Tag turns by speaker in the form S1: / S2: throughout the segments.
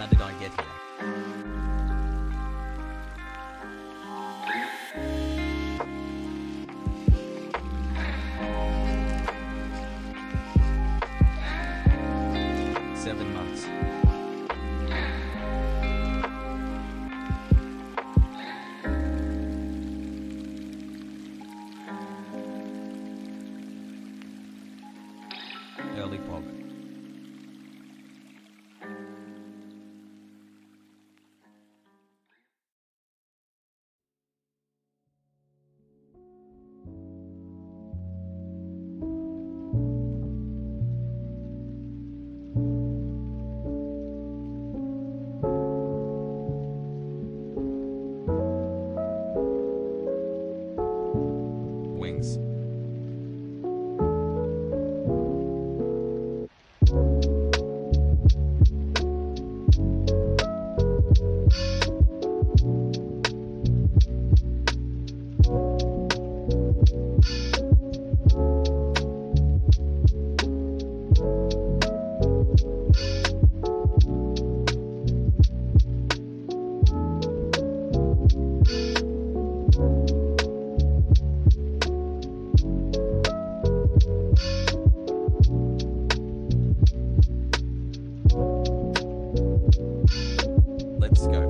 S1: How did I get here? Early fog. Wings. Let's go.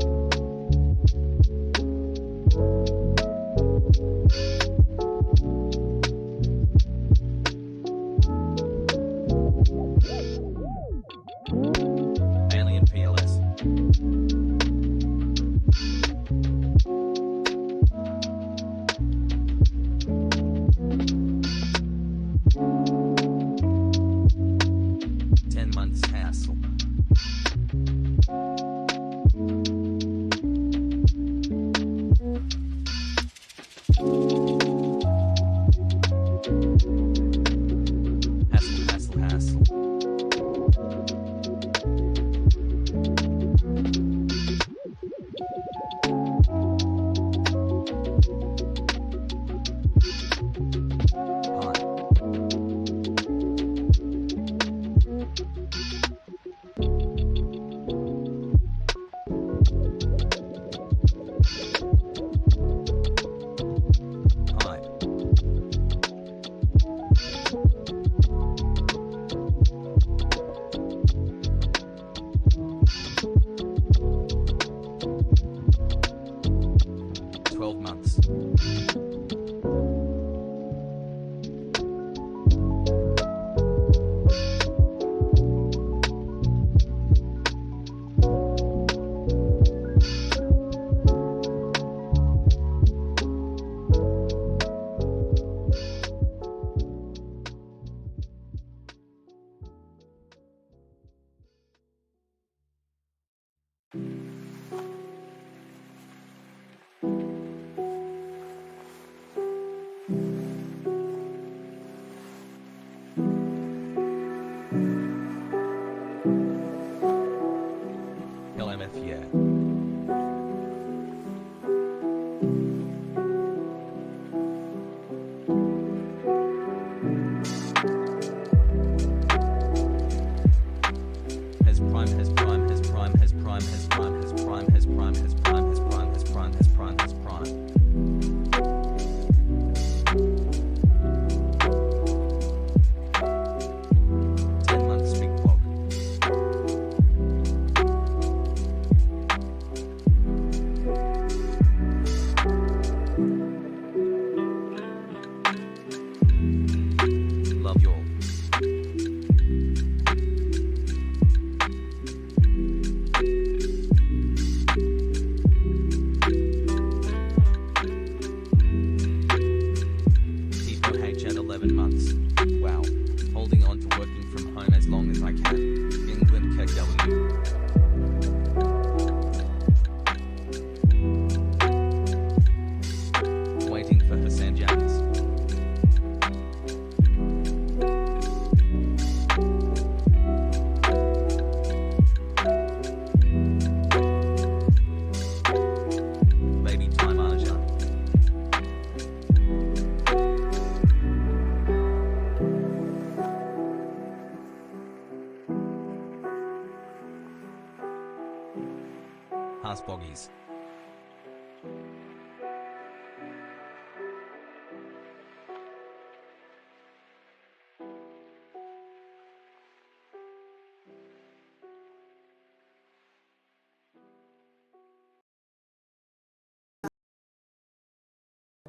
S1: Alien PLS. Months hassle. Hassle. 12 months. Yeah. Hasboggies.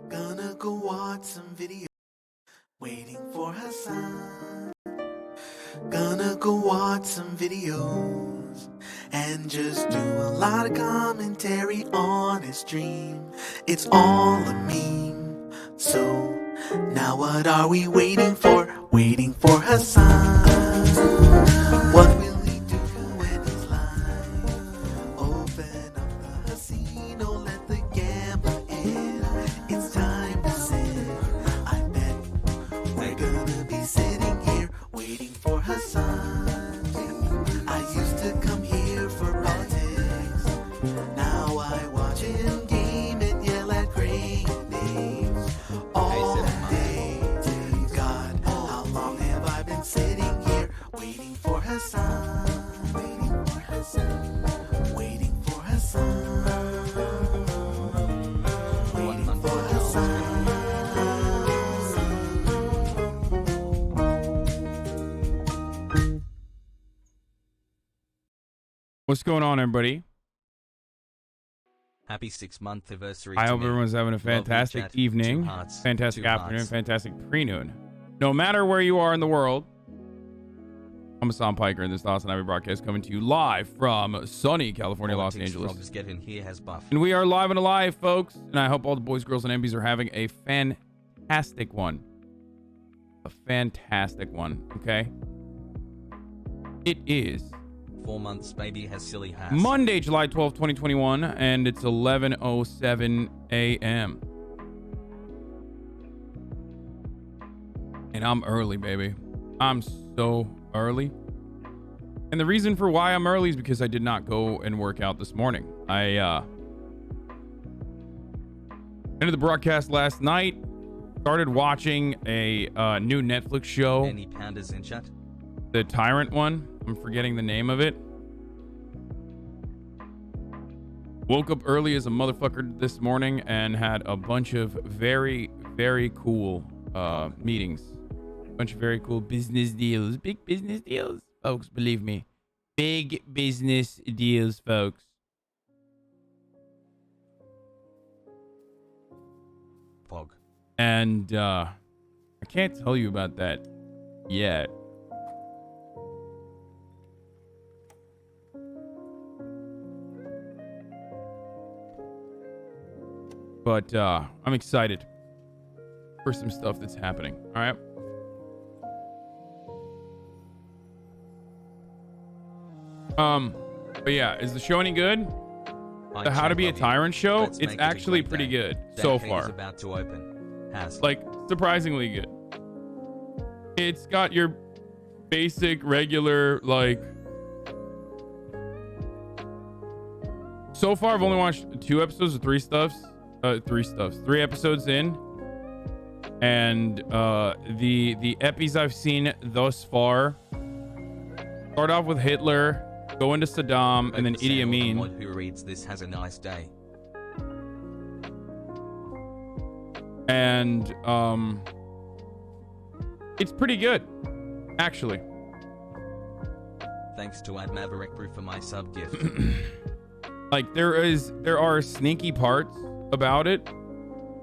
S2: Gonna go watch some video, waiting for Hasan. Gonna go watch some videos and just do a lot of commentary on his stream. It's all a meme. So now what are we waiting for? Waiting for Hasan. What will he do when he's live? Open up the casino, let the gambler in. It's time to sit. I bet we're gonna be sitting here waiting for Hasan. I used to come here for politics. Now I watch him game and yell at great names all day. God, how long have I been sitting here waiting for Hasan? Waiting for Hasan. Waiting for Hasan. Waiting for Hasan.
S3: What's going on, everybody?
S1: Happy 6-month anniversary.
S3: I
S1: to
S3: hope
S1: me.
S3: everyone's having a
S1: Lovely
S3: fantastic
S1: chat,
S3: evening,
S1: 2 hearts,
S3: fantastic
S1: 2
S3: afternoon,
S1: hearts.
S3: fantastic pre-noon. No matter where you are in the world, I'm Hasan Piker, and this HasanAbi broadcast coming to you live from sunny California, Los
S1: Politics
S3: Angeles.
S1: frogs get in here has buff.
S3: And we are live and alive, folks. And I hope all the boys, girls, and MBs are having a fantastic one. A fantastic one, okay? It is
S1: 4 months, baby has silly has.
S3: Monday, July 12th, 2021, and it's 11:07 a.m. And I'm early, baby. I'm so early. And the reason for why I'm early is because I did not go and work out this morning. I ended the broadcast last night, started watching a new Netflix show,
S1: Any pounders in chat?
S3: the Tyrant one. I'm forgetting the name of it. Woke up early as a motherfucker this morning and had a bunch of very, very cool meetings. A bunch of very cool business deals. Big business deals, folks, believe me. Big business deals, folks.
S1: Fog.
S3: And I can't tell you about that yet. But I'm excited for some stuff that's happening. All right. But yeah, is the show any good? The How to Be a Tyrant show?
S1: Let's
S3: It's
S1: make it a
S3: actually
S1: great
S3: pretty
S1: day.
S3: good so
S1: Decade is
S3: far.
S1: about to open. Has.
S3: Like, surprisingly good. It's got your basic, regular, like... So far, I've only watched 2 episodes of 3 episodes in. And the epis I've seen thus far start off with Hitler, go into Saddam, and then Idi Amin.
S1: Who reads this has a nice day.
S3: And it's pretty good, actually.
S1: Thanks to Ad Maverick Brew for my sub gift.
S3: Like there are sneaky parts about it.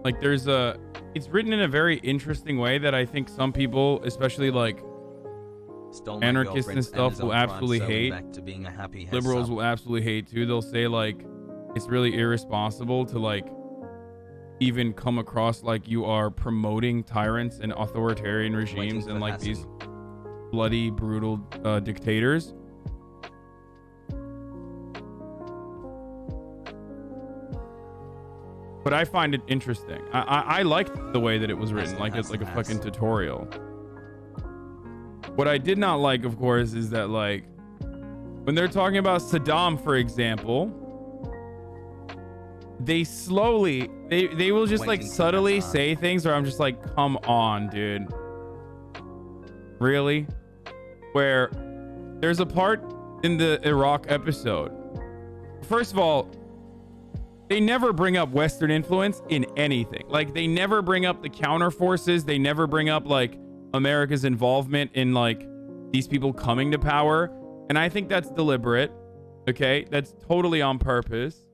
S3: Like it's written in a very interesting way that I think some people, especially like
S1: Stole my
S3: anarchists and
S1: girlfriend's
S3: stuff,
S1: Amazon
S3: will
S1: Prime,
S3: absolutely
S1: so
S3: hate.
S1: back to being a happy has
S3: Liberals
S1: sub.
S3: will absolutely hate too. They'll say like it's really irresponsible to like even come across like you are promoting tyrants and authoritarian regimes
S1: Waiting
S3: and
S1: for
S3: like
S1: Hasan.
S3: these bloody, brutal dictators. But I find it interesting. I liked the way that it was written, like it's like a fucking tutorial. What I did not like, of course, is that like when they're talking about Saddam, for example, they slowly they will just like
S1: Waiting for
S3: subtly
S1: Hasan.
S3: say things where I'm just like, come on, dude. Really? Where there's a part in the Iraq episode. First of all, they never bring up Western influence in anything. Like, they never bring up the counter forces. They never bring up like America's involvement in like these people coming to power. And I think that's deliberate. Okay, that's totally on purpose.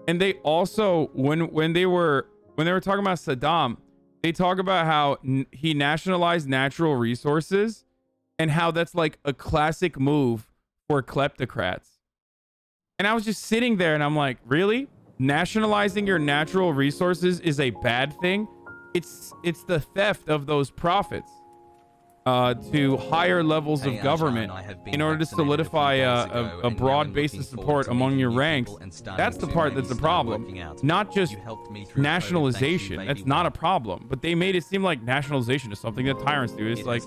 S3: And they also, when they were talking about Saddam, they talk about how he nationalized natural resources and how that's like a classic move for kleptocrats. And I was just sitting there and I'm like, really? Nationalizing your natural resources is a bad thing? It's the theft of those profits to higher levels of government in order to solidify a broad base of support among your ranks. That's the part that's a problem, not just nationalization. That's not a problem, but they made it seem like nationalization is something that tyrants do. It's like,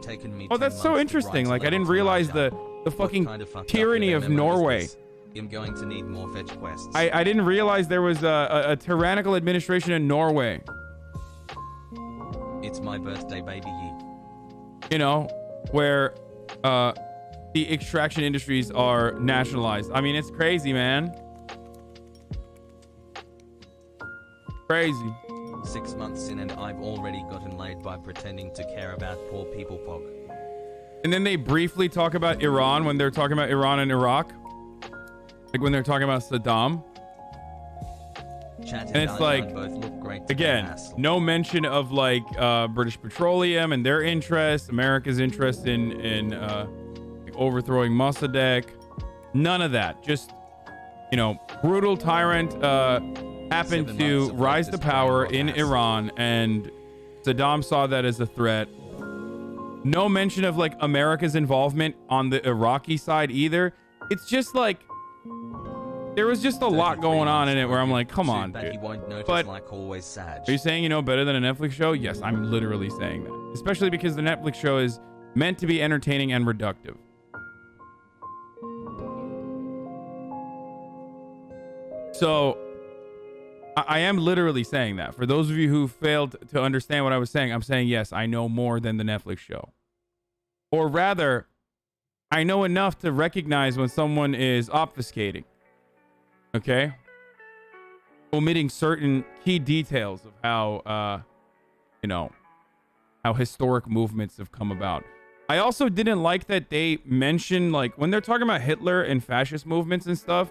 S3: oh, that's so interesting. Like, I didn't realize the fucking tyranny of Norway.
S1: I'm going to need more fetch quests.
S3: I didn't realize there was a tyrannical administration in Norway.
S1: It's my birthday, baby.
S3: You know, where the extraction industries are nationalized. I mean, it's crazy, man. Crazy.
S1: 6 months in and I've already gotten laid by pretending to care about poor people, Pog.
S3: And then they briefly talk about Iran when they're talking about Iran and Iraq. Like when they're talking about Saddam.
S1: Chat
S3: and it's like,
S1: both look great
S3: again, no mention of like British Petroleum and their interest, America's interest in like overthrowing Mossadegh. None of that. Just, you know, brutal tyrant happened to rise to power in Iran, and Saddam saw that as a threat. No mention of like America's involvement on the Iraqi side either. It's just like, there was just a lot going on in it where I'm like, come on, dude. But
S1: like always sad.
S3: Are you saying, you know, better than a Netflix show? Yes, I'm literally saying that. Especially because the Netflix show is meant to be entertaining and reductive. So I am literally saying that. For those of you who failed to understand what I was saying, I'm saying, yes, I know more than the Netflix show. Or rather, I know enough to recognize when someone is obfuscating. Okay, omitting certain key details of how, you know, how historic movements have come about. I also didn't like that they mention, like, when they're talking about Hitler and fascist movements and stuff,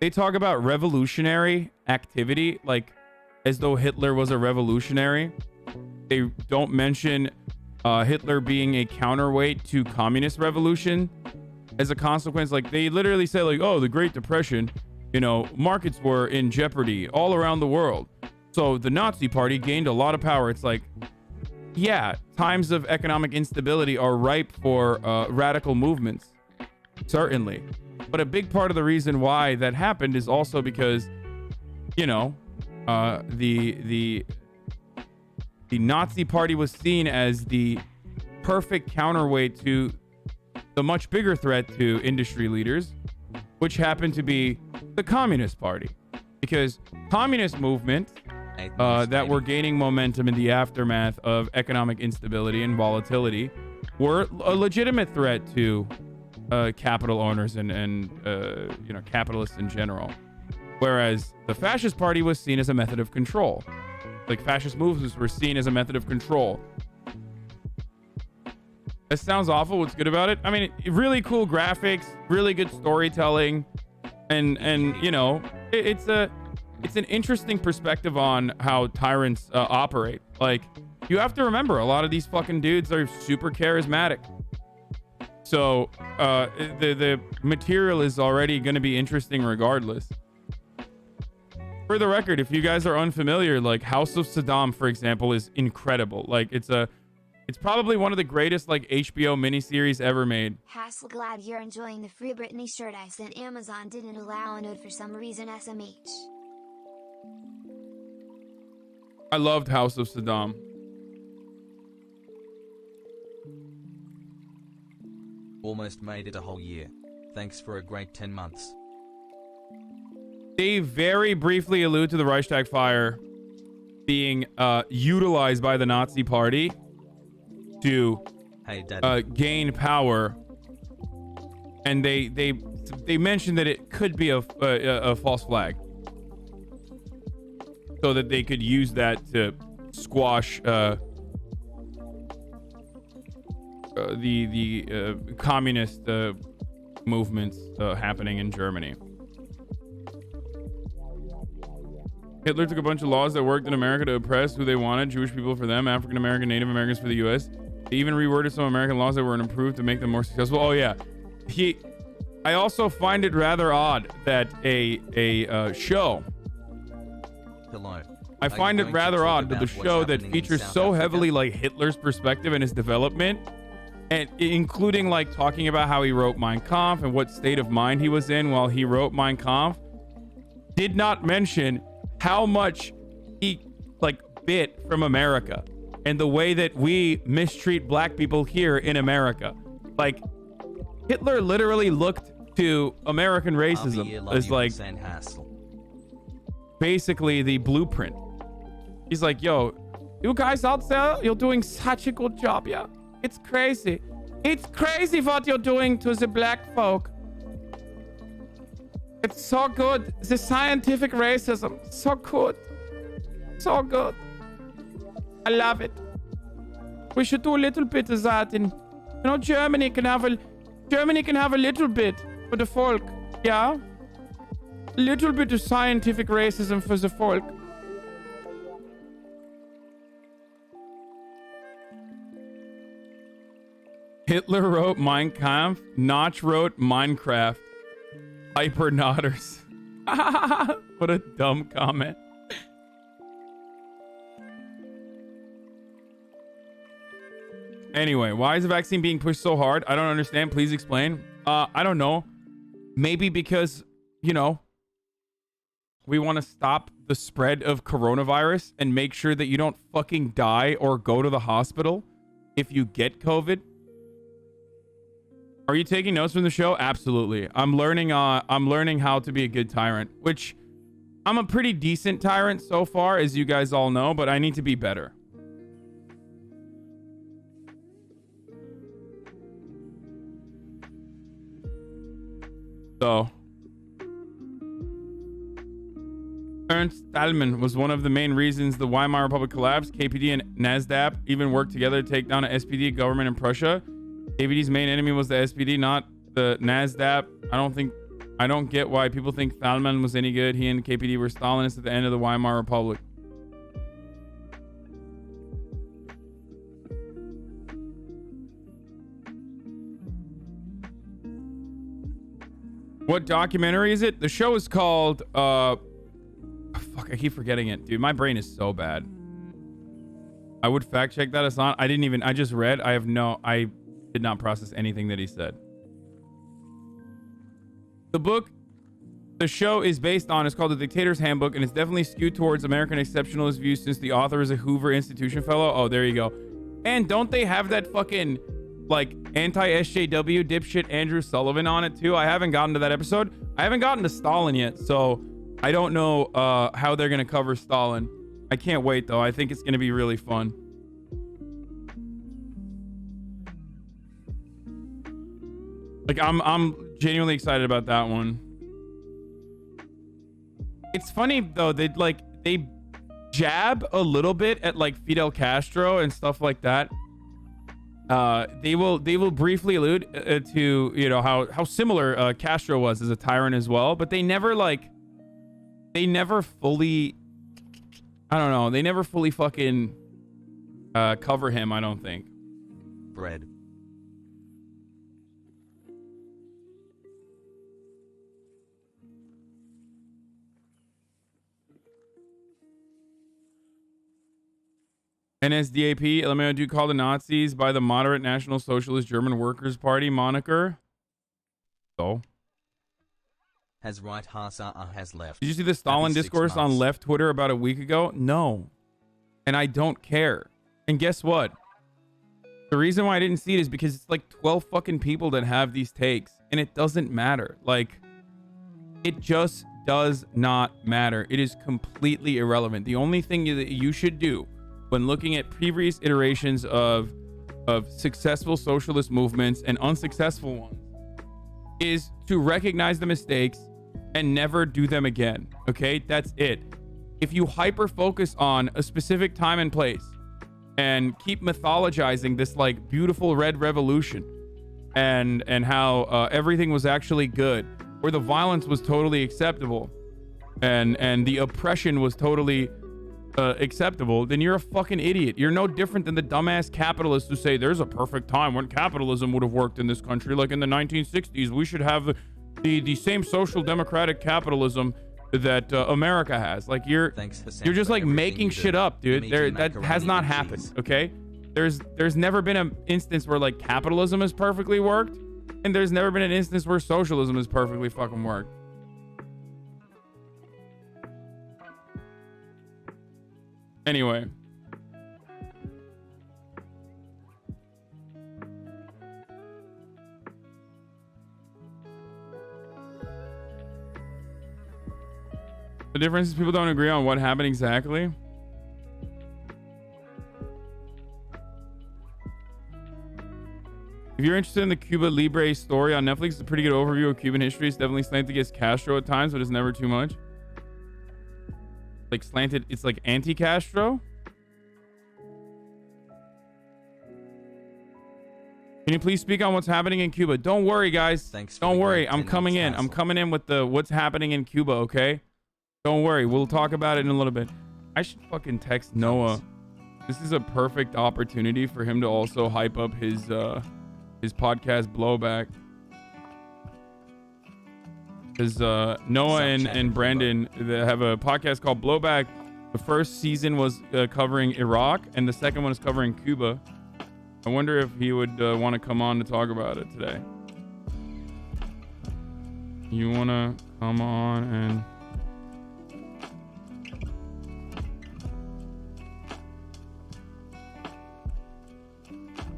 S3: they talk about revolutionary activity, like, as though Hitler was a revolutionary. They don't mention Hitler being a counterweight to communist revolution as a consequence. Like, they literally say, like, oh, the Great Depression, you know, markets were in jeopardy all around the world. So the Nazi Party gained a lot of power. It's like, yeah, times of economic instability are ripe for radical movements. Certainly. But a big part of the reason why that happened is also because, you know, the Nazi Party was seen as the perfect counterweight to the much bigger threat to industry leaders, which happened to be the Communist Party, because communist movements that were gaining momentum in the aftermath of economic instability and volatility were a legitimate threat to capital owners and you know, capitalists in general. Whereas the Fascist Party was seen as a method of control. Like, fascist movements were seen as a method of control. That sounds awful. What's good about it? I mean, really cool graphics, really good storytelling, and you know, it's an interesting perspective on how tyrants operate. Like, you have to remember, a lot of these fucking dudes are super charismatic. So the material is already going to be interesting regardless. For the record, if you guys are unfamiliar, like, House of Saddam, for example, is incredible. Like, it's probably one of the greatest, like, HBO miniseries ever made.
S4: Hassle, glad you're enjoying the free Britney shirt I sent. Amazon didn't allow a node for some reason. SMH.
S3: I loved House of Saddam.
S1: Almost made it a whole year. Thanks for a great 10 months.
S3: They very briefly allude to the Reichstag fire being utilized by the Nazi Party to gain power, and they mentioned that it could be a false flag. so that they could use that to squash the communist movements happening in Germany. Hitler took a bunch of laws that worked in America to oppress who they wanted, Jewish people for them, African American, Native Americans for the U.S. They even reworded some American laws that were improved to make them more successful. Oh yeah, I also find it rather odd that a show.
S1: Hello.
S3: I find it rather odd that the show that features so heavily like Hitler's perspective and his development, and including like talking about how he wrote Mein Kampf and what state of mind he was in while he wrote Mein Kampf, did not mention how much he like bit from America and the way that we mistreat black people here in America. Like Hitler literally looked to American racism as like basically the blueprint. He's like, yo, you guys out there, you're doing such a good job, yeah? It's crazy. It's crazy what you're doing to the black folk. It's so good. The scientific racism. So good. So good. I love it. We should do a little bit of that. And, you know, Germany can have a little bit for the folk. Yeah? A little bit of scientific racism for the folk. Hitler wrote Mein Kampf. Notch wrote Minecraft. Hyper nodders. What a dumb comment. Anyway, why is the vaccine being pushed so hard? I don't understand. Please explain. I don't know. Maybe because, you know, we want to stop the spread of coronavirus and make sure that you don't fucking die or go to the hospital if you get COVID. Are you taking notes from the show? Absolutely. I'm learning how to be a good tyrant, which I'm a pretty decent tyrant so far, as you guys all know, but I need to be better. So, Ernst Thälmann was one of the main reasons the Weimar Republic collapsed. KPD and NASDAP even worked together to take down an SPD government in Prussia. KPD's main enemy was the SPD, not the NASDAP. I don't get why people think Thälmann was any good. He and KPD were Stalinists at the end of the Weimar Republic. What documentary is it? The show is called fuck, I keep forgetting it, dude. My brain is so bad. I would fact check that. It's not. I just read. I did not process anything that he said. The book the show is based on is called The Dictator's Handbook, and it's definitely skewed towards American exceptionalist views since the author is a Hoover Institution fellow. Oh, there you go. And don't they have that fucking like anti-SJW dipshit Andrew Sullivan on it too? I haven't gotten to that episode. I haven't gotten to Stalin yet, so I don't know how they're gonna cover Stalin. I can't wait though. I think it's gonna be really fun. Like I'm genuinely excited about that one. It's funny though, they jab a little bit at like Fidel Castro and stuff like that. They will briefly allude to, you know, how similar Castro was as a tyrant as well, but they never fully, I don't know, they never fully fucking cover him, I don't think.
S1: Bread.
S3: NSDAP, LMAO, do you call the Nazis by the moderate National Socialist German Workers' Party moniker? So?
S1: Has right, Hasan has left.
S3: Did you see the Stalin discourse on left Twitter about a week ago? No. And I don't care. And guess what? The reason why I didn't see it is because it's like 12 fucking people that have these takes. And it doesn't matter. Like, it just does not matter. It is completely irrelevant. The only thing that you should do when looking at previous iterations of successful socialist movements and unsuccessful ones is to recognize the mistakes and never do them again. Okay, that's it. if you hyper focus on a specific time and place and keep mythologizing this like beautiful red revolution and how everything was actually good, where the violence was totally acceptable and the oppression was totally acceptable, then you're a fucking idiot. You're no different than the dumbass capitalists who say there's a perfect time when capitalism would have worked in this country, like in the 1960s. We should have the same social democratic capitalism that America has. Like you're just like making shit up, dude. That has not happened. Okay, there's never been an instance where like capitalism has perfectly worked, and there's never been an instance where socialism has perfectly fucking worked. Anyway. The difference is people don't agree on what happened exactly. If you're interested in the Cuba Libre story on Netflix, it's a pretty good overview of Cuban history. It's definitely slanted against Castro at times, but it's never too much. Like slanted, it's like anti-Castro. Can you please speak on what's happening in Cuba? Don't worry, guys. Don't worry. I'm coming in. I'm coming in with the what's happening in Cuba, okay? Don't worry. We'll talk about it in a little bit. I should fucking text Noah. This is a perfect opportunity for him to also hype up his podcast Blowback. Because Noah and Brandon, they have a podcast called Blowback. The first season was covering Iraq, and the second one is covering Cuba. I wonder if he would want to come on to talk about it today. You want to come on and...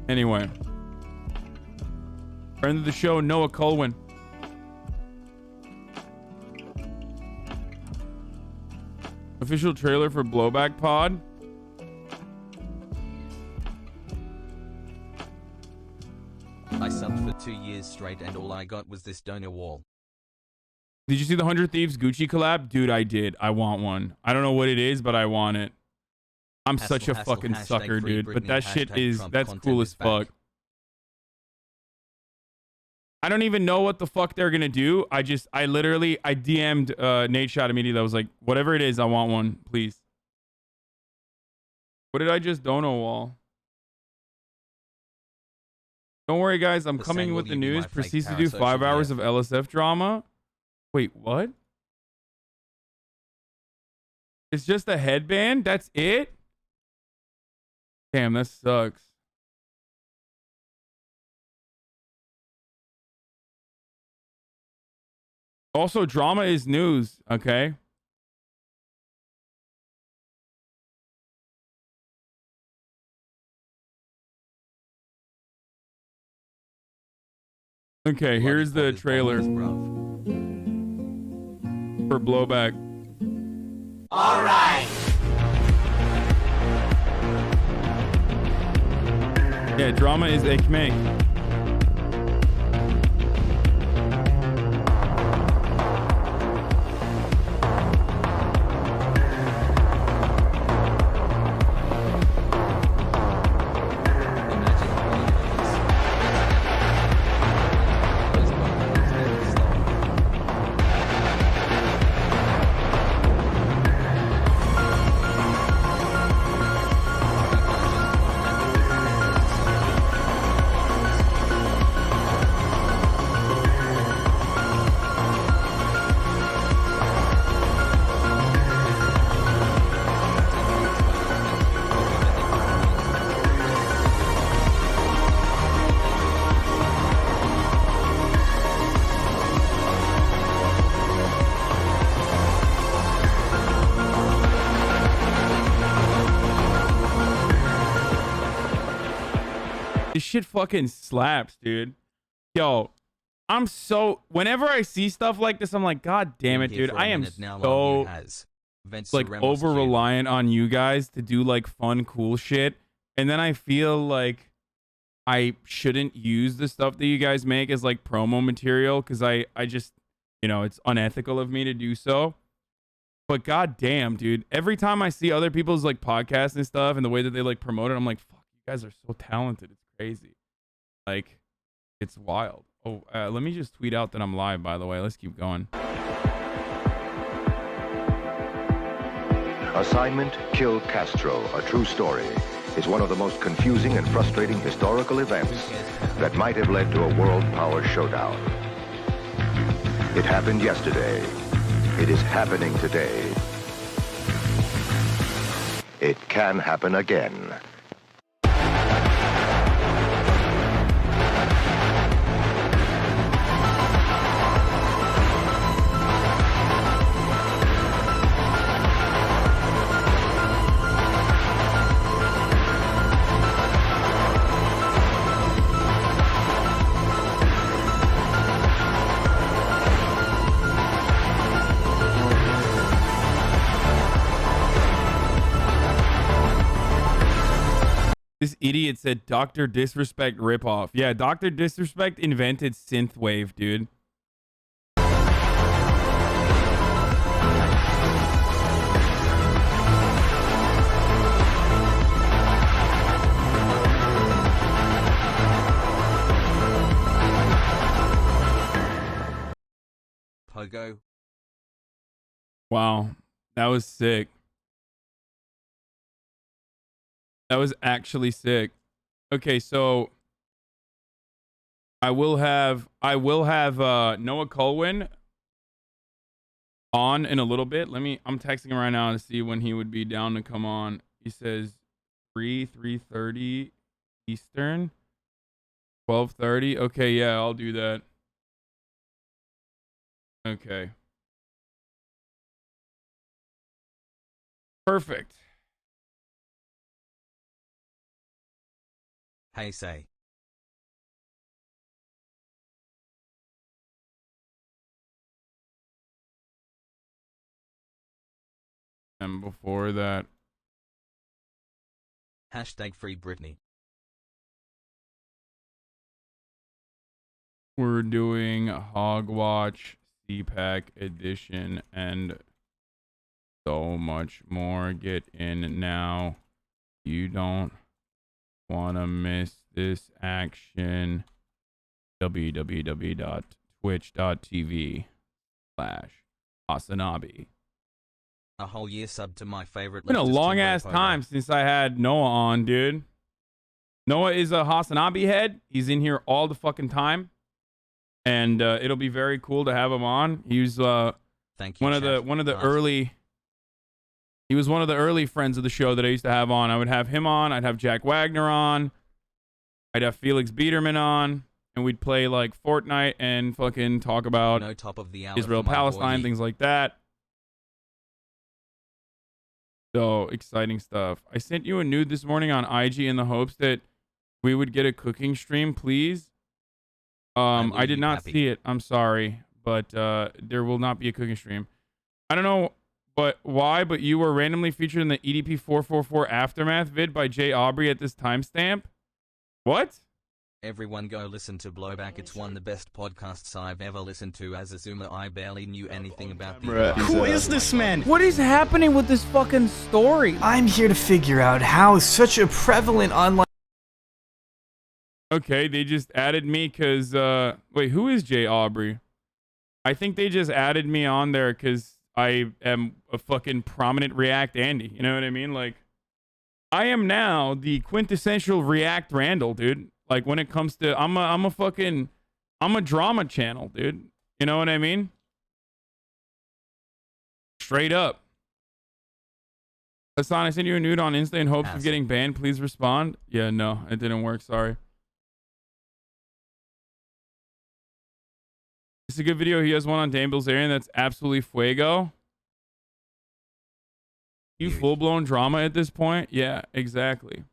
S3: Anyway. Friend of the show, Noah Kulwin. Official trailer for Blowback Pod.
S1: I subbed for 2 years straight and all I got was this donor wall.
S3: Did you see the 100 Thieves Gucci collab? Dude, I did. I want one. I don't know what it is, but I want it. I'm such a fucking sucker, dude. But that shit is, that's cool as fuck. I don't even know what the fuck they're gonna do. I DM'd Nate Shot immediately. I was like, whatever it is, I want one, please. What did I just dono wall? Don't worry, guys. I'm coming with the news. Proceeds to do 5 hours of LSF drama. Wait, what? It's just a headband? That's it? Damn, that sucks. Also, drama is news, okay? Okay, here's the trailer for Blowback.
S2: All right.
S3: Yeah, drama is ekmek. This shit fucking slaps, dude. Yo, I'm so... Whenever I see stuff like this, I'm like, God damn it, dude. I am so... like, over-reliant on you guys to do, like, fun, cool shit. And then I feel like I shouldn't use the stuff that you guys make as, like, promo material. Because I just... You know, it's unethical of me to do so. But goddamn, dude, every time I see other people's like podcasts and stuff and the way that they like promote it, I'm like, fuck, you guys are so talented. It's crazy. Like, it's wild. Oh, let me just tweet out that I'm live, by the way. Let's keep going.
S5: Assignment Kill Castro, a true story, is one of the most confusing and frustrating historical events that might have led to a world power showdown. It happened yesterday. It is happening today. It can happen again.
S3: This idiot said Dr. Disrespect ripoff. Yeah, Dr. Disrespect invented synthwave, dude.
S1: Pogo.
S3: Wow, that was sick. That was actually sick. Okay, so I will have Noah Kulwin on in a little bit. I'm texting him right now to see when he would be down to come on. He says 3:30 Eastern, 12:30. Okay, yeah, I'll do that. Okay. Perfect.
S1: Hey say.
S3: And before that,
S1: Hashtag free Britney.
S3: we're doing Hogwatch CPAC edition and so much more. Get in now. You don't want to miss this action. www.twitch.tv/HasanAbi.
S1: A whole year sub to my favorite.
S3: It's been a long ass time since I had Noah on, dude. Noah is a HasanAbi head. He's in here all the fucking time, and it'll be very cool to have him on. He was
S1: Thank you,
S3: one of the early. He was one of the early friends of the show that I used to have on. I would have him on. I'd have Jack Wagner on. I'd have Felix Biederman on, and we'd play like Fortnite and fucking talk about
S1: no top of the hour
S3: Israel, Palestine, things like that. So exciting stuff. I sent you a nude this morning on IG in the hopes that we would get a cooking stream, please. I did not see it. I'm sorry, but there will not be a cooking stream. I don't know why, but you were randomly featured in the EDP 444 Aftermath vid by Jay Aubrey at this timestamp. What?
S1: Everyone go listen to Blowback. It's one of the best podcasts I've ever listened to. As a Zoomer, I barely knew anything about the...
S6: Who is this man?
S7: What is happening with this fucking story?
S6: I'm here to figure out how such a prevalent online...
S3: Okay, they just added me because... wait, who is Jay Aubrey? I think they just added me on there because I am a fucking prominent React Andy. You know what I mean? Like, I am now the quintessential React Randall, dude. Like, when it comes to, I'm a drama channel, dude. You know what I mean? Straight up. Hasan, I sent you a nude on Insta in hopes of getting banned. Please respond. Yeah, no, it didn't work. Sorry. It's a good video. He has one on Dan Bilzerian that's absolutely fuego. You full-blown drama at this point? Yeah, exactly.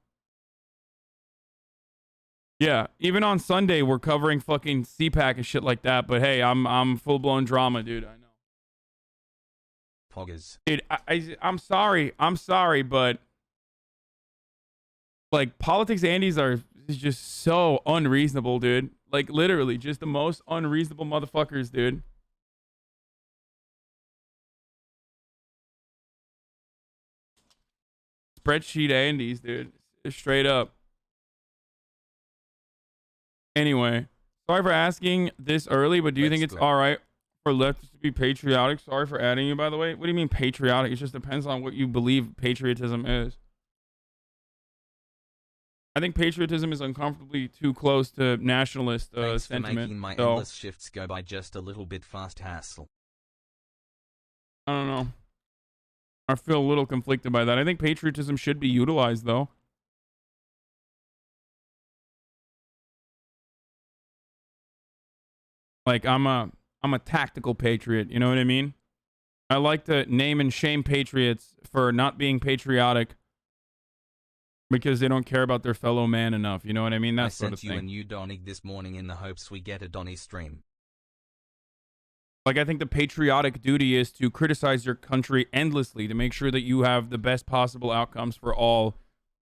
S3: Yeah, even on Sunday we're covering fucking CPAC and shit like that. But hey, I'm full-blown drama, dude. I know.
S1: Poggers.
S3: Dude, I'm sorry, but like politics Andes is just so unreasonable, dude. Like literally, just the most unreasonable motherfuckers, dude. spreadsheet Andes, dude. Straight up. Anyway, sorry for asking this early, but do you think it's all right for leftists to be patriotic? Sorry for adding you, by the way. What do you mean patriotic? It just depends on what you believe patriotism is. I think patriotism is uncomfortably too close to nationalist
S1: Thanks
S3: sentiment.
S1: for making my endless shifts go by just a little bit fast, hassle.
S3: I don't know. I feel a little conflicted by that. I think patriotism should be utilized, though. Like, I'm a tactical patriot, you know what I mean? I like to name and shame patriots for not being patriotic because they don't care about their fellow man enough, you know what I mean? That sort of thing.
S1: I sent you and you Donie this morning in the hopes we get a Donie stream.
S3: Like, I think the patriotic duty is to criticize your country endlessly to make sure that you have the best possible outcomes for all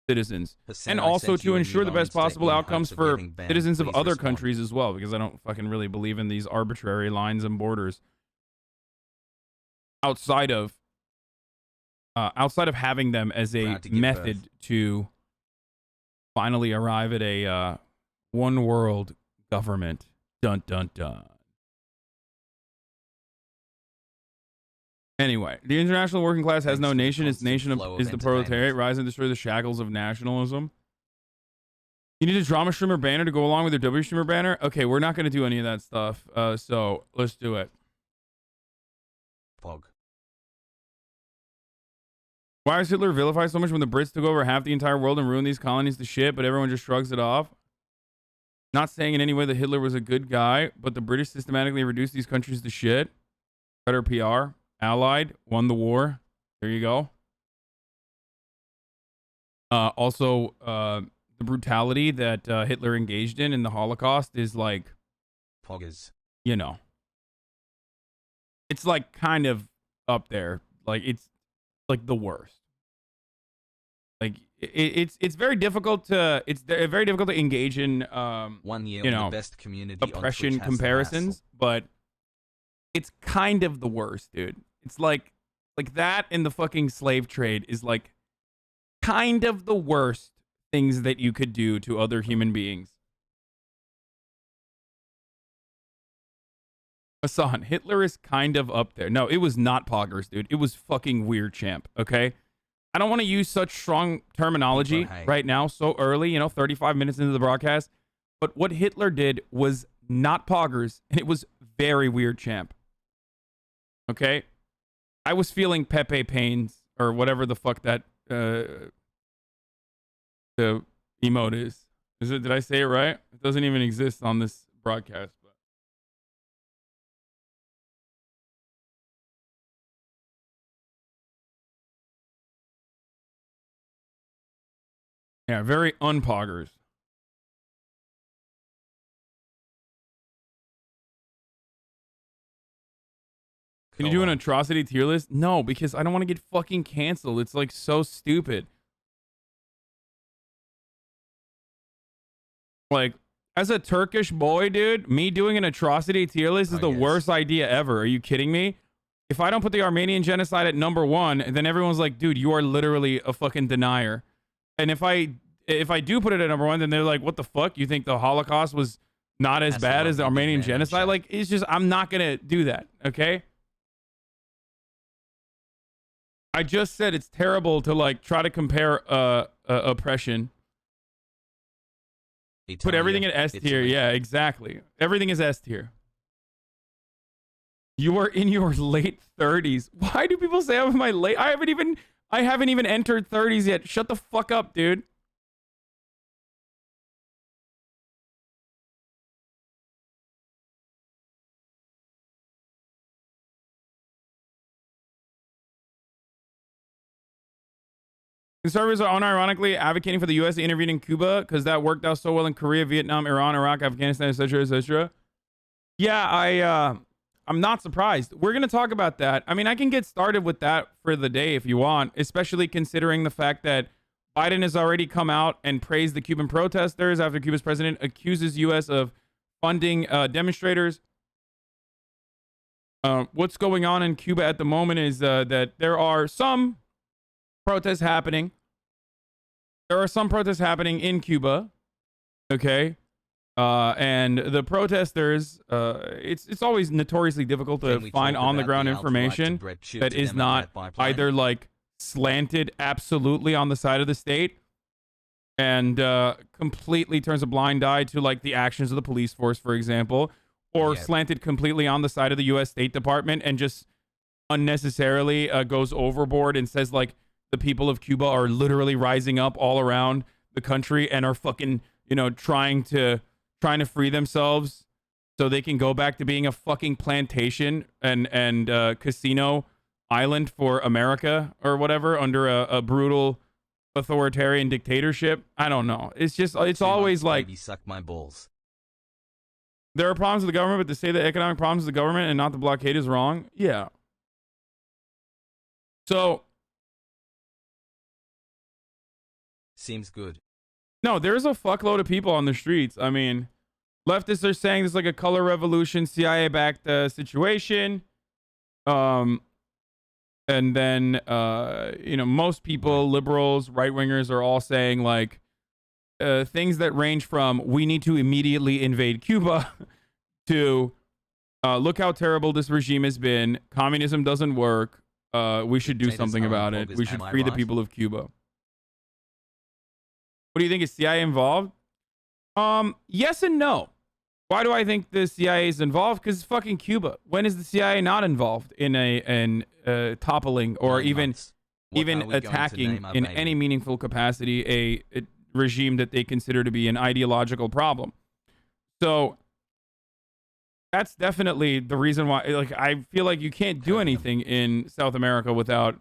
S3: citizens.
S1: Hasan,
S3: and also to ensure the best possible outcomes for citizens of other countries as well, because I don't fucking really believe in these arbitrary lines and borders outside of having them as a method to finally arrive at a one world government. Dun dun dun. Anyway, the international working class has no nation. Its nation is the proletariat. Rise and destroy the shackles of nationalism. You need a drama streamer banner to go along with your W streamer banner? Okay, we're not going to do any of that stuff. So let's do it.
S1: Pog.
S3: Why is Hitler vilified so much when the Brits took over half the entire world and ruined these colonies to shit, but everyone just shrugs it off? Not saying in any way that Hitler was a good guy, but the British systematically reduced these countries to shit. Better PR. Allied, won the war. There you go. Also, the brutality that Hitler engaged in the Holocaust is like,
S1: Poggers.
S3: You know, it's like kind of up there. Like it's like the worst. Like it's very difficult to very difficult to engage in
S1: 1 year
S3: you know,
S1: the best community
S3: oppression comparisons, but it's kind of the worst, dude. It's like that in the fucking slave trade is like kind of the worst things that you could do to other human beings. Hasan, Hitler is kind of up there. No, it was not poggers, dude. It was fucking weird, champ, okay? I don't want to use such strong terminology right now, so early, you know, 35 minutes into the broadcast. But what Hitler did was not poggers, and it was very weird, champ. Okay? I was feeling Pepe pains, or whatever the fuck that the emote is. Did I say it right? It doesn't even exist on this broadcast. But yeah, very unpoggers. Can you do an atrocity tier list? No, because I don't want to get fucking canceled. It's like so stupid. Like, as a Turkish boy, dude, me doing an atrocity tier list is the worst idea ever. Are you kidding me? If I don't put the Armenian genocide at #1, then everyone's like, dude, you are literally a fucking denier. And if I do put it at #1, then they're like, what the fuck? You think the Holocaust was not as bad as the Armenian genocide? Like, it's just, I'm not going to do that, okay? I just said it's terrible to like try to compare oppression. Put everything at S tier. Yeah, exactly. Everything is S tier. You are in your late 30s. Why do people say I'm in my late? I haven't even entered 30s yet. Shut the fuck up, dude. Conservatives are unironically advocating for the U.S. to intervene in Cuba because that worked out so well in Korea, Vietnam, Iran, Iraq, Afghanistan, etc., etc. Yeah, I'm not surprised. We're going to talk about that. I mean, I can get started with that for the day if you want, especially considering the fact that Biden has already come out and praised the Cuban protesters after Cuba's president accuses U.S. of funding demonstrators. What's going on in Cuba at the moment is that there are some protests happening there are some protests happening in Cuba. Okay. And the protesters, it's always notoriously difficult to find on the ground information that is not either like slanted absolutely on the side of the state and completely turns a blind eye to like the actions of the police force, for example, or slanted completely on the side of the U.S. State Department and just unnecessarily goes overboard and says like the people of Cuba are literally rising up all around the country and are fucking, trying to free themselves so they can go back to being a fucking plantation and casino island for America or whatever under a brutal authoritarian dictatorship. I don't know. It's always like,
S1: baby, suck my balls.
S3: There are problems with the government, but to say that economic problems with the government and not the blockade is wrong. Yeah. So.
S1: Seems good.
S3: No, there's a fuckload of people on the streets. I mean, leftists are saying there's like a color revolution, CIA-backed situation. And then, most people, liberals, right-wingers are all saying like things that range from we need to immediately invade Cuba to look how terrible this regime has been. Communism doesn't work. We should do something about it. We should free the people of Cuba. What do you think? Is CIA involved? Yes and no. Why do I think the CIA is involved? Because it's fucking Cuba. When is the CIA not involved in a toppling or even attacking in any meaningful capacity a regime that they consider to be an ideological problem? So that's definitely the reason why. Like, I feel like you can't do anything in South America without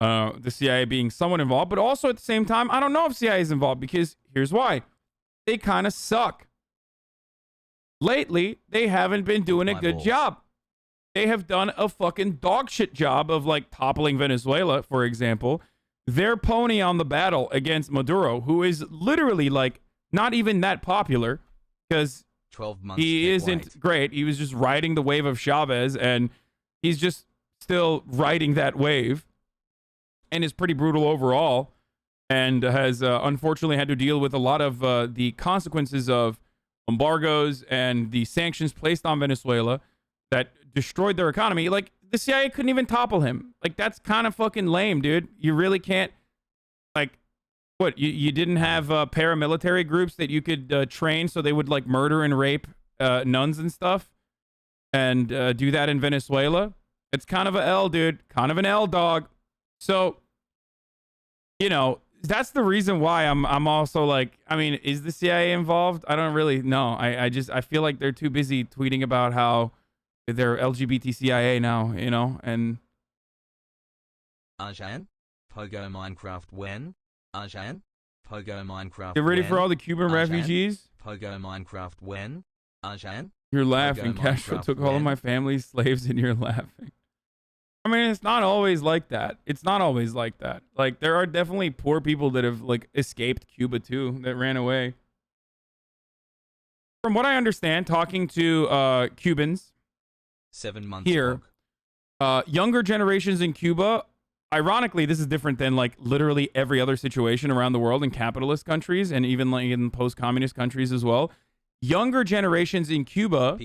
S3: the CIA being somewhat involved. But also at the same time, I don't know if CIA is involved because here's why: they kind of suck. Lately, they haven't been doing a good job. They have done a fucking dog shit job of like toppling Venezuela, for example. Their pony on the battle against Maduro, who is literally like not even that popular because
S1: 12 months
S3: he isn't great. He was just riding the wave of Chavez and he's just still riding that wave and is pretty brutal overall and has unfortunately had to deal with a lot of the consequences of embargoes and the sanctions placed on Venezuela that destroyed their economy. Like, the CIA couldn't even topple him. Like, that's kind of fucking lame, dude. You really can't, like, what, you didn't have paramilitary groups that you could train so they would, like, murder and rape nuns and stuff and do that in Venezuela? It's kind of an L, dude. Kind of an L, dog. So, that's the reason why I'm also like, I mean, is the CIA involved? I don't really know. I feel like they're too busy tweeting about how they're LGBT CIA now, and
S1: Arjan? Pogo Minecraft when? Arjan? Pogo Minecraft
S3: get ready
S1: when?
S3: for all the Cuban
S1: Arjan?
S3: refugees.
S1: Pogo Minecraft when? Arjan?
S3: You're laughing. Castro took all of my family's slaves and you're laughing. I mean, it's not always like that. It's not always like that. Like, there are definitely poor people that have, like, escaped Cuba, too, that ran away. From what I understand, talking to Cubans
S1: 7 months
S3: here, younger generations in Cuba, ironically, this is different than, like, literally every other situation around the world in capitalist countries and even, like, in post-communist countries as well. Younger generations in Cuba,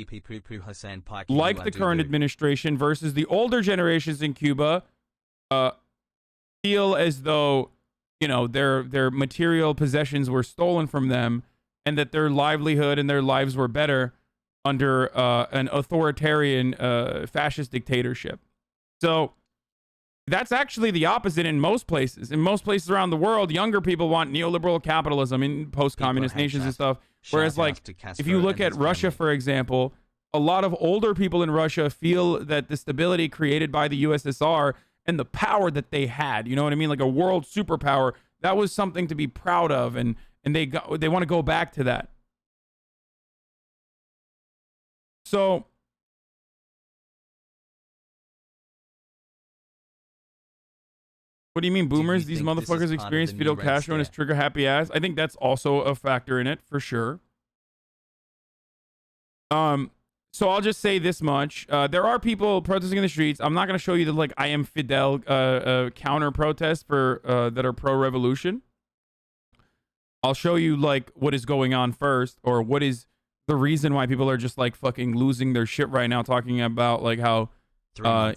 S3: like the current administration versus the older generations in Cuba, feel as though, their material possessions were stolen from them and that their livelihood and their lives were better under an authoritarian fascist dictatorship. So that's actually the opposite in most places. In most places around the world, younger people want neoliberal capitalism in post-communist nations and stuff. Whereas, like, if you look at Russia, for example, a lot of older people in Russia feel that the stability created by the USSR and the power that they had, you know what I mean? Like a world superpower, that was something to be proud of, and they want to go back to that. So, what do you mean, boomers? These motherfuckers experience Fidel Castro and his trigger-happy ass. I think that's also a factor in it, for sure. So I'll just say this much. There are people protesting in the streets. I'm not going to show you the, like, I am Fidel counter-protests for that are pro-revolution. I'll show you like what is going on first, or what is the reason why people are just like fucking losing their shit right now, talking about like how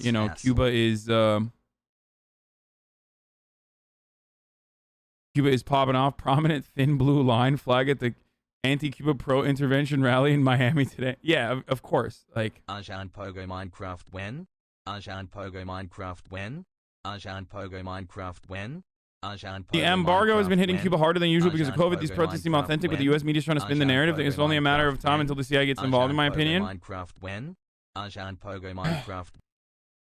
S3: you know, Cuba is popping off. Prominent thin blue line flag at the anti-Cuba pro-intervention rally in Miami today. Yeah, of course. Like
S1: Arjan Pogo Minecraft when? Arjan Pogo Minecraft when? Arjan Pogo Minecraft when?
S3: The embargo has been hitting Cuba harder than usual because of COVID. These protests seem authentic, but the U.S. media is trying to spin the narrative that it's only a matter of time until the CIA gets involved, in my opinion.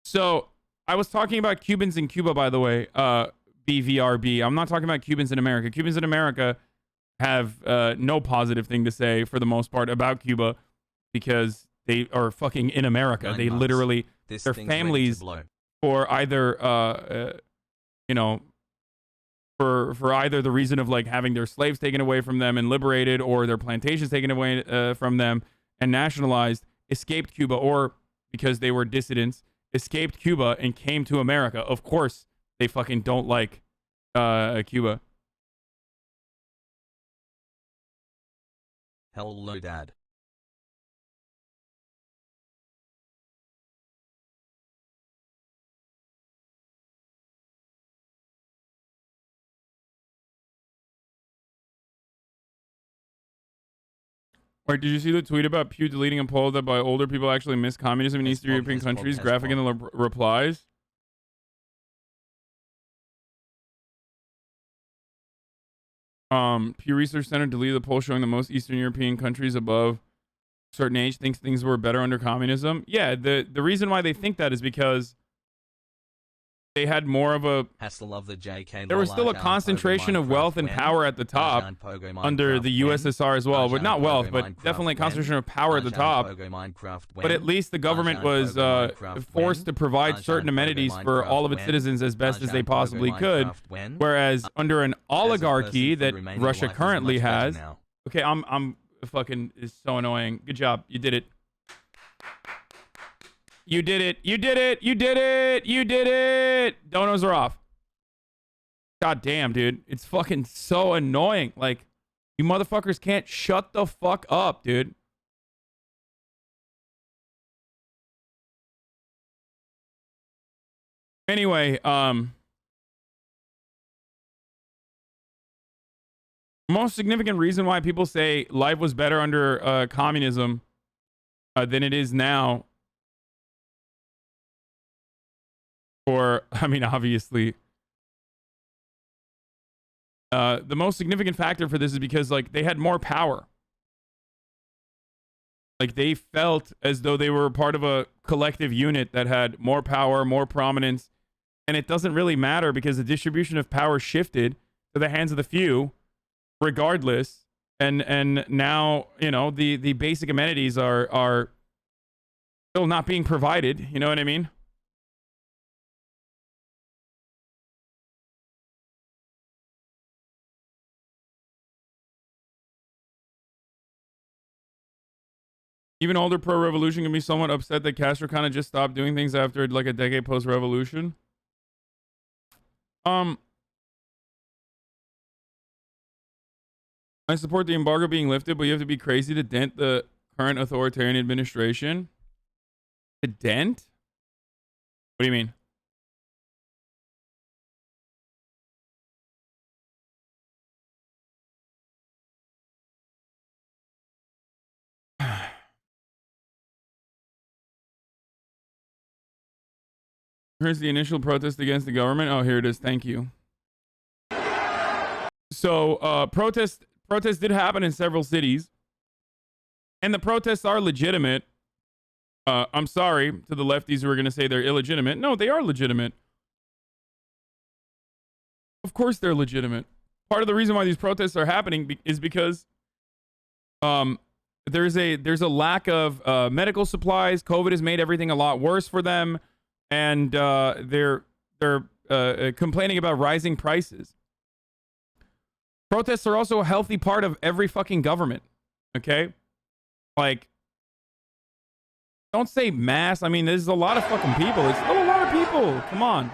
S3: So, I was talking about Cubans in Cuba, by the way, BVRB. I'm not talking about Cubans in America. Cubans in America have no positive thing to say, for the most part, about Cuba because they are fucking in America. They literally, their families, for either, you know, for either the reason of like having their slaves taken away from them and liberated, or their plantations taken away from them and nationalized, escaped Cuba, or because they were dissidents, escaped Cuba and came to America. Of course, they fucking don't like Cuba.
S1: Hello, Dad.
S3: Wait, did you see the tweet about Pew deleting a poll that by older people actually miss communism in Eastern European countries? Graphic in the replies. Pew Research Center deleted the poll showing that most Eastern European countries above a certain age thinks things were better under communism. Yeah, the reason why they think that is because they had more of a... There was still a concentration of wealth and power at the top under the USSR as well. But not wealth, but definitely a concentration of power at the top. But at least the government was forced to provide certain amenities for all of its citizens as best as they possibly could. Whereas under an oligarchy that Russia currently has... Okay, I'm fucking... It's so annoying. Good job. You did it. You did it. You did it. You did it. You did it. Donos are off. God damn, dude. It's fucking so annoying. Like, you motherfuckers can't shut the fuck up, dude. Anyway, most significant reason why people say life was better under communism than it is now. Or, I mean, obviously, the most significant factor for this is because, like, they had more power. Like, they felt as though they were part of a collective unit that had more power, more prominence. And it doesn't really matter because the distribution of power shifted to the hands of the few, regardless. And now, you know, the basic amenities are still not being provided. You know what I mean? Even older pro-revolution can be somewhat upset that Castro kind of just stopped doing things after like a decade post-revolution. I support the embargo being lifted, but you have to be crazy to dent the current authoritarian administration. To dent? What do you mean? Here's the initial protest against the government. Oh, here it is. Thank you. So, protests did happen in several cities, and the protests are legitimate. I'm sorry to the lefties who are going to say they're illegitimate. No, they are legitimate. Of course they're legitimate. Part of the reason why these protests are happening is because there's a lack of medical supplies. COVID has made everything a lot worse for them. And they're complaining about rising prices. Protests are also a healthy part of every fucking government. Okay? Like, don't say mass. I mean, there's a lot of fucking people. It's still a lot of people. Come on.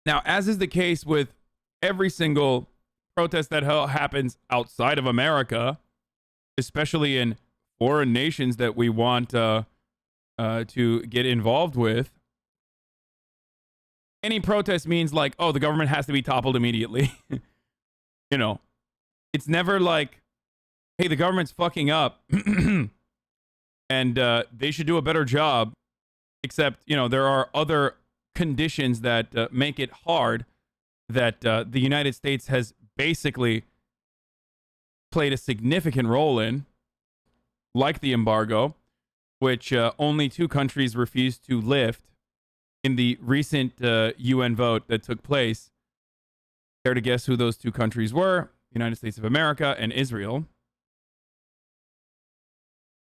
S3: Now, as is the case with every single protest that happens outside of America, especially in foreign nations that we want to get involved with, any protest means like, oh, the government has to be toppled immediately. You know, it's never like, hey, the government's fucking up and they should do a better job. Except, you know, there are other conditions that make it hard that the United States has basically played a significant role in, like the embargo, which only 2 countries refused to lift in the recent UN vote that took place. Care to guess who those 2 countries were? United States of America and Israel.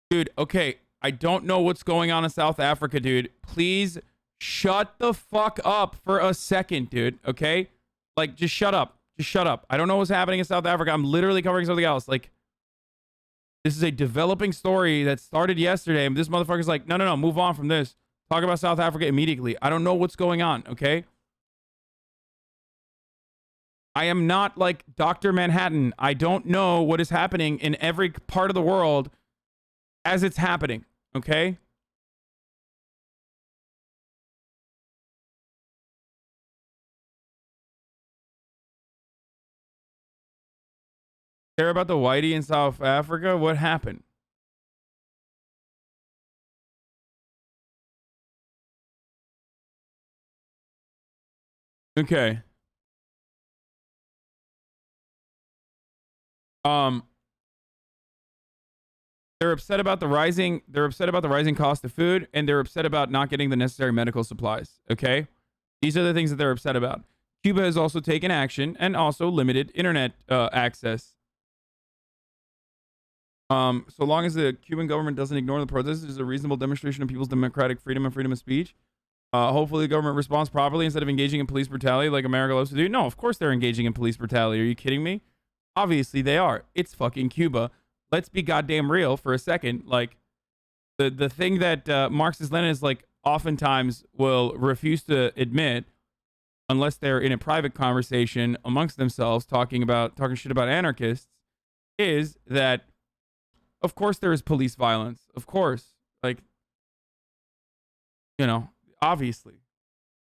S3: Dude, okay, I don't know what's going on in South Africa, dude. Please shut the fuck up for a second, dude, okay? Like, just shut up. Just shut up. I don't know what's happening in South Africa. I'm literally covering something else. Like, this is a developing story that started yesterday, and this motherfucker's like, no, move on from this. Talk about South Africa immediately. I don't know what's going on, okay? I am not like Dr. Manhattan. I don't know what is happening in every part of the world as it's happening, okay? Care about the whitey in South Africa? What happened? Okay. They're upset about the rising cost of food, and they're upset about not getting the necessary medical supplies. Okay? These are the things that they're upset about. Cuba has also taken action and also limited internet access. So long as the Cuban government doesn't ignore the protests, it is a reasonable demonstration of people's democratic freedom and freedom of speech. Hopefully the government responds properly instead of engaging in police brutality like America loves to do. No, of course they're engaging in police brutality. Are you kidding me? Obviously they are. It's fucking Cuba. Let's be goddamn real for a second. Like, the thing that Marxist-Leninists like oftentimes will refuse to admit, unless they're in a private conversation amongst themselves talking shit about anarchists, is that of course there is police violence. Of course. Like, you know, obviously.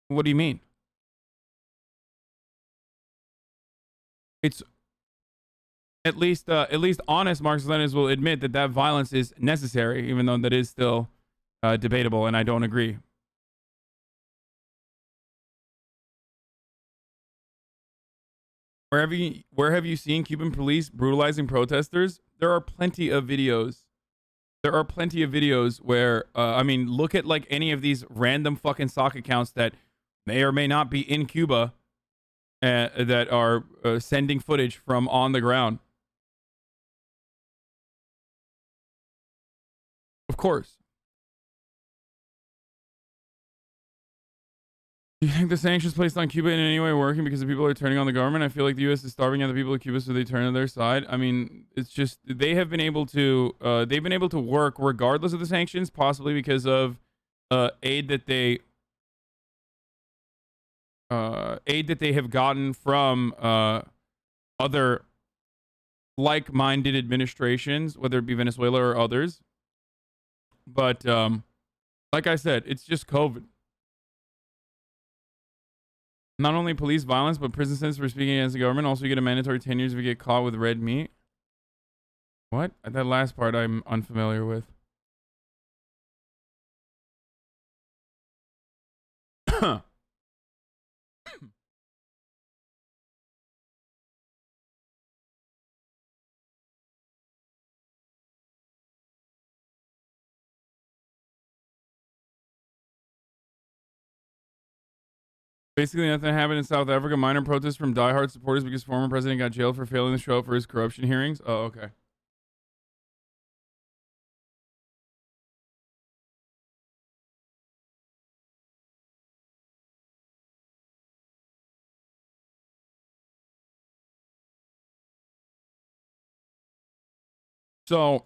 S3: What do you mean? It's at least honest Marxist-Leninists will admit that violence is necessary, even though that is still debatable, and I don't agree. Where have you seen Cuban police brutalizing protesters? There are plenty of videos. There are plenty of videos where, I mean, look at like any of these random fucking sock accounts that may or may not be in Cuba that are sending footage from on the ground. Of course. Do you think the sanctions placed on Cuba in any way are working because the people are turning on the government? I feel like the U.S. is starving at the people of Cuba, so they turn to their side. I mean, it's just they have been able to work regardless of the sanctions, possibly because of aid that they have gotten from other like-minded administrations, whether it be Venezuela or others. But like I said, it's just COVID. Not only police violence, but prison sentence for speaking against the government. Also, you get a mandatory 10 years if you get caught with red meat. What? That last part I'm unfamiliar with. Basically, nothing happened in South Africa. Minor protests from diehard supporters because former president got jailed for failing to show up for his corruption hearings. Oh, okay. So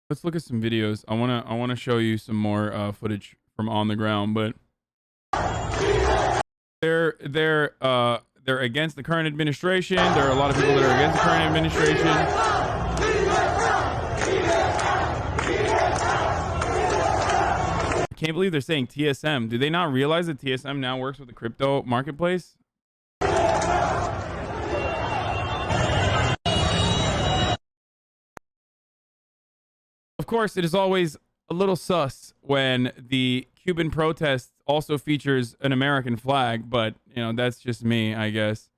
S3: let's look at some videos. I wanna show you some more footage from on the ground, but they're against the current administration. There are a lot of people that are against the current administration. I can't believe they're saying TSM. Do they not realize that TSM now works with the crypto marketplace? Of course, it is always a little sus when the Cuban protest also features an American flag, but, you know, that's just me, I guess.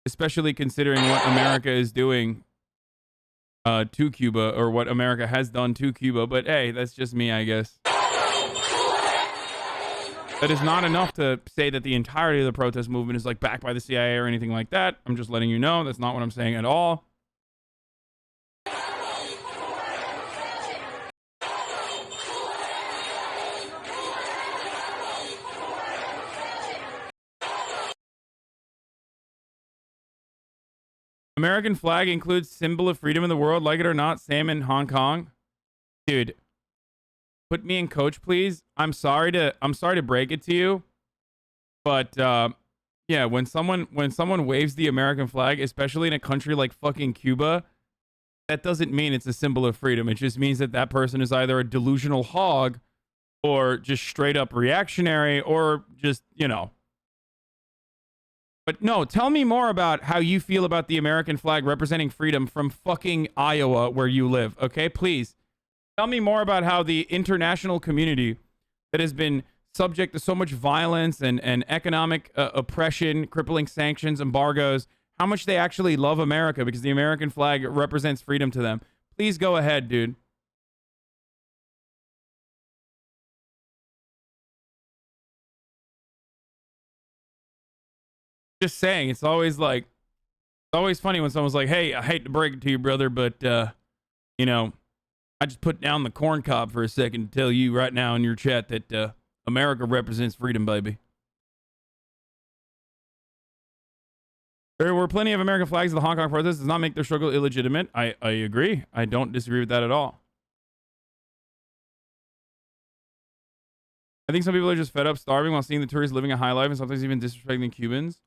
S3: Especially considering what America is doing to Cuba, or what America has done to Cuba, but hey, that's just me, I guess. That is not enough to say that the entirety of the protest movement is like backed by the CIA or anything like that. I'm just letting you know that's not what I'm saying at all. American flag includes symbol of freedom in the world, like it or not. Sam in Hong Kong, dude. Put me in coach, please. I'm sorry to break it to you, but yeah, when someone waves the American flag, especially in a country like fucking Cuba, that doesn't mean it's a symbol of freedom. It just means that that person is either a delusional hog, or just straight up reactionary, or just, you know. But no, tell me more about how you feel about the American flag representing freedom from fucking Iowa, where you live, okay? Please. Tell me more about how the international community that has been subject to so much violence and economic oppression, crippling sanctions, embargoes, how much they actually love America because the American flag represents freedom to them. Please go ahead, dude. Just saying, it's always funny when someone's like, hey, I hate to break it to you, brother, but, you know, I just put down the corn cob for a second to tell you right now in your chat that America represents freedom, baby. There were plenty of American flags at the Hong Kong protests. Does not make their struggle illegitimate. I agree. I don't disagree with that at all. I think some people are just fed up starving while seeing the tourists living a high life and sometimes even disrespecting Cubans.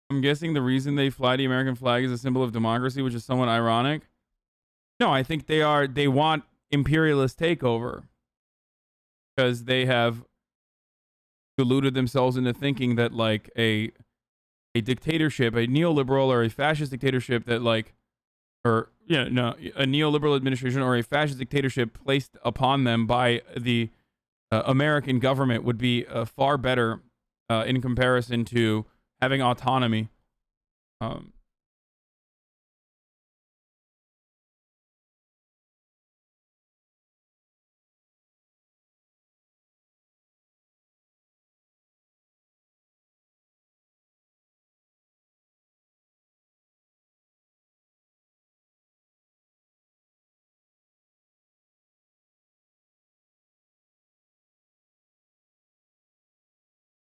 S3: I'm guessing the reason they fly the American flag is a symbol of democracy, which is somewhat ironic. No, I think they want imperialist takeover because they have deluded themselves into thinking that like a dictatorship, a neoliberal or a fascist dictatorship that like, or yeah, no, a neoliberal administration or a fascist dictatorship placed upon them by the American government would be far better in comparison to having autonomy.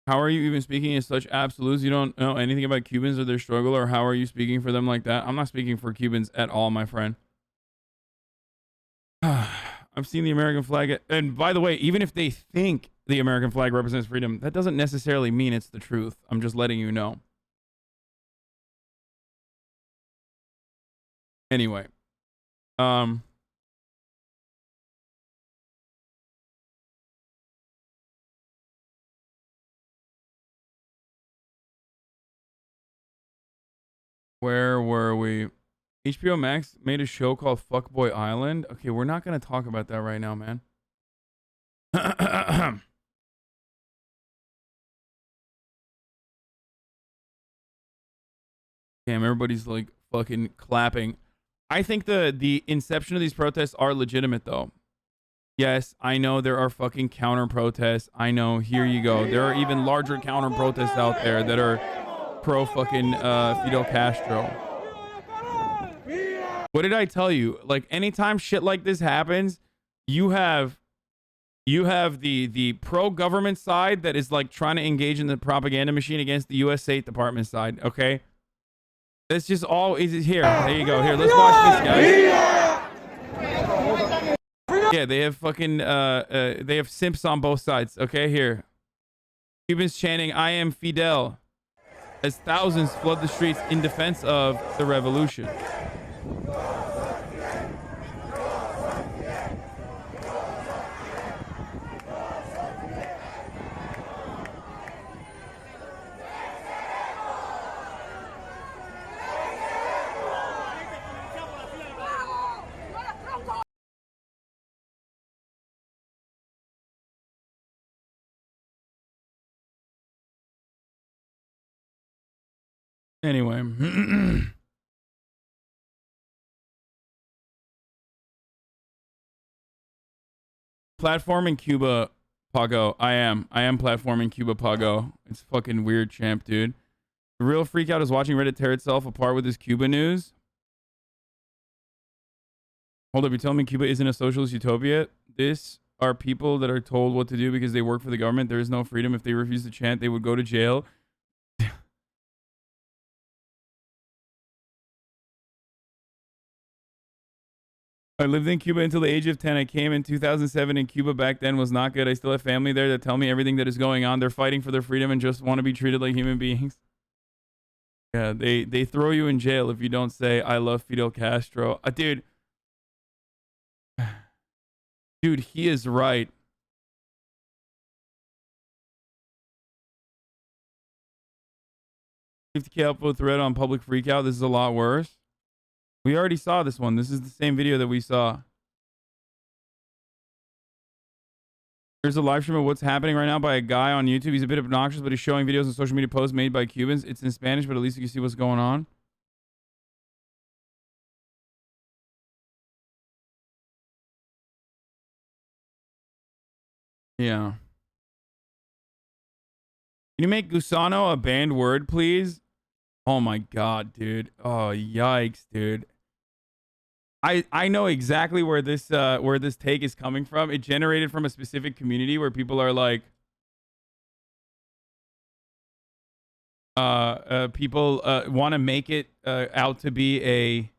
S3: How are you even speaking in such absolutes? You don't know anything about Cubans or their struggle, or how are you speaking for them like that? I'm not speaking for Cubans at all, my friend. I've seen the American flag. And by the way, even if they think the American flag represents freedom, that doesn't necessarily mean it's the truth. I'm just letting you know. Anyway. Where were we? HBO Max made a show called Fuckboy Island. Okay, we're not going to talk about that right now, man. Damn, everybody's like fucking clapping. I think the inception of these protests are legitimate, though. Yes, I know there are fucking counter protests. I know, here you go. There are even larger counter protests out there that are pro fucking Fidel Castro. What did I tell you? Like, anytime shit like this happens, you have the pro government side that is like trying to engage in the propaganda machine against the US State Department side, okay? That's just all. Is it here? There you go. Here, let's watch this, guys. Yeah, they have fucking they have simps on both sides. Okay, here. Cubans chanting "I am Fidel" as thousands flood the streets in defense of the revolution. Anyway, platforming Cuba, Pago. I am platforming Cuba, Pago. It's fucking weird, champ, dude. The real freak out is watching Reddit tear itself apart with this Cuba news. Hold up, you're telling me Cuba isn't a socialist utopia? This are people that are told what to do because they work for the government. There is no freedom. If they refuse to chant, they would go to jail. I lived in Cuba until the age of 10. I came in 2007, and Cuba back then was not good. I still have family there that tell me everything that is going on. They're fighting for their freedom and just want to be treated like human beings. Yeah, they throw you in jail if you don't say, I love Fidel Castro. Dude, he is right. $50K upvote thread on public freakout. This is a lot worse. We already saw this one. This is the same video that we saw. There's a live stream of what's happening right now by a guy on YouTube. He's a bit obnoxious, but he's showing videos and social media posts made by Cubans. It's in Spanish, but at least you can see what's going on. Yeah. Can you make Gusano a banned word, please? Oh my god, dude. Oh, yikes, dude. I know exactly where this take is coming from. It generated from a specific community where people are like people want to make it out to be a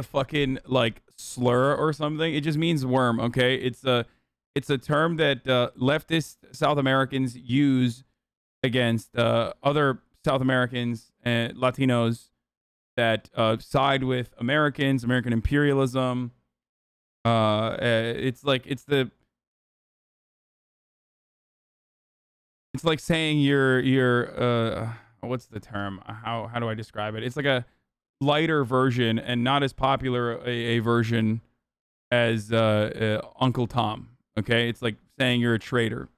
S3: fucking like slur or something. It just means worm, okay? It's a term that leftist South Americans use against other South Americans and Latinos that side with Americans, American imperialism. It's like saying you're what's the term? How do I describe it? It's like a lighter version and not as popular a version as Uncle Tom. Okay, it's like saying you're a traitor,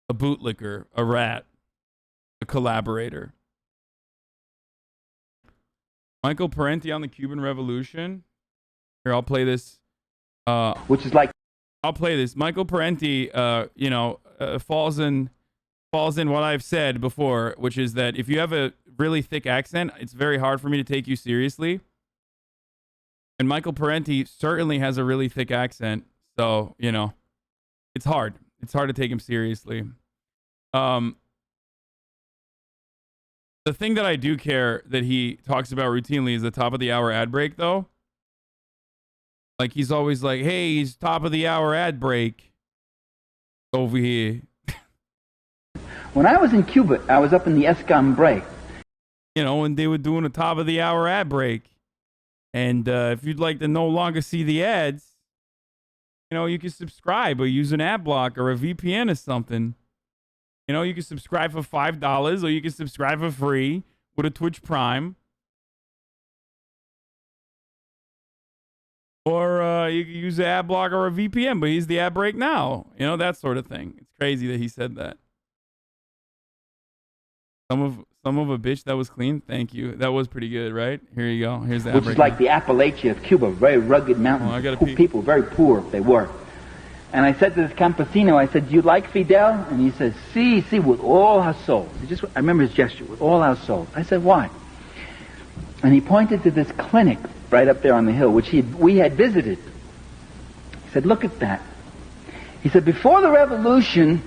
S3: a bootlicker, a rat, a collaborator. Michael Parenti on the Cuban Revolution. Here, I'll play this.
S8: Which is like,
S3: I'll play this. Michael Parenti, falls in what I've said before, which is that if you have a really thick accent, it's very hard for me to take you seriously. And Michael Parenti certainly has a really thick accent, so it's hard. It's hard to take him seriously. The thing that I do care that he talks about routinely is the top of the hour ad break, though. Like, he's always like, hey, he's top of the hour ad break over here.
S8: when I was in Cuba, I was up in the Escambray.
S3: When they were doing a top of the hour ad break. And if you'd like to no longer see the ads, you can subscribe or use an ad block or a VPN or something. You can subscribe for $5 or you can subscribe for free with a Twitch Prime. Or you can use an ad block or a VPN, but he's the ad break now. That sort of thing. It's crazy that he said that. Some of a bitch that was clean. Thank you. That was pretty good, right? Here you go. Here's the ad break.
S8: Which is like the Appalachia of Cuba, very rugged mountains. People, very poor they were. And I said to this campesino, I said, do you like Fidel? And he said, sí, with all our souls. I remember his gesture, with all our souls. I said, why? And he pointed to this clinic right up there on the hill, which we had visited. He said, look at that. He said, before the revolution,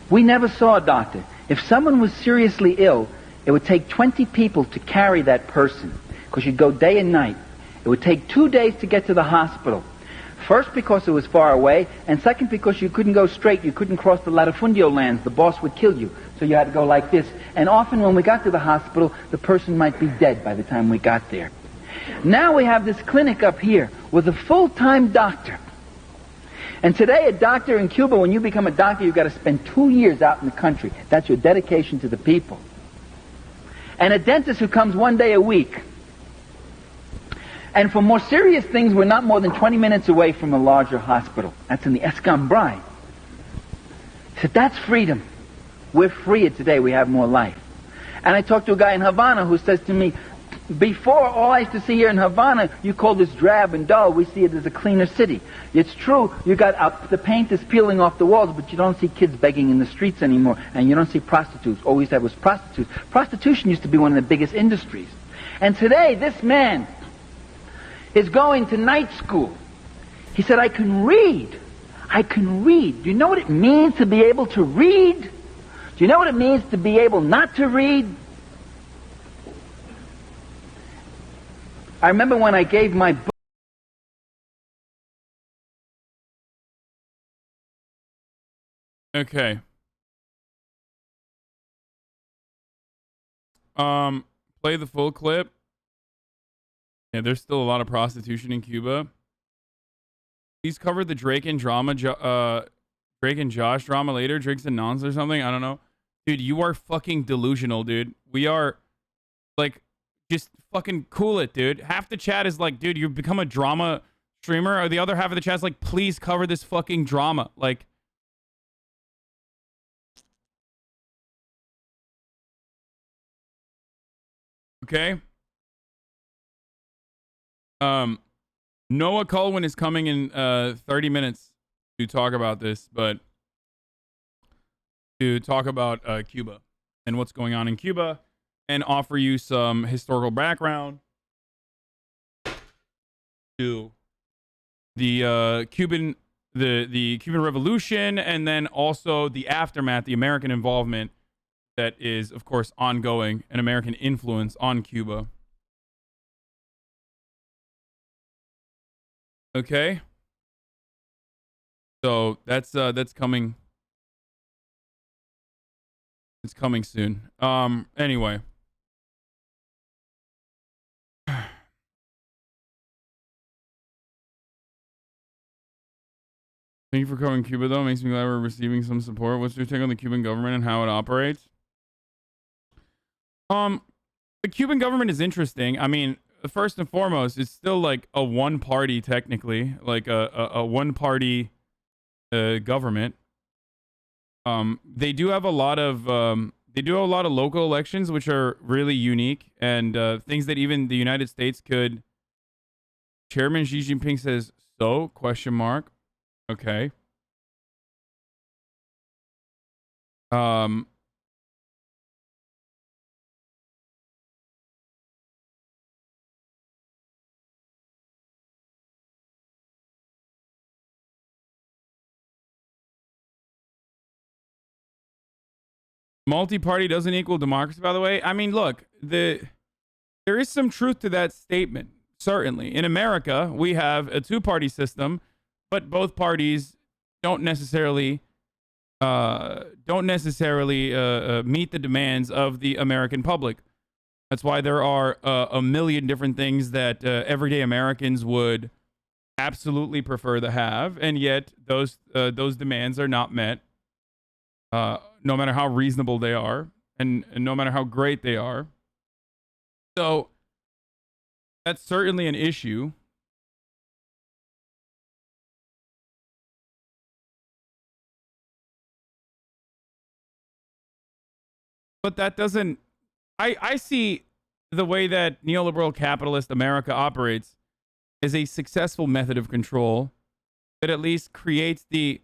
S8: we never saw a doctor. If someone was seriously ill, it would take 20 people to carry that person, because you'd go day and night. It would take 2 days to get to the hospital. First, because it was far away, and second, because you couldn't go straight. You couldn't cross the latifundio lands. The boss would kill you. So you had to go like this. And often when we got to the hospital, the person might be dead by the time we got there. Now we have this clinic up here with a full-time doctor. And today, a doctor in Cuba, when you become a doctor, you've got to spend 2 years out in the country. That's your dedication to the people. And a dentist who comes 1 day a week. And for more serious things, we're not more than 20 minutes away from a larger hospital. That's in the Escambray. He said, that's freedom. We're freer today. We have more life. And I talked to a guy in Havana who says to me, before, all I used to see here in Havana, you call this drab and dull. We see it as a cleaner city. It's true, you got the paint is peeling off the walls, but you don't see kids begging in the streets anymore, and you don't see prostitutes. All we used to have was prostitutes. Prostitution used to be one of the biggest industries. And today, this man is going to night school. He said, I can read. I can read. Do you know what it means to be able to read? Do you know what it means to be able not to read? I remember when I gave my book.
S3: Okay. Play the full clip. Yeah, there's still a lot of prostitution in Cuba. He's covered the Drake and Josh drama later. Drake's a nonce or something. I don't know. Dude, you are fucking delusional, dude. We are, like, just fucking cool it, dude. Half the chat is like, dude, you've become a drama streamer. Or the other half of the chat is like, please cover this fucking drama. Like, okay. Noah Kulwin is coming in 30 minutes to talk about this, but to talk about Cuba and what's going on in Cuba and offer you some historical background to the Cuban Revolution, and then also the aftermath, the American involvement that is, of course, ongoing, an American influence on Cuba. Okay. So that's coming. It's coming soon. Anyway. Thank you for covering Cuba, though. Makes me glad we're receiving some support. What's your take on the Cuban government and how it operates? The Cuban government is interesting. I mean, first and foremost, it's still like a one-party, technically, like a one-party government. They do have a lot of local elections, which are really unique, and things that even the United States could. Chairman Xi Jinping says so? ? Okay. Multi-party doesn't equal democracy, by the way. I mean, look, there is some truth to that statement. Certainly, in America, we have a two-party system, but both parties don't necessarily meet the demands of the American public. That's why there are a million different things that everyday Americans would absolutely prefer to have, and yet those demands are not met. No matter how reasonable they are, and no matter how great they are. So that's certainly an issue. But that doesn't... I see the way that neoliberal capitalist America operates as a successful method of control that at least creates the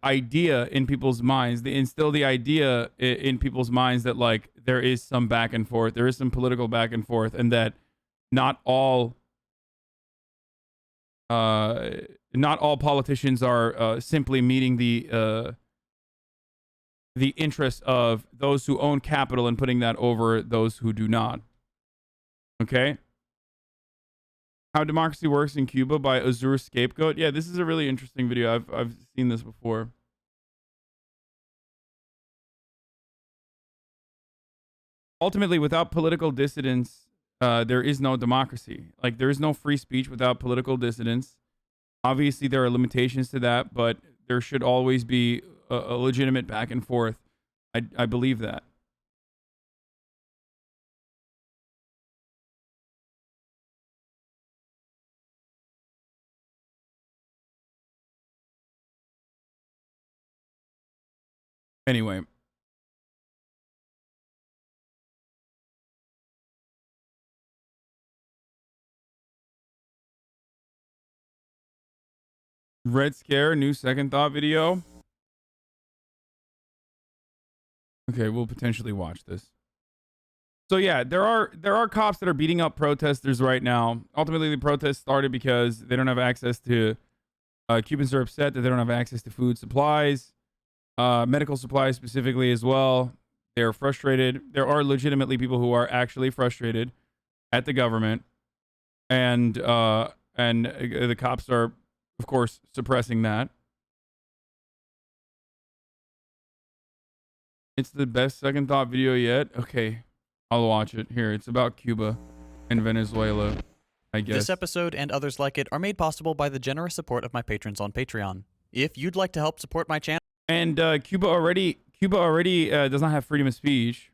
S3: idea in people's minds, they instill the idea in people's minds that, like, there is some back and forth, there is some political back and forth, and that not all politicians are simply meeting the the interests of those who own capital and putting that over those who do not. Okay? How democracy works in Cuba by Azure Scapegoat. Yeah, this is a really interesting video. I've seen this before. Ultimately, without political dissidents, there is no democracy. Like, there is no free speech without political dissidents. Obviously, there are limitations to that, but there should always be a legitimate back and forth. I believe that. Anyway. Red Scare, new second thought video. Okay, we'll potentially watch this. So yeah, there are cops that are beating up protesters right now. Ultimately, the protest started because they don't have access to Cubans are upset that they don't have access to food supplies, medical supplies specifically as well. They're frustrated. There are legitimately people who are actually frustrated at the government, and the cops are, of course, suppressing that. It's the best second thought video yet. Okay, I'll watch it. Here, it's about Cuba and Venezuela, I guess.
S9: This episode and others like it are made possible by the generous support of my patrons on Patreon. If you'd like to help support my channel...
S3: And Cuba already does not have freedom of speech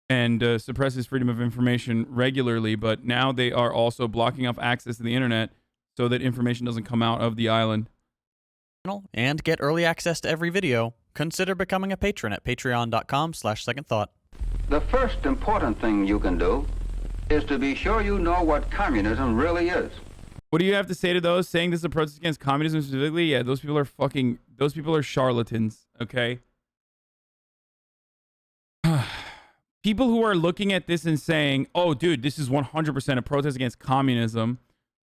S3: and suppresses freedom of information regularly, but now they are also blocking off access to the internet so that information doesn't come out of the island.
S9: And get early access to every video, consider becoming a patron at patreon.com/secondthought.
S10: The first important thing you can do is to be sure you know what communism really is.
S3: What do you have to say to those saying this is a protest against communism specifically? Yeah, those people are charlatans, okay? People who are looking at this and saying, oh, dude, this is 100% a protest against communism.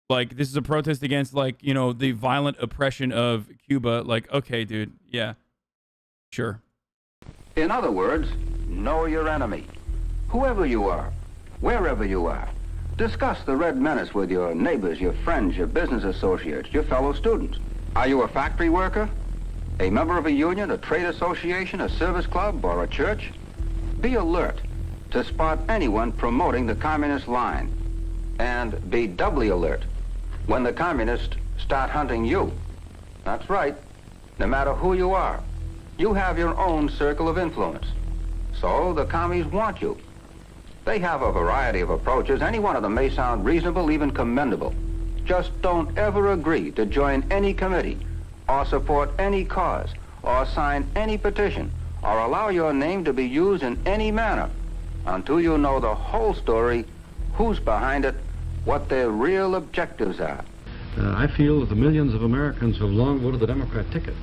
S3: Like, this is a protest against, like, you know, the violent oppression of Cuba. Like, okay, dude, yeah, sure.
S10: In other words, know your enemy. Whoever you are, wherever you are. Discuss the red menace with your neighbors, your friends, your business associates, your fellow students. Are you a factory worker? A member of a union, a trade association, a service club, or a church? Be alert to spot anyone promoting the communist line. And be doubly alert when the communists start hunting you. That's right. No matter who you are, you have your own circle of influence. So the commies want you. They have a variety of approaches. Any one of them may sound reasonable, even commendable. Just don't ever agree to join any committee, or support any cause, or sign any petition, or allow your name to be used in any manner until you know the whole story, who's behind it, what their real objectives are.
S11: I feel that the millions of Americans who have long voted the Democrat ticket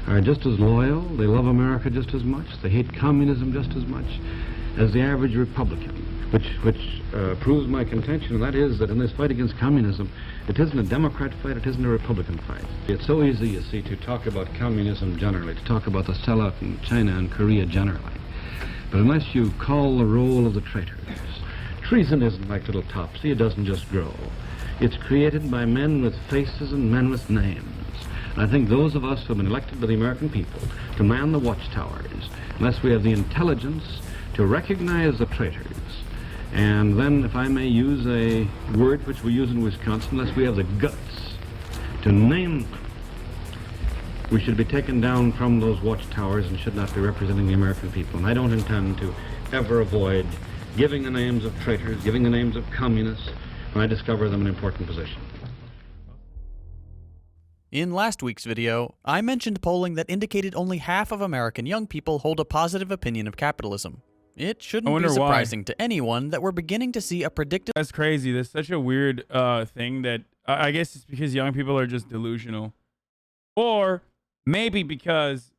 S11: are just as loyal, they love America just as much, they hate communism just as much as the average Republican, which proves my contention, and that is that in this fight against communism, it isn't a Democrat fight, it isn't a Republican fight. It's so easy, you see, to talk about communism generally, to talk about the sellout in China and Korea generally. But unless you call the roll of the traitors, treason isn't like little topsy, it doesn't just grow. It's created by men with faces and men with names. And I think those of us who have been elected by the American people to man the watchtowers, unless we have the intelligence to recognize the traitors, and then, if I may use a word which we use in Wisconsin, unless we have the guts to name them, we should be taken down from those watchtowers and should not be representing the American people. And I don't intend to ever avoid giving the names of traitors, giving the names of communists, when I discover them in important position.
S9: In last week's video, I mentioned polling that indicated only half of American young people hold a positive opinion of capitalism. It shouldn't be surprising to anyone that we're beginning to see a predictive...
S3: That's crazy. That's such a weird thing that... I guess it's because young people are just delusional. Or maybe because...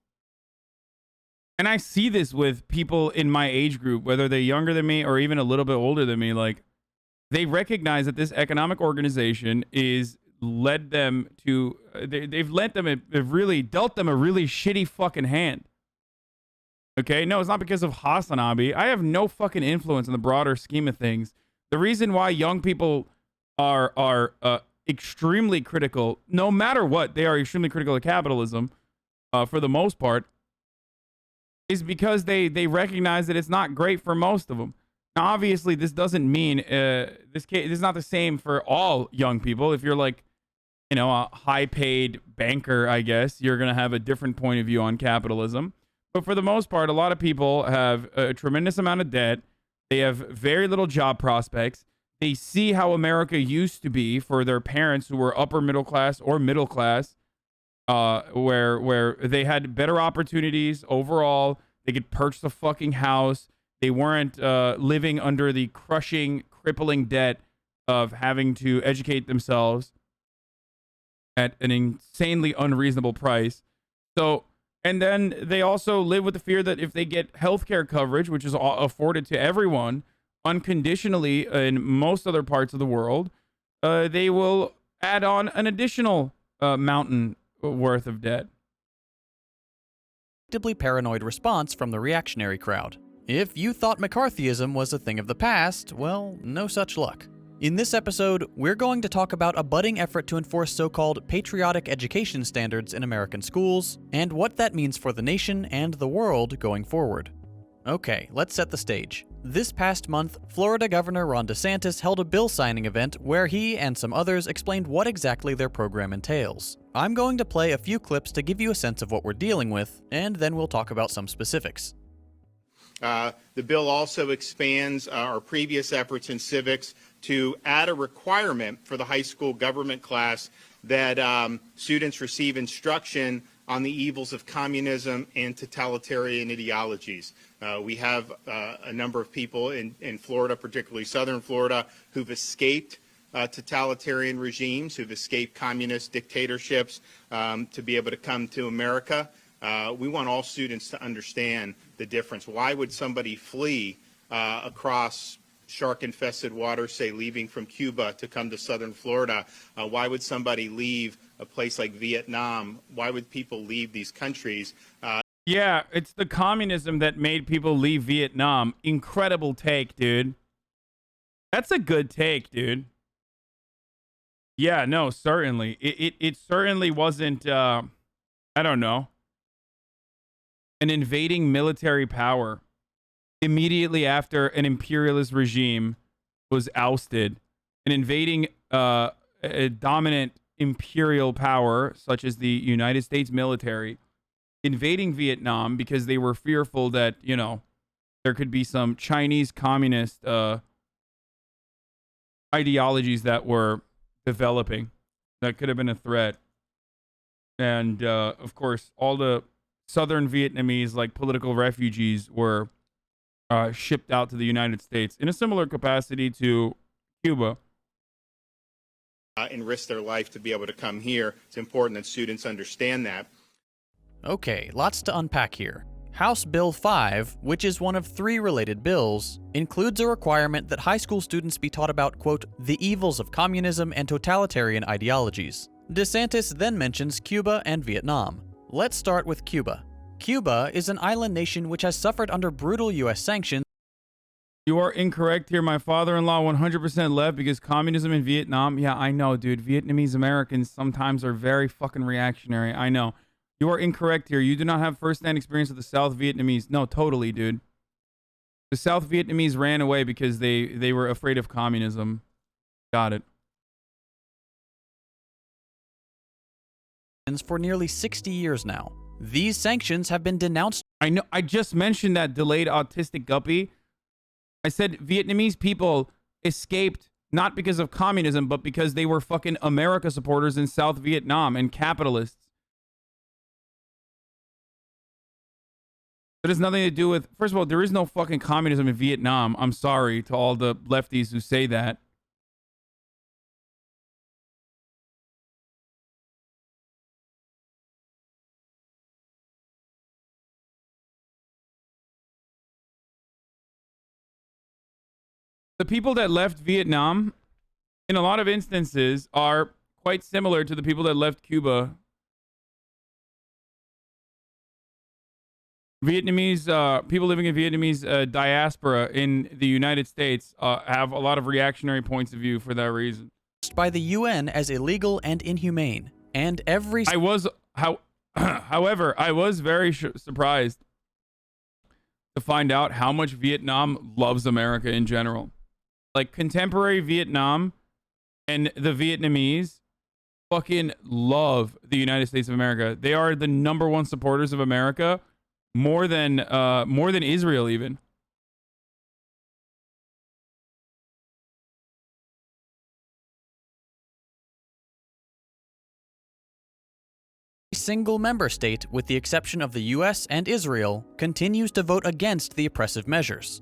S3: And I see this with people in my age group, whether they're younger than me or even a little bit older than me, like, they recognize that this economic organization is led them to... They've really dealt them a really shitty fucking hand. Okay, no, it's not because of HasanAbi. I have no fucking influence in the broader scheme of things. The reason why young people are extremely critical, no matter what, they are extremely critical of capitalism, for the most part, is because they recognize that it's not great for most of them. Now, obviously, this doesn't mean this is not the same for all young people. If you're like, you know, a high-paid banker, I guess you're gonna have a different point of view on capitalism. But for the most part, a lot of people have a tremendous amount of debt. They have very little job prospects. They see how America used to be for their parents who were upper middle class or middle class, where they had better opportunities overall. They could purchase a fucking house. They weren't living under the crushing, crippling debt of having to educate themselves at an insanely unreasonable price. So, and then they also live with the fear that if they get healthcare coverage, which is afforded to everyone unconditionally in most other parts of the world, they will add on an additional mountain worth of debt.
S9: Paranoid response from the reactionary crowd. If you thought McCarthyism was a thing of the past, well, no such luck. In this episode, we're going to talk about a budding effort to enforce so-called patriotic education standards in American schools, and what that means for the nation and the world going forward. Okay, let's set the stage. This past month, Florida Governor Ron DeSantis held a bill signing event where he and some others explained what exactly their program entails. I'm going to play a few clips to give you a sense of what we're dealing with, and then we'll talk about some specifics.
S12: The bill also expands our previous efforts in civics to add a requirement for the high school government class that students receive instruction on the evils of communism and totalitarian ideologies. We have a number of people in Florida, particularly southern Florida, who've escaped totalitarian regimes, who've escaped communist dictatorships to be able to come to America. We want all students to understand the difference. Why would somebody flee across shark-infested waters, say leaving from Cuba to come to southern Florida? Why would somebody leave a place like Vietnam? Why would people leave these countries?
S3: Yeah, it's the communism that made people leave Vietnam. Incredible take, dude. That's a good take, dude. Yeah, no, certainly. It certainly wasn't, I don't know, an invading military power immediately after an imperialist regime was ousted. An invading a dominant imperial power, such as the United States military, invading Vietnam because they were fearful that, you know, there could be some Chinese communist ideologies that were developing that could have been a threat. And, of course, all the Southern Vietnamese, like political refugees, were shipped out to the United States in a similar capacity to Cuba.
S12: And risk their life to be able to come here. It's important that students understand that.
S9: Okay, lots to unpack here. House Bill 5, which is one of 3 related bills, includes a requirement that high school students be taught about, quote, the evils of communism and totalitarian ideologies. DeSantis then mentions Cuba and Vietnam. Let's start with Cuba. Cuba is an island nation which has suffered under brutal U.S. sanctions.
S3: You are incorrect here. My father-in-law 100% left because communism in Vietnam. Yeah, I know, dude. Vietnamese Americans sometimes are very fucking reactionary. I know. You are incorrect here. You do not have first-hand experience with the South Vietnamese. No, totally, dude. The South Vietnamese ran away because they were afraid of communism. Got it.
S9: For nearly 60 years now. These sanctions have been denounced.
S3: I know. I just mentioned that delayed autistic guppy. I said Vietnamese people escaped not because of communism, but because they were fucking America supporters in South Vietnam and capitalists. It has nothing to do with, first of all, there is no fucking communism in Vietnam. I'm sorry to all the lefties who say that. The people that left Vietnam, in a lot of instances, are quite similar to the people that left Cuba. Vietnamese people living in Vietnamese diaspora in the United States have a lot of reactionary points of view for that reason.
S9: By the UN as illegal and inhumane, and every
S3: however, I was very surprised to find out how much Vietnam loves America in general. Like, contemporary Vietnam and the Vietnamese fucking love the United States of America. They are the #1 supporters of America, more than Israel even.
S9: Single member state, with the exception of the US and Israel, continues to vote against the oppressive measures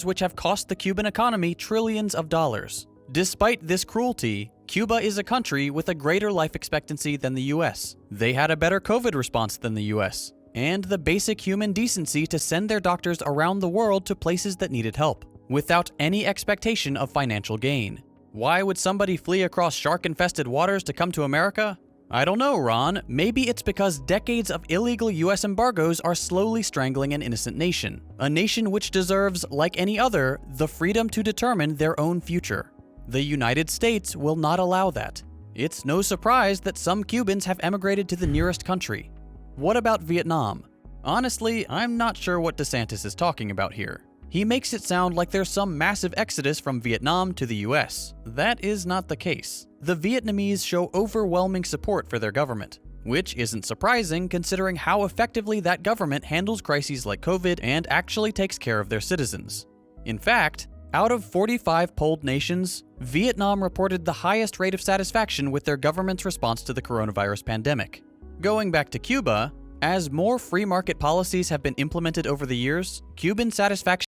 S9: which have cost the Cuban economy trillions of dollars. Despite this cruelty, Cuba is a country with a greater life expectancy than the US. They had a better COVID response than the US, and the basic human decency to send their doctors around the world to places that needed help, without any expectation of financial gain. Why would somebody flee across shark-infested waters to come to America? I don't know, Ron. Maybe it's because decades of illegal US embargoes are slowly strangling an innocent nation. A nation which deserves, like any other, the freedom to determine their own future. The United States will not allow that. It's no surprise that some Cubans have emigrated to the nearest country. What about Vietnam? Honestly, I'm not sure what DeSantis is talking about here. He makes it sound like there's some massive exodus from Vietnam to the US. That is not the case. The Vietnamese show overwhelming support for their government, which isn't surprising considering how effectively that government handles crises like COVID and actually takes care of their citizens. In fact, out of 45 polled nations, Vietnam reported the highest rate of satisfaction with their government's response to the coronavirus pandemic. Going back to Cuba, as more free market policies have been implemented over the years, Cuban satisfaction.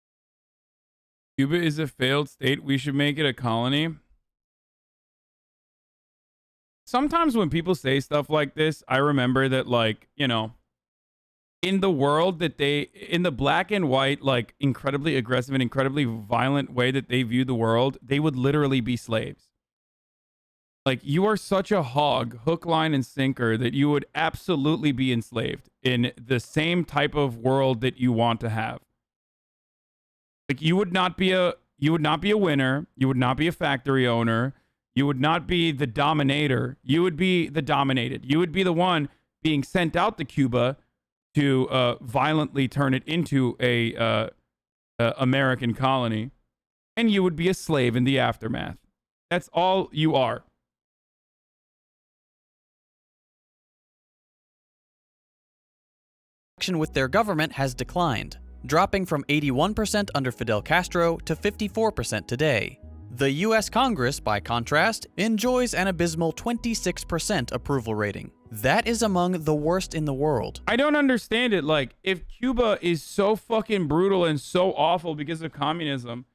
S3: Cuba is a failed state. We should make it a colony. Sometimes when people say stuff like this, I remember that, like, you know, in the world that in the black and white, like, incredibly aggressive and incredibly violent way that they view the world, they would literally be slaves. Like, you are such a hog, hook, line, and sinker, that you would absolutely be enslaved in the same type of world that you want to have. Like, you would not be a winner. You would not be a factory owner. You would not be the dominator. You would be the dominated. You would be the one being sent out to Cuba to violently turn it into a American colony, and you would be a slave in the aftermath. That's all you are.
S9: With their government has declined, dropping from 81% under Fidel Castro to 54% today. The US Congress, by contrast, enjoys an abysmal 26% approval rating. That is among the worst in the world.
S3: I don't understand it. Like, if Cuba is so fucking brutal and so awful because of communism,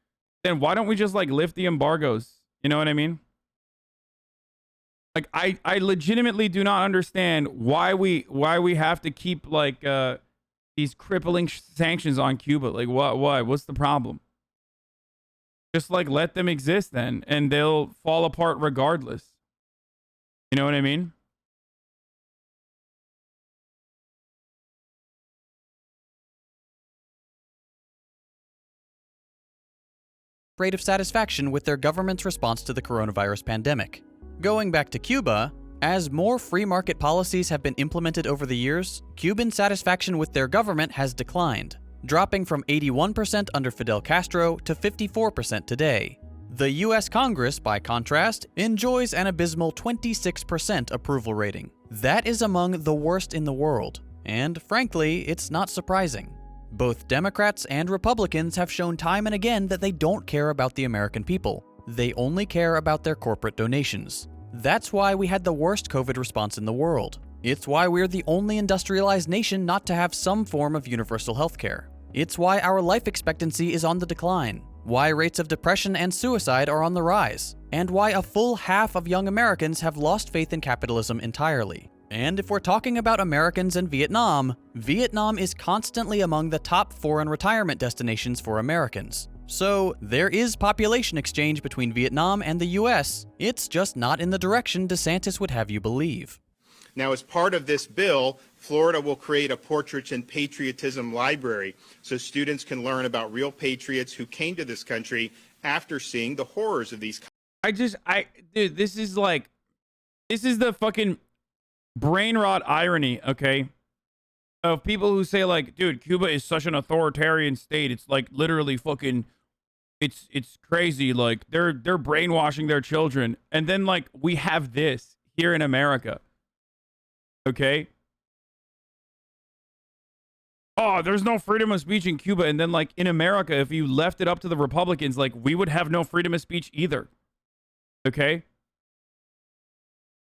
S3: then why don't we just, like, lift the embargoes? You know what I mean? Like, I legitimately do not understand why we have to keep, like, these crippling sanctions on Cuba. Like, what's the problem? Just, like, let them exist then, and they'll fall apart regardless. You know what I mean?
S9: Rate of satisfaction with their government's response to the coronavirus pandemic. Going back to Cuba, as more free market policies have been implemented over the years, Cuban satisfaction with their government has declined, dropping from 81% under Fidel Castro to 54% today. The US Congress, by contrast, enjoys an abysmal 26% approval rating. That is among the worst in the world, and frankly, it's not surprising. Both Democrats and Republicans have shown time and again that they don't care about the American people. They only care about their corporate donations. That's why we had the worst COVID response in the world. It's why we're the only industrialized nation not to have some form of universal healthcare. It's why our life expectancy is on the decline, why rates of depression and suicide are on the rise, and why a full half of young Americans have lost faith in capitalism entirely. And if we're talking about Americans and Vietnam, Vietnam is constantly among the top foreign retirement destinations for Americans. So there is population exchange between Vietnam and the US. It's just not in the direction DeSantis would have you believe.
S12: Now, as part of this bill, Florida will create a Portraits in Patriotism library so students can learn about real patriots who came to this country after seeing the horrors of these.
S3: Dude, this is the fucking brain rot irony, okay? Of people who say, like, dude, Cuba is such an authoritarian state. It's like literally fucking, it's crazy. Like they're brainwashing their children. And then like we have this here in America. Okay? Oh, there's no freedom of speech in Cuba. And then like in America, if you left it up to the Republicans, like we would have no freedom of speech either. Okay?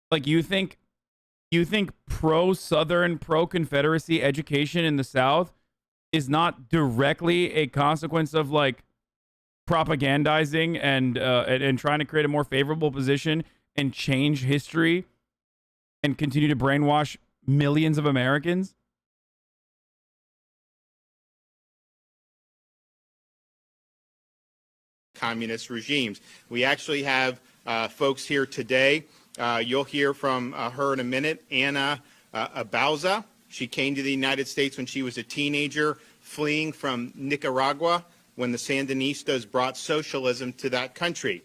S3: Like you think pro-Southern, pro-Confederacy education in the South is not directly a consequence of like propagandizing and trying to create a more favorable position and change history and continue to brainwash millions of Americans?
S12: Communist regimes. We actually have folks here today. You'll hear from her in a minute. Anna Abauza. She came to the United States when she was a teenager, fleeing from Nicaragua when the Sandinistas brought socialism to that country.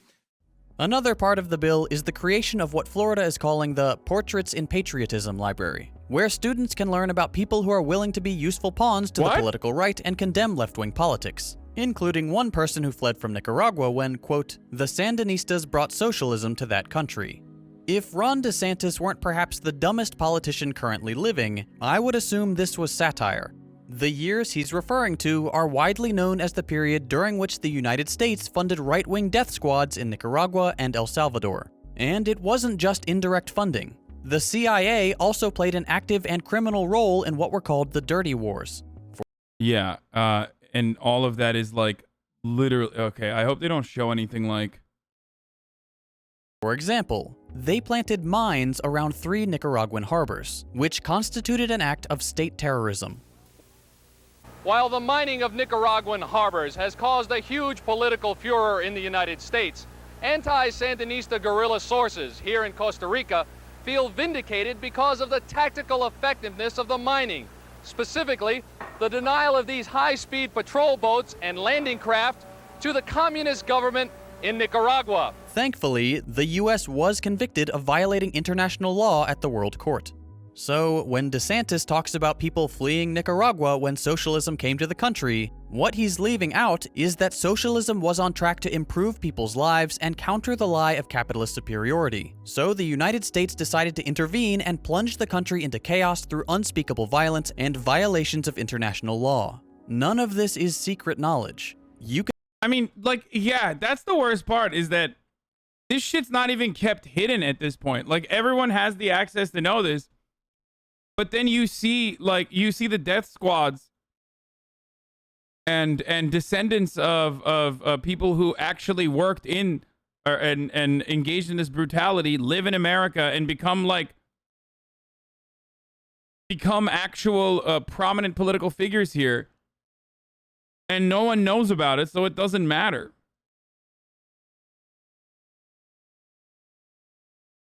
S9: Another part of the bill is the creation of what Florida is calling the Portraits in Patriotism library, where students can learn about people who are willing to be useful pawns to the political right and condemn left-wing politics, including one person who fled from Nicaragua when, quote, the Sandinistas brought socialism to that country. If Ron DeSantis weren't perhaps the dumbest politician currently living, I would assume this was satire. The years he's referring to are widely known as the period during which the United States funded right-wing death squads in Nicaragua and El Salvador. And it wasn't just indirect funding. The CIA also played an active and criminal role in what were called the Dirty Wars.
S3: Yeah, and all of that is like literally, okay, I hope they don't show anything like...
S9: For example, they planted mines around 3 Nicaraguan harbors, which constituted an act of state terrorism.
S13: While the mining of Nicaraguan harbors has caused a huge political furor in the United States, anti-Sandinista guerrilla sources here in Costa Rica feel vindicated because of the tactical effectiveness of the mining. Specifically, the denial of these high-speed patrol boats and landing craft to the communist government in Nicaragua.
S9: Thankfully, the US was convicted of violating international law at the World Court. So, when DeSantis talks about people fleeing Nicaragua when socialism came to the country, what he's leaving out is that socialism was on track to improve people's lives and counter the lie of capitalist superiority. So the United States decided to intervene and plunge the country into chaos through unspeakable violence and violations of international law. None of this is secret knowledge.
S3: I mean, like, yeah, that's the worst part, is that this shit's not even kept hidden at this point. Like, everyone has the access to know this. But then you see the death squads and descendants of people who actually worked in and engaged in this brutality live in America and become actual prominent political figures here, and no one knows about it, so it doesn't matter.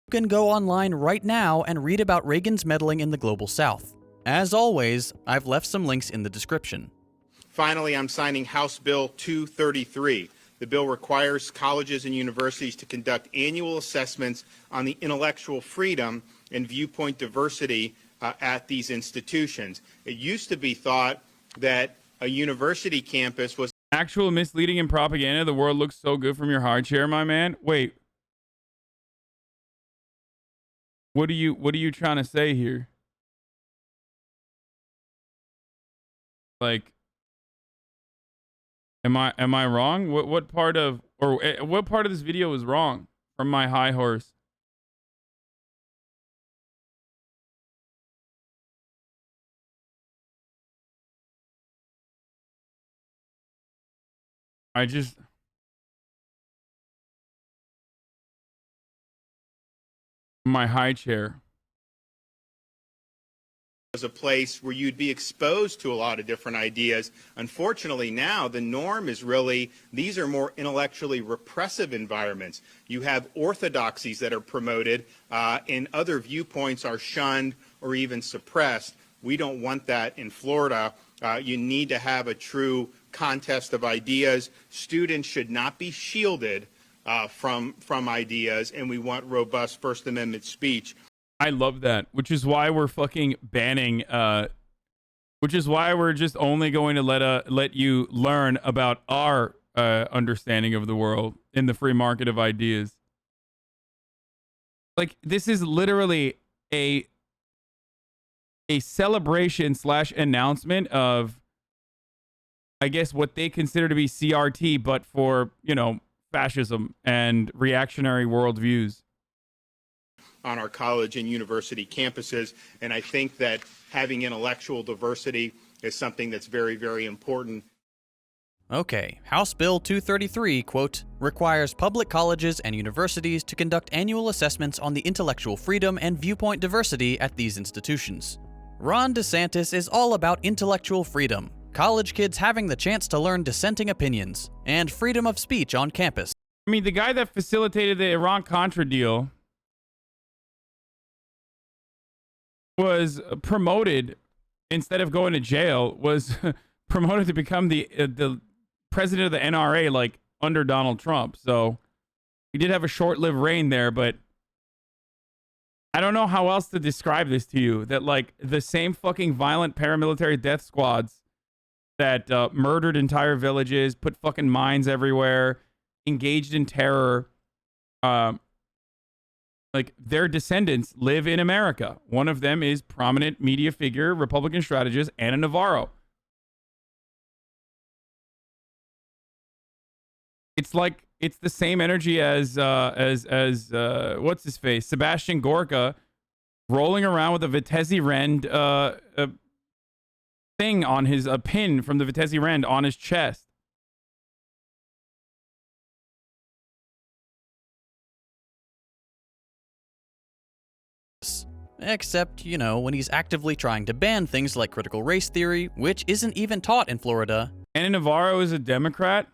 S9: You can go online right now and read about Reagan's meddling in the Global South. As always, I've left some links in the description.
S12: Finally, I'm signing House Bill 233. The bill requires colleges and universities to conduct annual assessments on the intellectual freedom and viewpoint diversity at these institutions. It used to be thought that a university campus was
S3: actual misleading and propaganda. The world looks so good from your high chair, my man. Wait. What are you trying to say here? Like, am I wrong? What part of this video is wrong from my high horse? My high chair.
S12: was a place where you'd be exposed to a lot of different ideas. Unfortunately, now the norm is really, these are more intellectually repressive environments. You have orthodoxies that are promoted, and other viewpoints are shunned or even suppressed. We don't want that in Florida. You need to have a true contest of ideas. Students should not be shielded from ideas, and we want robust First Amendment speech.
S3: I love that, which is why we're fucking banning, which is why we're just only going to let you learn about our understanding of the world in the free market of ideas. Like, this is literally a celebration / announcement of, I guess, what they consider to be CRT, but for, you know, fascism and reactionary worldviews
S12: On our college and university campuses. And I think that having intellectual diversity is something that's very, very important.
S9: Okay, House Bill 233, quote, requires public colleges and universities to conduct annual assessments on the intellectual freedom and viewpoint diversity at these institutions. Ron DeSantis is all about intellectual freedom, college kids having the chance to learn dissenting opinions, and freedom of speech on campus.
S3: I mean, the guy that facilitated the Iran-Contra deal was promoted, instead of going to jail, was promoted to become the president of the NRA, like, under Donald Trump. So he did have a short-lived reign there, but I don't know how else to describe this to you. That, like, the same fucking violent paramilitary death squads that murdered entire villages, put fucking mines everywhere, engaged in terror, like, their descendants live in America. One of them is prominent media figure, Republican strategist, Ana Navarro. It's like, it's the same energy as what's his face, Sebastian Gorka, rolling around with a Vitesse Rend thing on his, a pin from the Vitesse Rend on his chest.
S9: Except, you know, when he's actively trying to ban things like critical race theory, which isn't even taught in Florida.
S3: Ana Navarro is a Democrat?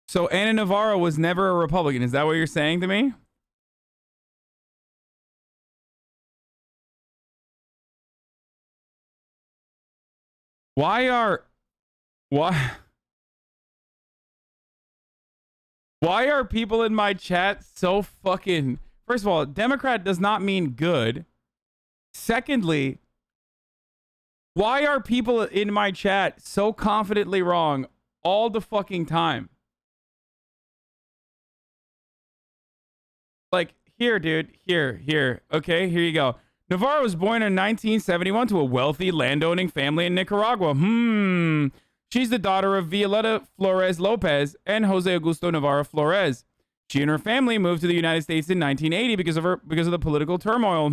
S3: So Ana Navarro was never a Republican. Is that what you're saying to me? Why are people in my chat so fucking... First of all, Democrat does not mean good. Secondly, why are people in my chat so confidently wrong all the fucking time? Like, here, dude. Here. Okay, here you go. Navarro was born in 1971 to a wealthy landowning family in Nicaragua. She's the daughter of Violeta Flores Lopez and Jose Augusto Navarro Flores. She and her family moved to the United States in 1980 because of the political turmoil.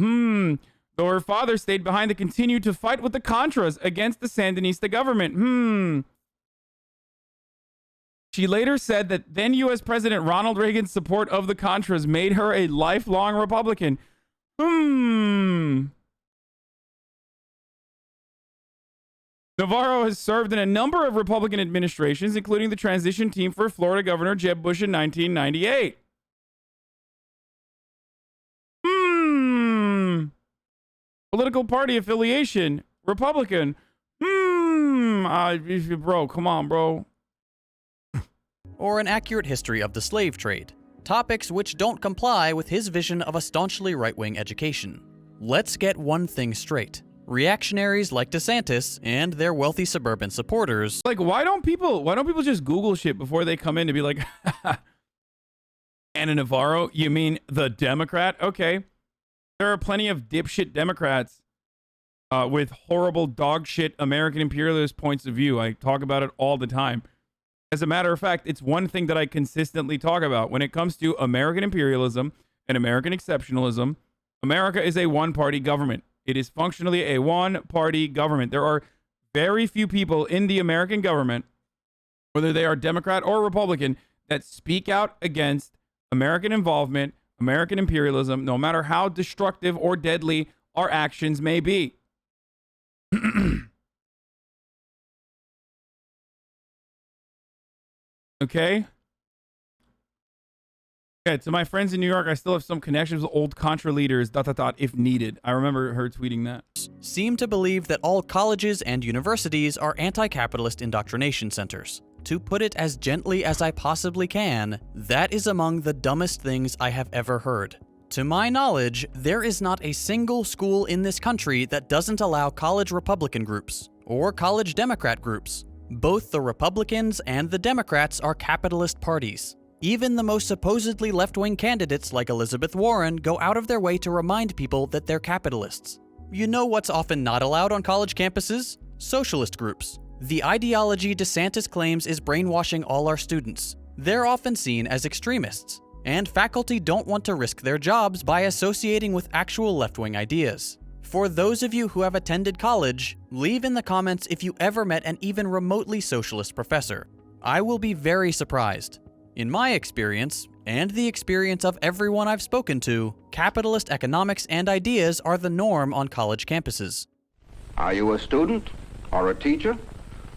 S3: Though her father stayed behind to continue to fight with the Contras against the Sandinista government. She later said that then U.S. President Ronald Reagan's support of the Contras made her a lifelong Republican. Navarro has served in a number of Republican administrations, including the transition team for Florida Governor Jeb Bush in 1998. Political party affiliation, Republican. Bro, come on, bro.
S9: Or an accurate history of the slave trade. Topics which don't comply with his vision of a staunchly right-wing education. Let's get one thing straight. Reactionaries like DeSantis and their wealthy suburban supporters.
S3: Like, why don't people just Google shit before they come in to be like, Ana Navarro, you mean the Democrat? Okay. There are plenty of dipshit Democrats with horrible dog shit American imperialist points of view. I talk about it all the time. As a matter of fact, it's one thing that I consistently talk about. When it comes to American imperialism and American exceptionalism, America is a one-party government. It is functionally a one-party government. There are very few people in the American government, whether they are Democrat or Republican, that speak out against American involvement, American imperialism, no matter how destructive or deadly our actions may be. Okay? Yeah, to my friends in New York, I still have some connections with old Contra leaders, ... if needed. I remember her tweeting that.
S9: Seem to believe that all colleges and universities are anti-capitalist indoctrination centers. To put it as gently as I possibly can, that is among the dumbest things I have ever heard. To my knowledge, there is not a single school in this country that doesn't allow college Republican groups, or college Democrat groups. Both the Republicans and the Democrats are capitalist parties. Even the most supposedly left-wing candidates like Elizabeth Warren go out of their way to remind people that they're capitalists. You know what's often not allowed on college campuses? Socialist groups. The ideology DeSantis claims is brainwashing all our students. They're often seen as extremists, and faculty don't want to risk their jobs by associating with actual left-wing ideas. For those of you who have attended college, leave in the comments if you ever met an even remotely socialist professor. I will be very surprised. In my experience, and the experience of everyone I've spoken to, capitalist economics and ideas are the norm on college campuses.
S10: Are you a student or a teacher?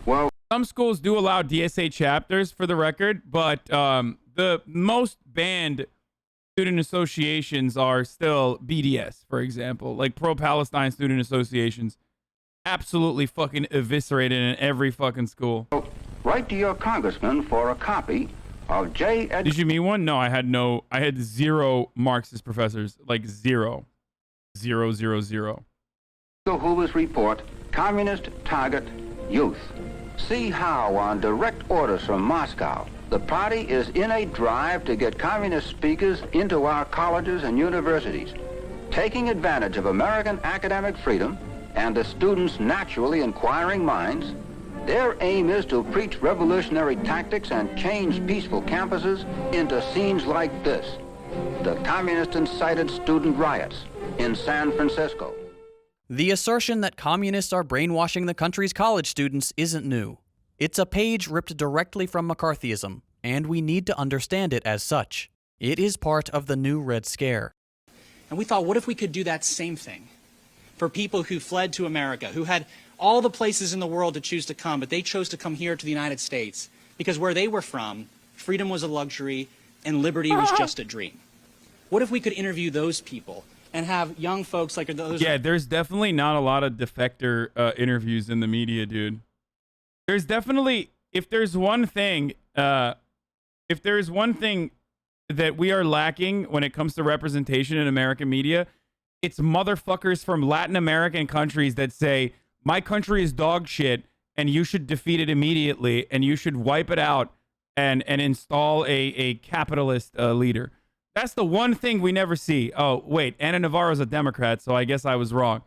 S10: Well,
S3: some schools do allow DSA chapters, for the record, but the most banned student associations are still BDS, for example, like pro-Palestine student associations. Absolutely fucking eviscerated in every fucking school.
S10: Write to your congressman for a copy of J.
S3: Did you meet one? No, I had zero Marxist professors, like zero. Zero, zero, zero.
S10: Hoover's report, Communist Target Youth. See how, on direct orders from Moscow, the party is in a drive to get communist speakers into our colleges and universities, taking advantage of American academic freedom and the students' naturally inquiring minds. Their aim is to preach revolutionary tactics and change peaceful campuses into scenes like this. The communist-incited student riots in San Francisco.
S9: The assertion that communists are brainwashing the country's college students isn't new. It's a page ripped directly from McCarthyism, and we need to understand it as such. It is part of the new Red Scare.
S14: And we thought, what if we could do that same thing for people who fled to America, who had all the places in the world to choose to come, but they chose to come here to the United States because where they were from, freedom was a luxury and liberty was just a dream. What if we could interview those people and have young folks like those?
S3: Yeah, there's definitely not a lot of defector interviews in the media, dude. There's definitely, if there's one thing that we are lacking when it comes to representation in American media, it's motherfuckers from Latin American countries that say, my country is dog shit and you should defeat it immediately and you should wipe it out and install a capitalist leader. That's the one thing we never see. Oh, wait, Ana Navarro's a Democrat, so I guess I was wrong.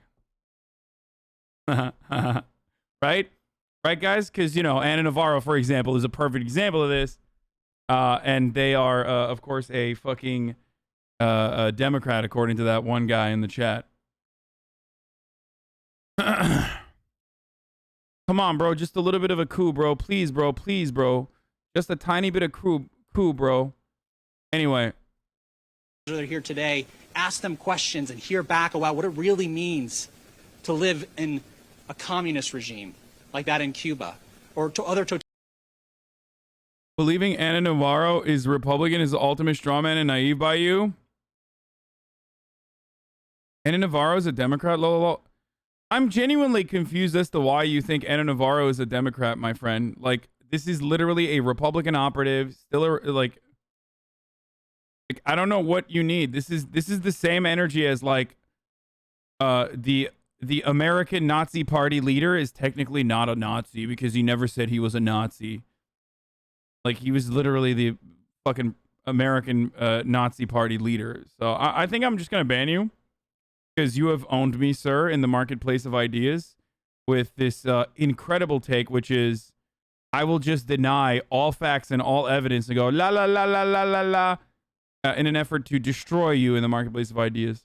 S3: Right? Right, guys? Because, you know, Ana Navarro, for example, is a perfect example of this. And they are, of course, a fucking a Democrat, according to that one guy in the chat. Come on, bro. Just a little bit of a coup, bro. Please, bro. Please, bro. Just a tiny bit of coup, bro. Anyway.
S14: They're here today. Ask them questions and hear back about what it really means to live in a communist regime like that in Cuba or to other
S3: Believing Ana Navarro is Republican is the ultimate straw man and naive by you? Ana Navarro is a Democrat? Lol. I'm genuinely confused as to why you think Ana Navarro is a Democrat, my friend. Like, this is literally a Republican operative. Still, like I don't know what you need. This is the same energy as like the American Nazi Party leader is technically not a Nazi because he never said he was a Nazi. Like, he was literally the fucking American Nazi Party leader. So I think I'm just gonna ban you because you have owned me, sir, in the marketplace of ideas with this incredible take, which is I will just deny all facts and all evidence and go la la la la la la la in an effort to destroy you in the marketplace of ideas.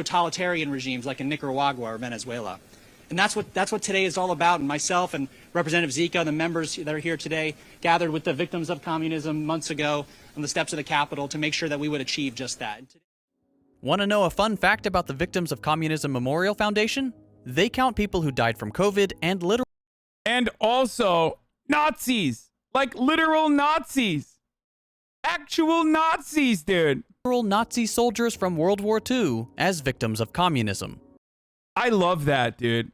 S14: totalitarian regimes like in Nicaragua or Venezuela. And that's what today is all about. And myself and Representative Zika, the members that are here today, gathered with the victims of communism months ago on the steps of the Capitol to make sure that we would achieve just that.
S9: Want to know a fun fact about the Victims of Communism Memorial Foundation? They count people who died from COVID and literal...
S3: And also Nazis. Like literal Nazis. Actual Nazis, dude.
S9: Literal Nazi soldiers from World War II as victims of communism.
S3: I love that, dude.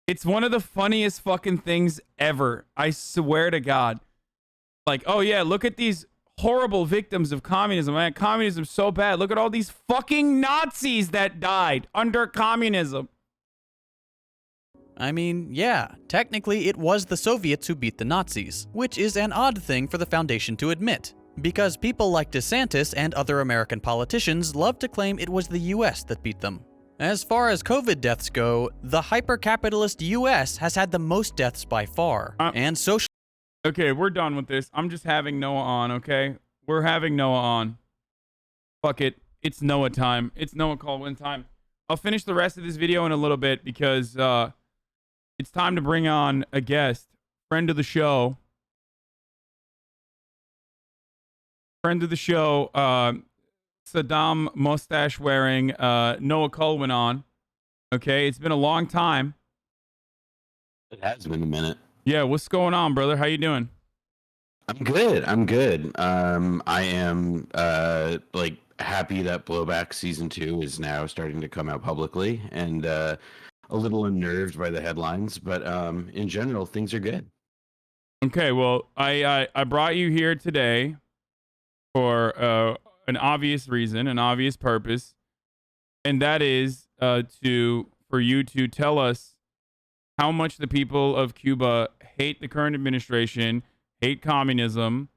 S3: It's one of the funniest fucking things ever. I swear to God. Like, oh yeah, look at these horrible victims of communism. Man, communism's so bad. Look at all these fucking Nazis that died under communism.
S9: I mean, yeah, technically it was the Soviets who beat the Nazis, which is an odd thing for the Foundation to admit, because people like DeSantis and other American politicians love to claim it was the US that beat them. As far as COVID deaths go, the hyper-capitalist US has had the most deaths by far, and social...
S3: Okay, we're done with this. I'm just having Noah on, okay? We're having Noah on. Fuck it. It's Noah time. It's Noah Kulwin time. I'll finish the rest of this video in a little bit because it's time to bring on a guest. Friend of the show. Saddam mustache wearing Noah Kulwin on. Okay, it's been a long time.
S15: It has been a minute.
S3: Yeah, what's going on, brother? How you doing?
S15: I'm good. I am like happy that Blowback season 2 is now starting to come out publicly, and a little unnerved by the headlines, but in general things are good.
S3: Okay, well, I brought you here today for an obvious reason, an obvious purpose, and that is for you to tell us how much the people of Cuba hate the current administration, hate communism,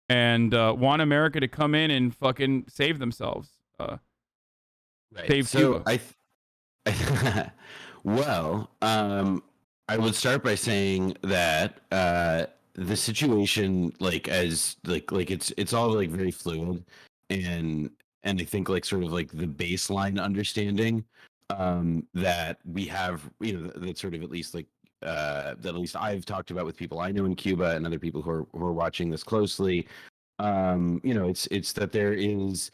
S3: and want America to come in and fucking save themselves.
S15: Right.
S3: Save
S15: so
S3: Cuba.
S15: Well, I would start by saying that the situation, like it's all like very fluid, and I think like sort of like the baseline understanding that we have, that sort of at least like that at least I've talked about with people I know in Cuba and other people who are watching this closely. It's that there is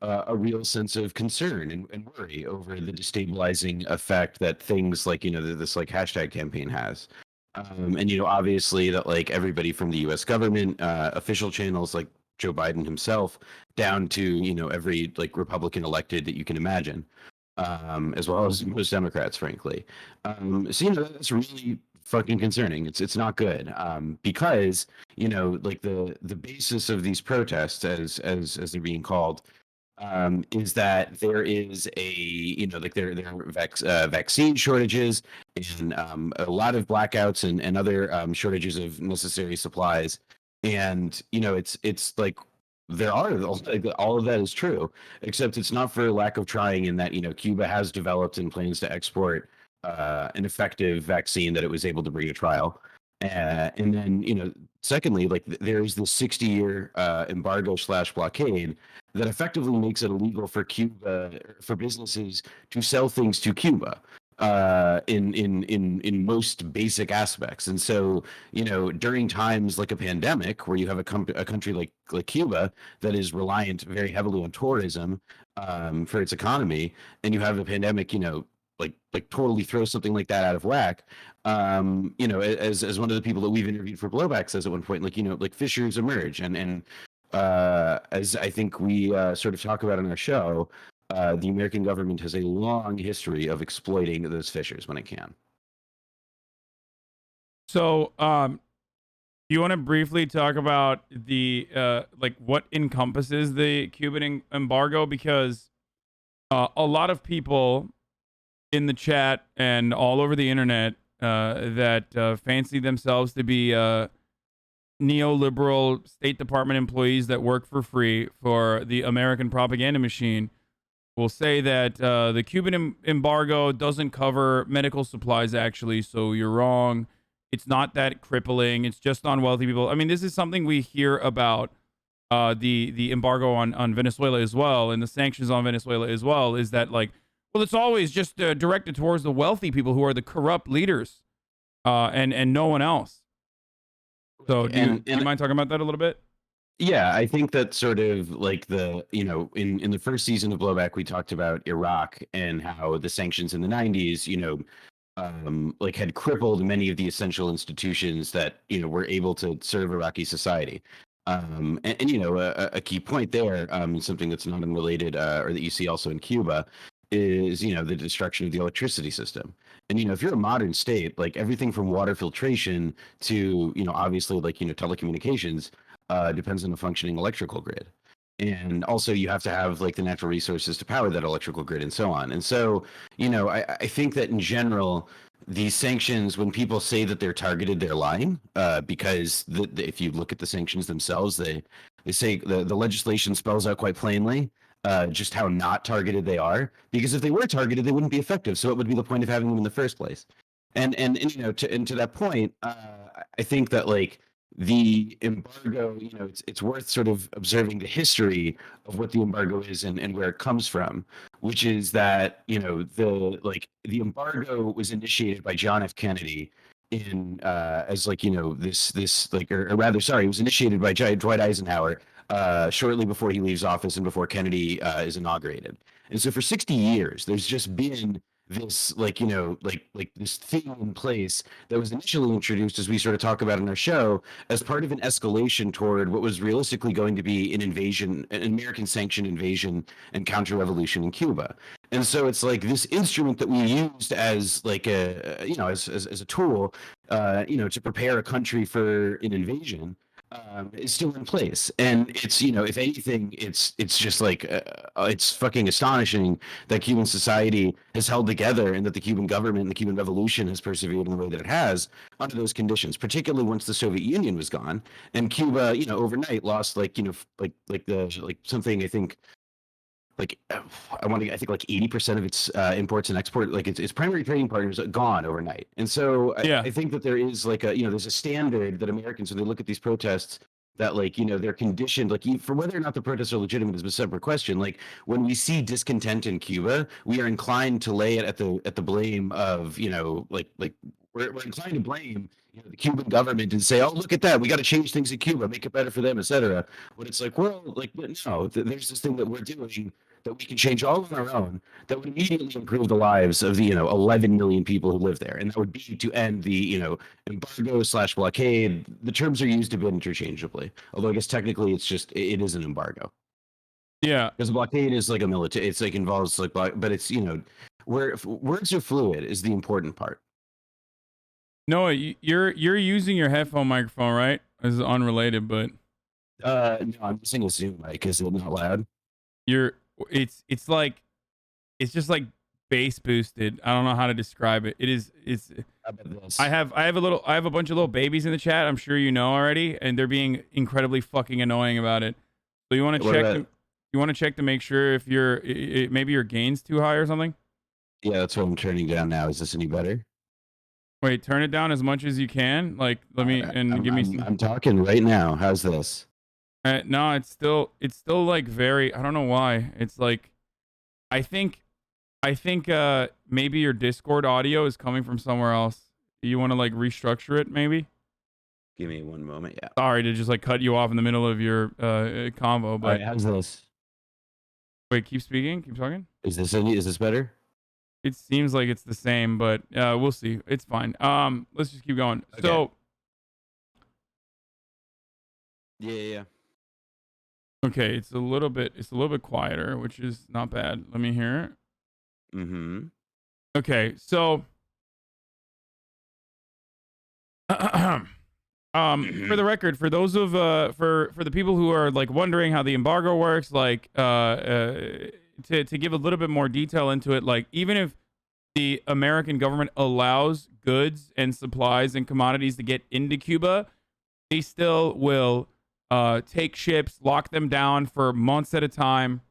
S15: a real sense of concern and worry over the destabilizing effect that things like this like hashtag campaign has. And obviously that like everybody from the U.S. government, official channels like Joe Biden himself, down to every like Republican elected that you can imagine, as well as most Democrats, frankly. So that's really fucking concerning. It's not good, because like the basis of these protests, as they're being called, is that there is a there are vaccine shortages and a lot of blackouts and other shortages of necessary supplies, and it's like there are all of that is true, except it's not for lack of trying, in that Cuba has developed and plans to export an effective vaccine that it was able to bring to trial. And then, secondly, like there's the 60-year embargo / blockade that effectively makes it illegal for Cuba, for businesses to sell things to Cuba in most basic aspects. And so, during times like a pandemic where you have a country like Cuba that is reliant very heavily on tourism for its economy, and you have a pandemic, like totally throw something like that out of whack. As one of the people that we've interviewed for Blowback says at one point, like fissures emerge, and as I think we sort of talk about on our show, the American government has a long history of exploiting those fissures when it can.
S3: So, you want to briefly talk about the like what encompasses the Cuban embargo? Because a lot of people in the chat and all over the internet that fancy themselves to be neoliberal State Department employees that work for free for the American propaganda machine will say that the Cuban embargo doesn't cover medical supplies, actually, so you're wrong. It's not that crippling. It's just on wealthy people. I mean, this is something we hear about the embargo on Venezuela as well, and the sanctions on Venezuela as well, is that like Well, it's always just directed towards the wealthy people who are the corrupt leaders, and no one else. So, do you mind talking about that a little bit?
S15: Yeah, I think that sort of like in the first season of Blowback, we talked about Iraq and how the sanctions in the 90s, like had crippled many of the essential institutions that, were able to serve Iraqi society. A key point there, something that's not unrelated, or that you see also in Cuba, is the destruction of the electricity system. And if you're a modern state, like everything from water filtration to obviously like telecommunications depends on a functioning electrical grid. And also you have to have like the natural resources to power that electrical grid and so on. And so I think that in general these sanctions, when people say that they're targeted, they're lying, because if you look at the sanctions themselves, they say the legislation spells out quite plainly just how not targeted they are, because if they were targeted, they wouldn't be effective. So what would be the point of having them in the first place? And to that point, I think that like the embargo, it's worth sort of observing the history of what the embargo is and where it comes from, which is that the embargo was initiated by John F. Kennedy in as like this like or rather sorry, it was initiated by Dwight Eisenhower shortly before he leaves office and before Kennedy is inaugurated. And so for 60 years, there's just been this like this thing in place that was initially introduced, as we sort of talk about in our show, as part of an escalation toward what was realistically going to be an invasion, an American sanctioned invasion and counter-revolution in Cuba. And so it's like this instrument that we used as like a as a tool to prepare a country for an invasion is still in place. And it's if anything, it's just like it's fucking astonishing that Cuban society has held together and that the Cuban government and the Cuban Revolution has persevered in the way that it has under those conditions, particularly once the Soviet Union was gone and Cuba overnight lost like something, I think like I think like 80% of its imports and export, like its primary trading partners, are gone overnight. And so I think that there is like there's a standard that Americans, when they look at these protests, that like they're conditioned, like for whether or not the protests are legitimate is a separate question. Like when we see discontent in Cuba, we are inclined to lay it at the blame of we're inclined to blame the Cuban government and say, oh, look at that, we got to change things in Cuba, make it better for them, etc. But it's like, well, like no, there's this thing that we're doing that we can change all on our own that would immediately improve the lives of the 11 million people who live there, and that would be to end the embargo/blockade. The terms are used a bit interchangeably, although I guess technically it is an embargo.
S3: Yeah,
S15: because a blockade is like a military. It's like involves like, but it's where words are fluid is the important part.
S3: Noah, you're using your headphone microphone, right? This is unrelated, but
S15: no, I'm using a Zoom mic. Is it not loud?
S3: It's just like bass boosted. I don't know how to describe it. It's I have a bunch of little babies in the chat. I'm sure you know already, and they're being incredibly fucking annoying about it. So you want to check you want to check to make sure if maybe your gain's too high or something?
S15: Yeah, that's what I'm turning down now. Is this any better?
S3: Wait, turn it down as much as you can. Like, let me give me some.
S15: I'm talking right now. How's this?
S3: No, it's still like very. I don't know why. It's like, I think maybe your Discord audio is coming from somewhere else. You want to like restructure it, maybe?
S15: Give me one moment. Yeah.
S3: Sorry to just like cut you off in the middle of your convo, but
S15: all right, how's this?
S3: Wait, keep speaking. Keep talking.
S15: Is this better?
S3: It seems like it's the same, but we'll see. It's fine. Let's just keep going. Okay. So.
S15: Yeah.
S3: Okay, it's a little bit quieter, which is not bad. Let me hear it.
S15: Mm-hmm.
S3: Okay, so for the record, for those of for the people who are like wondering how the embargo works, like to give a little bit more detail into it, like even if the American government allows goods and supplies and commodities to get into Cuba, they still will take ships, lock them down for months at a time.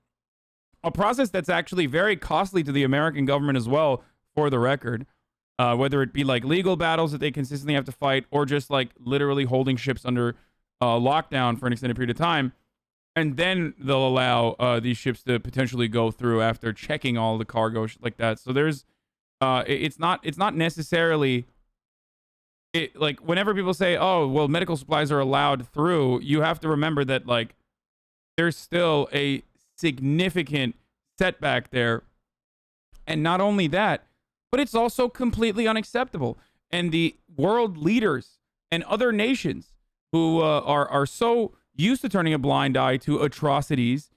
S3: A process that's actually very costly to the American government as well, for the record. Whether it be like legal battles that they consistently have to fight, or just like literally holding ships under lockdown for an extended period of time. and then they'll allow these ships to potentially go through after checking all the cargo like that. So there's, it's not necessarily, like whenever people say, oh, well, medical supplies are allowed through, you have to remember that like there's still a significant setback there. And not only that, but it's also completely unacceptable. And the world leaders and other nations who are so used to turning a blind eye to atrocities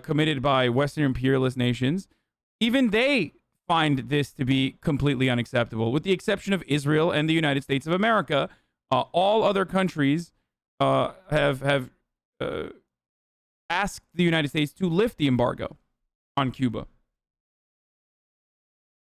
S3: committed by Western imperialist nations, even they find this to be completely unacceptable. With the exception of Israel and the United States of America, all other countries have asked the United States to lift the embargo on Cuba.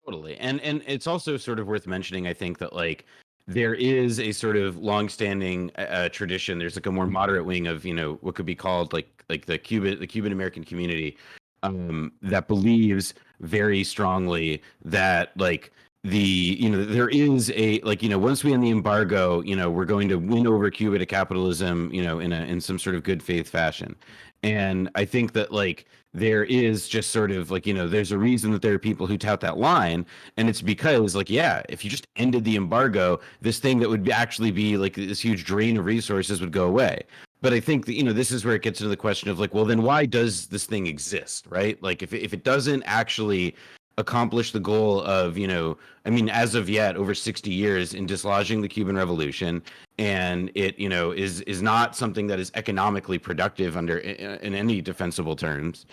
S15: Totally. And it's also sort of worth mentioning, I think, that like there is a sort of longstanding tradition. There's like a more moderate wing of, you know, what could be called like the Cuban American community that believes very strongly that like there is a, like, you know, once we end the embargo, you know, we're going to win over Cuba to capitalism, you know, in some sort of good faith fashion. And I think that like there is just sort of like, you know, there's a reason that there are people who tout that line. And it's because like, yeah, if you just ended the embargo, this thing that would actually be like this huge drain of resources would go away. But I think that, you know, this is where it gets into the question of like, well, then why does this thing exist, right? Like if it doesn't actually accomplish the goal of, you know, I mean, as of yet, over 60 years in dislodging the Cuban Revolution, and it, you know, is not something that is economically productive in any defensible terms.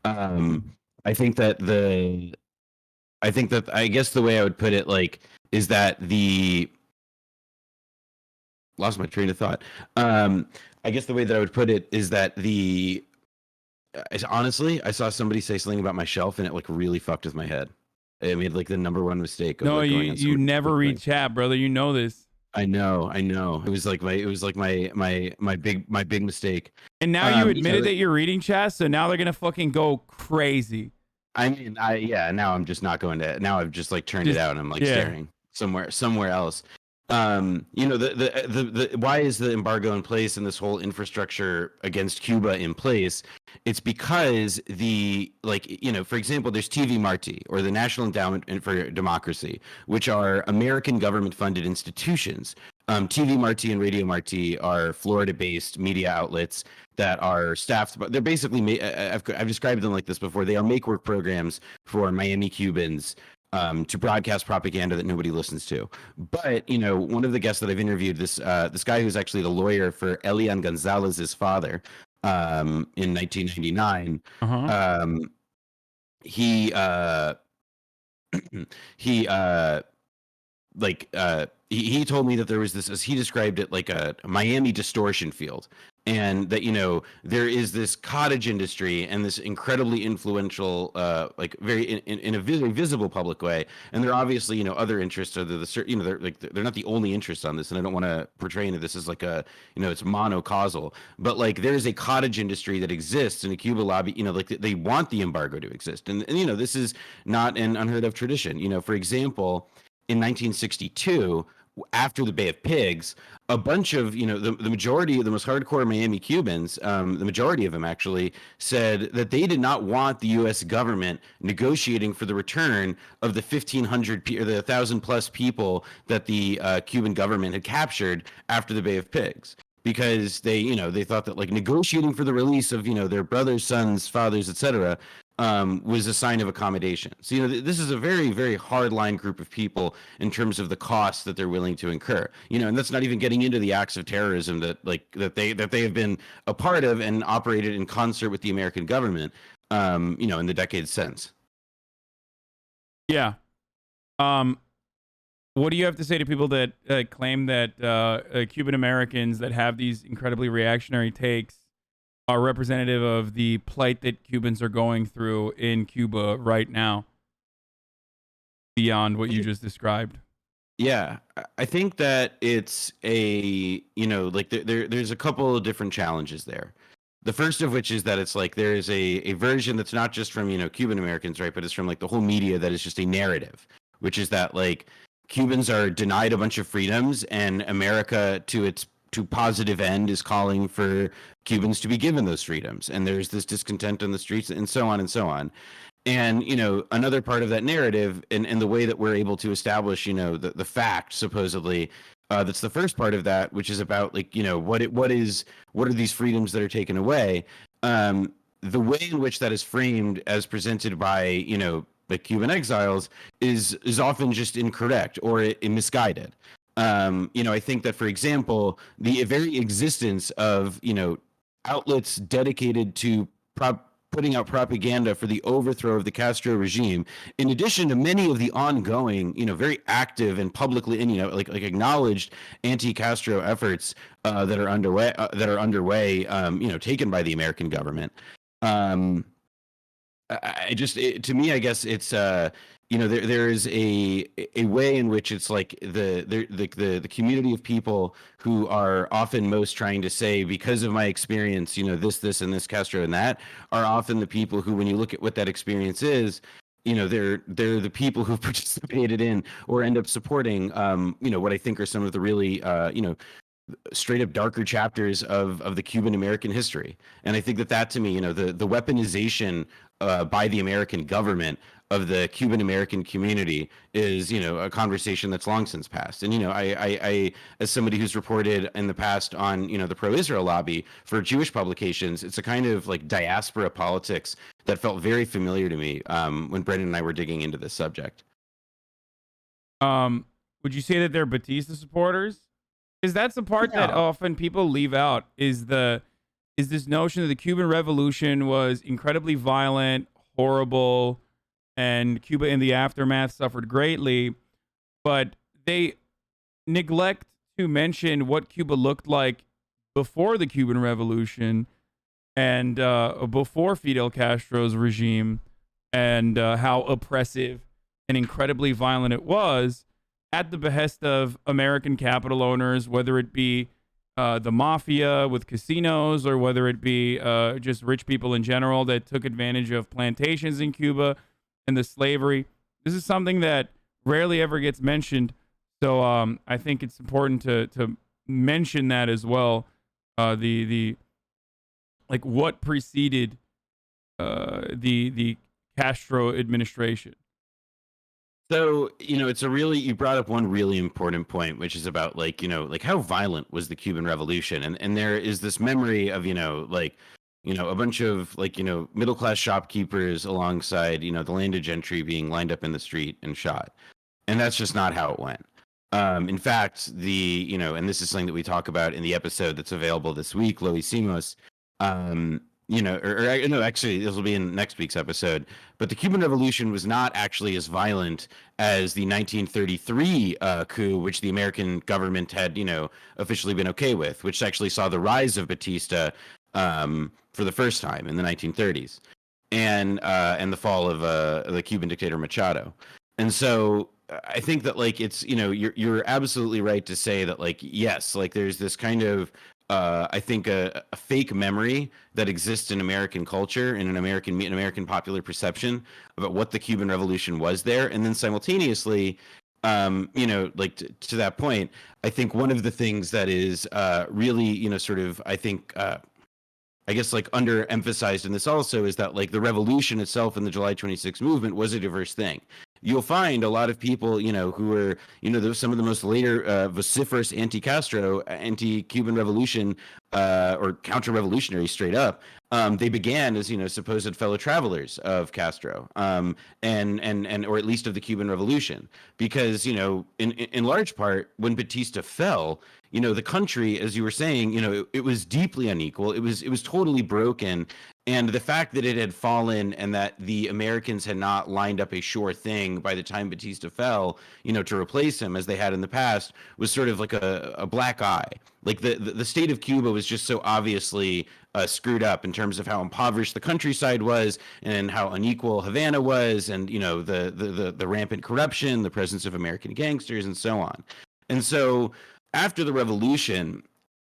S15: I guess the way I would put it, like, is that lost my train of thought. I guess the way that I would put it is that honestly, I saw somebody say something about my shelf, and it like really fucked with my head. I made like the number one mistake.
S3: No, you never read chat, brother. You know this.
S15: I know. It was like my big mistake.
S3: And now you admitted that you're reading chat, so now they're gonna fucking go crazy.
S15: I mean, now I'm just not going to. Now I've just like turned it out, and I'm like staring somewhere else. You know, the why is the embargo in place and this whole infrastructure against Cuba in place? It's because you know, for example, there's TV Marti, or the National Endowment for Democracy, which are American government funded institutions. TV Marti and Radio Marti are Florida-based media outlets that are staffed, but they're basically, I've described them like this before. They are make-work programs for Miami Cubans to broadcast propaganda that nobody listens to. But, you know, one of the guests that I've interviewed, this guy who's actually the lawyer for Elian Gonzalez's father in 1999, he told me that there was this, as he described it, like a Miami distortion field. And that, you know, there is this cottage industry and this incredibly influential, like very in a very visible public way. And there are obviously, you know, other interests. You know, they're not the only interest on this. And I don't want to portray that this is like a, you know, it's monocausal. But like there is a cottage industry that exists in a Cuba lobby. You know, like they want the embargo to exist. And you know, this is not an unheard of tradition. You know, for example, in 1962. After the Bay of Pigs, a bunch of, you know, the majority of the most hardcore Miami Cubans, the majority of them actually said that they did not want the U.S. government negotiating for the return of the 1,500 or the 1,000 plus people that the Cuban government had captured after the Bay of Pigs. Because they, you know, they thought that like negotiating for the release of, you know, their brothers, sons, fathers, etc., was a sign of accommodation. So, you know, this is a very, very hardline group of people in terms of the costs that they're willing to incur. You know, and that's not even getting into the acts of terrorism that they have been a part of and operated in concert with the American government. You know, in the decades since.
S3: Yeah. What do you have to say to people that claim that Cuban Americans that have these incredibly reactionary takes are representative of the plight that Cubans are going through in Cuba right now, beyond what you just described?
S15: Yeah, I think that it's a, you know, like there's a couple of different challenges there. The first of which is that it's like there is a version that's not just from, you know, Cuban Americans, right, but it's from like the whole media that is just a narrative, which is that like Cubans are denied a bunch of freedoms and America, to its to positive end is calling for Cubans to be given those freedoms, and there's this discontent on the streets, and so on and so on. And, you know, another part of that narrative and the way that we're able to establish, you know, the fact, supposedly, that's the first part of that, which is about, like, you know, what are these freedoms that are taken away? The way in which that is framed as presented by, you know, the Cuban exiles is often just incorrect or misguided. You know, I think that, for example, the very existence of, you know, outlets dedicated to putting out propaganda for the overthrow of the Castro regime, in addition to many of the ongoing, you know, very active and publicly, and, you know, like acknowledged anti-Castro efforts that are underway, you know, taken by the American government. To me, I guess it's you know, there is a way in which it's like the community of people who are often most trying to say, because of my experience, you know, this and this Castro and that, are often the people who, when you look at what that experience is, you know, they're the people who participated in or end up supporting, you know, what I think are some of the really, you know, straight up darker chapters of the Cuban American history. And I think that to me, you know, the weaponization by the American government of the Cuban American community is, you know, a conversation that's long since passed. And, you know, I as somebody who's reported in the past on, you know, the pro-Israel lobby for Jewish publications, it's a kind of like diaspora politics that felt very familiar to me when Brendan and I were digging into this subject.
S3: Would you say that they're Batista supporters? Because that's the part that often people leave out, is this notion that the Cuban Revolution was incredibly violent, horrible, and Cuba in the aftermath suffered greatly, but they neglect to mention what Cuba looked like before the Cuban Revolution and before Fidel Castro's regime, and how oppressive and incredibly violent it was, at the behest of American capital owners, whether it be the mafia with casinos, or whether it be just rich people in general that took advantage of plantations in Cuba and the slavery. This is something that rarely ever gets mentioned. So I think it's important to mention that as well. The like what preceded the Castro administration.
S15: So, you know, you brought up one really important point, which is about, like, you know, like how violent was the Cuban Revolution? And there is this memory of, you know, like, you know, a bunch of, like, you know, middle-class shopkeepers alongside, you know, the landed gentry being lined up in the street and shot. And that's just not how it went. In fact, you know, and this is something that we talk about in the episode that's available this week, Lo Hicimos, you know, or no, actually, this will be in next week's episode. But the Cuban Revolution was not actually as violent as the 1933 coup, which the American government had, you know, officially been okay with, which actually saw the rise of Batista for the first time in the 1930s, and the fall of the Cuban dictator Machado. And so I think that, like, it's, you know, you're absolutely right to say that, like, yes, like, there's this kind of I think a fake memory that exists in American culture and in American popular perception about what the Cuban Revolution was there. And then simultaneously, you know, like to that point, I think one of the things that is really, you know, sort of, I think, I guess, like, underemphasized in this also is that, like, the revolution itself and the July 26th movement was a diverse thing. You'll find a lot of people, you know, who were, you know, some of the most later vociferous anti-Castro, anti-Cuban revolution or counter-revolutionary straight up. They began as, you know, supposed fellow travelers of Castro, and or at least of the Cuban Revolution, because, you know, in large part, when Batista fell, you know, the country, as you were saying, you know, it was deeply unequal. It was totally broken. And the fact that it had fallen and that the Americans had not lined up a sure thing by the time Batista fell, you know, to replace him as they had in the past, was sort of like a black eye. Like the state of Cuba was just so obviously screwed up in terms of how impoverished the countryside was and how unequal Havana was, and, you know, the rampant corruption, the presence of American gangsters, and so on. And so after the revolution,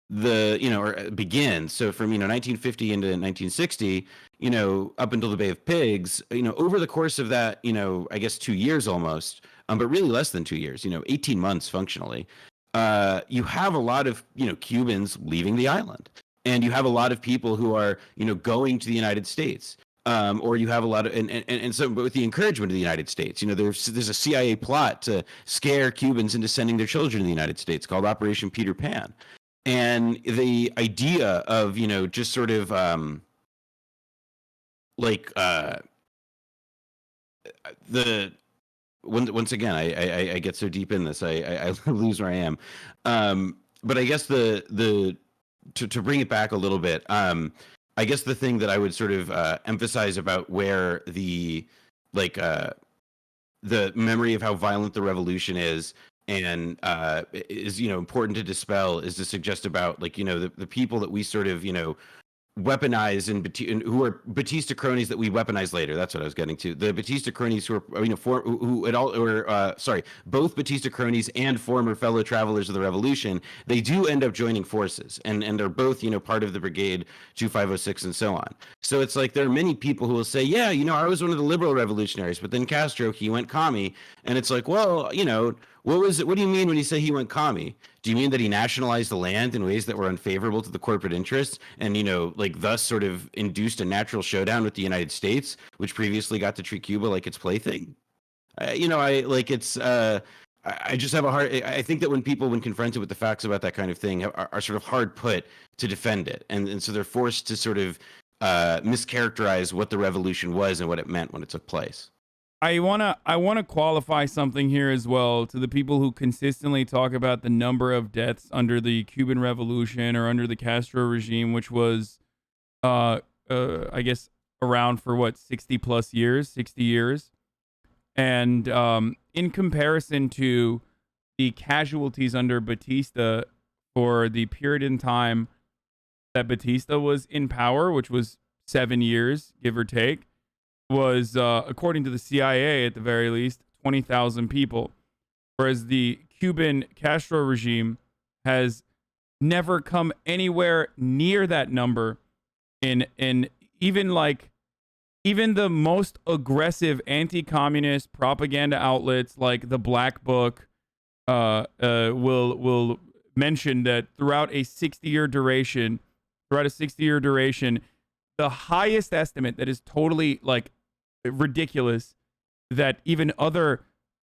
S15: begins. So from, you know, 1950 into 1960, you know, up until the Bay of Pigs, you know, over the course of that, you know, I guess 2 years almost, but really less than 2 years, you know, 18 months functionally, you have a lot of, Cubans leaving the island. And you have a lot of people who are, going to the United States. Or you have a lot of, and so, but with the encouragement of the United States, there's a CIA plot to scare Cubans into sending their children to the United States called Operation Peter Pan. And the idea of, just sort of, once again, I get so deep in this, I lose where I am. But I guess to bring it back a little bit, I guess the thing that I would sort of emphasize about where the memory of how violent the revolution is and is important to dispel is to suggest about the people that we sort of weaponize and who are Batista cronies that we weaponize later. That's what I was getting to. The Batista cronies who are both Batista cronies and former fellow travelers of the revolution. They do end up joining forces and are both part of the Brigade 2506 and so on. So it's like there are many people who will say, yeah, I was one of the liberal revolutionaries, but then Castro, he went commie, and it's like, well, what do you mean when you say he went commie? Do you mean that he nationalized the land in ways that were unfavorable to the corporate interests and, thus sort of induced a natural showdown with the United States, which previously got to treat Cuba like its plaything? I just have a hard, I think that when confronted with the facts about that kind of thing are sort of hard put to defend it. And so they're forced to sort of mischaracterize what the revolution was and what it meant when it took place.
S3: I wanna qualify something here as well to the people who consistently talk about the number of deaths under the Cuban Revolution or under the Castro regime, which was, I guess, around for 60 years, and in comparison to the casualties under Batista for the period in time that Batista was in power, which was 7 years, give or take, was, according to the CIA at the very least, 20,000 people, whereas the Cuban Castro regime has never come anywhere near that number in even the most aggressive anti-communist propaganda outlets like the Black Book will mention that throughout a 60-year duration, the highest estimate that is totally ridiculous that even other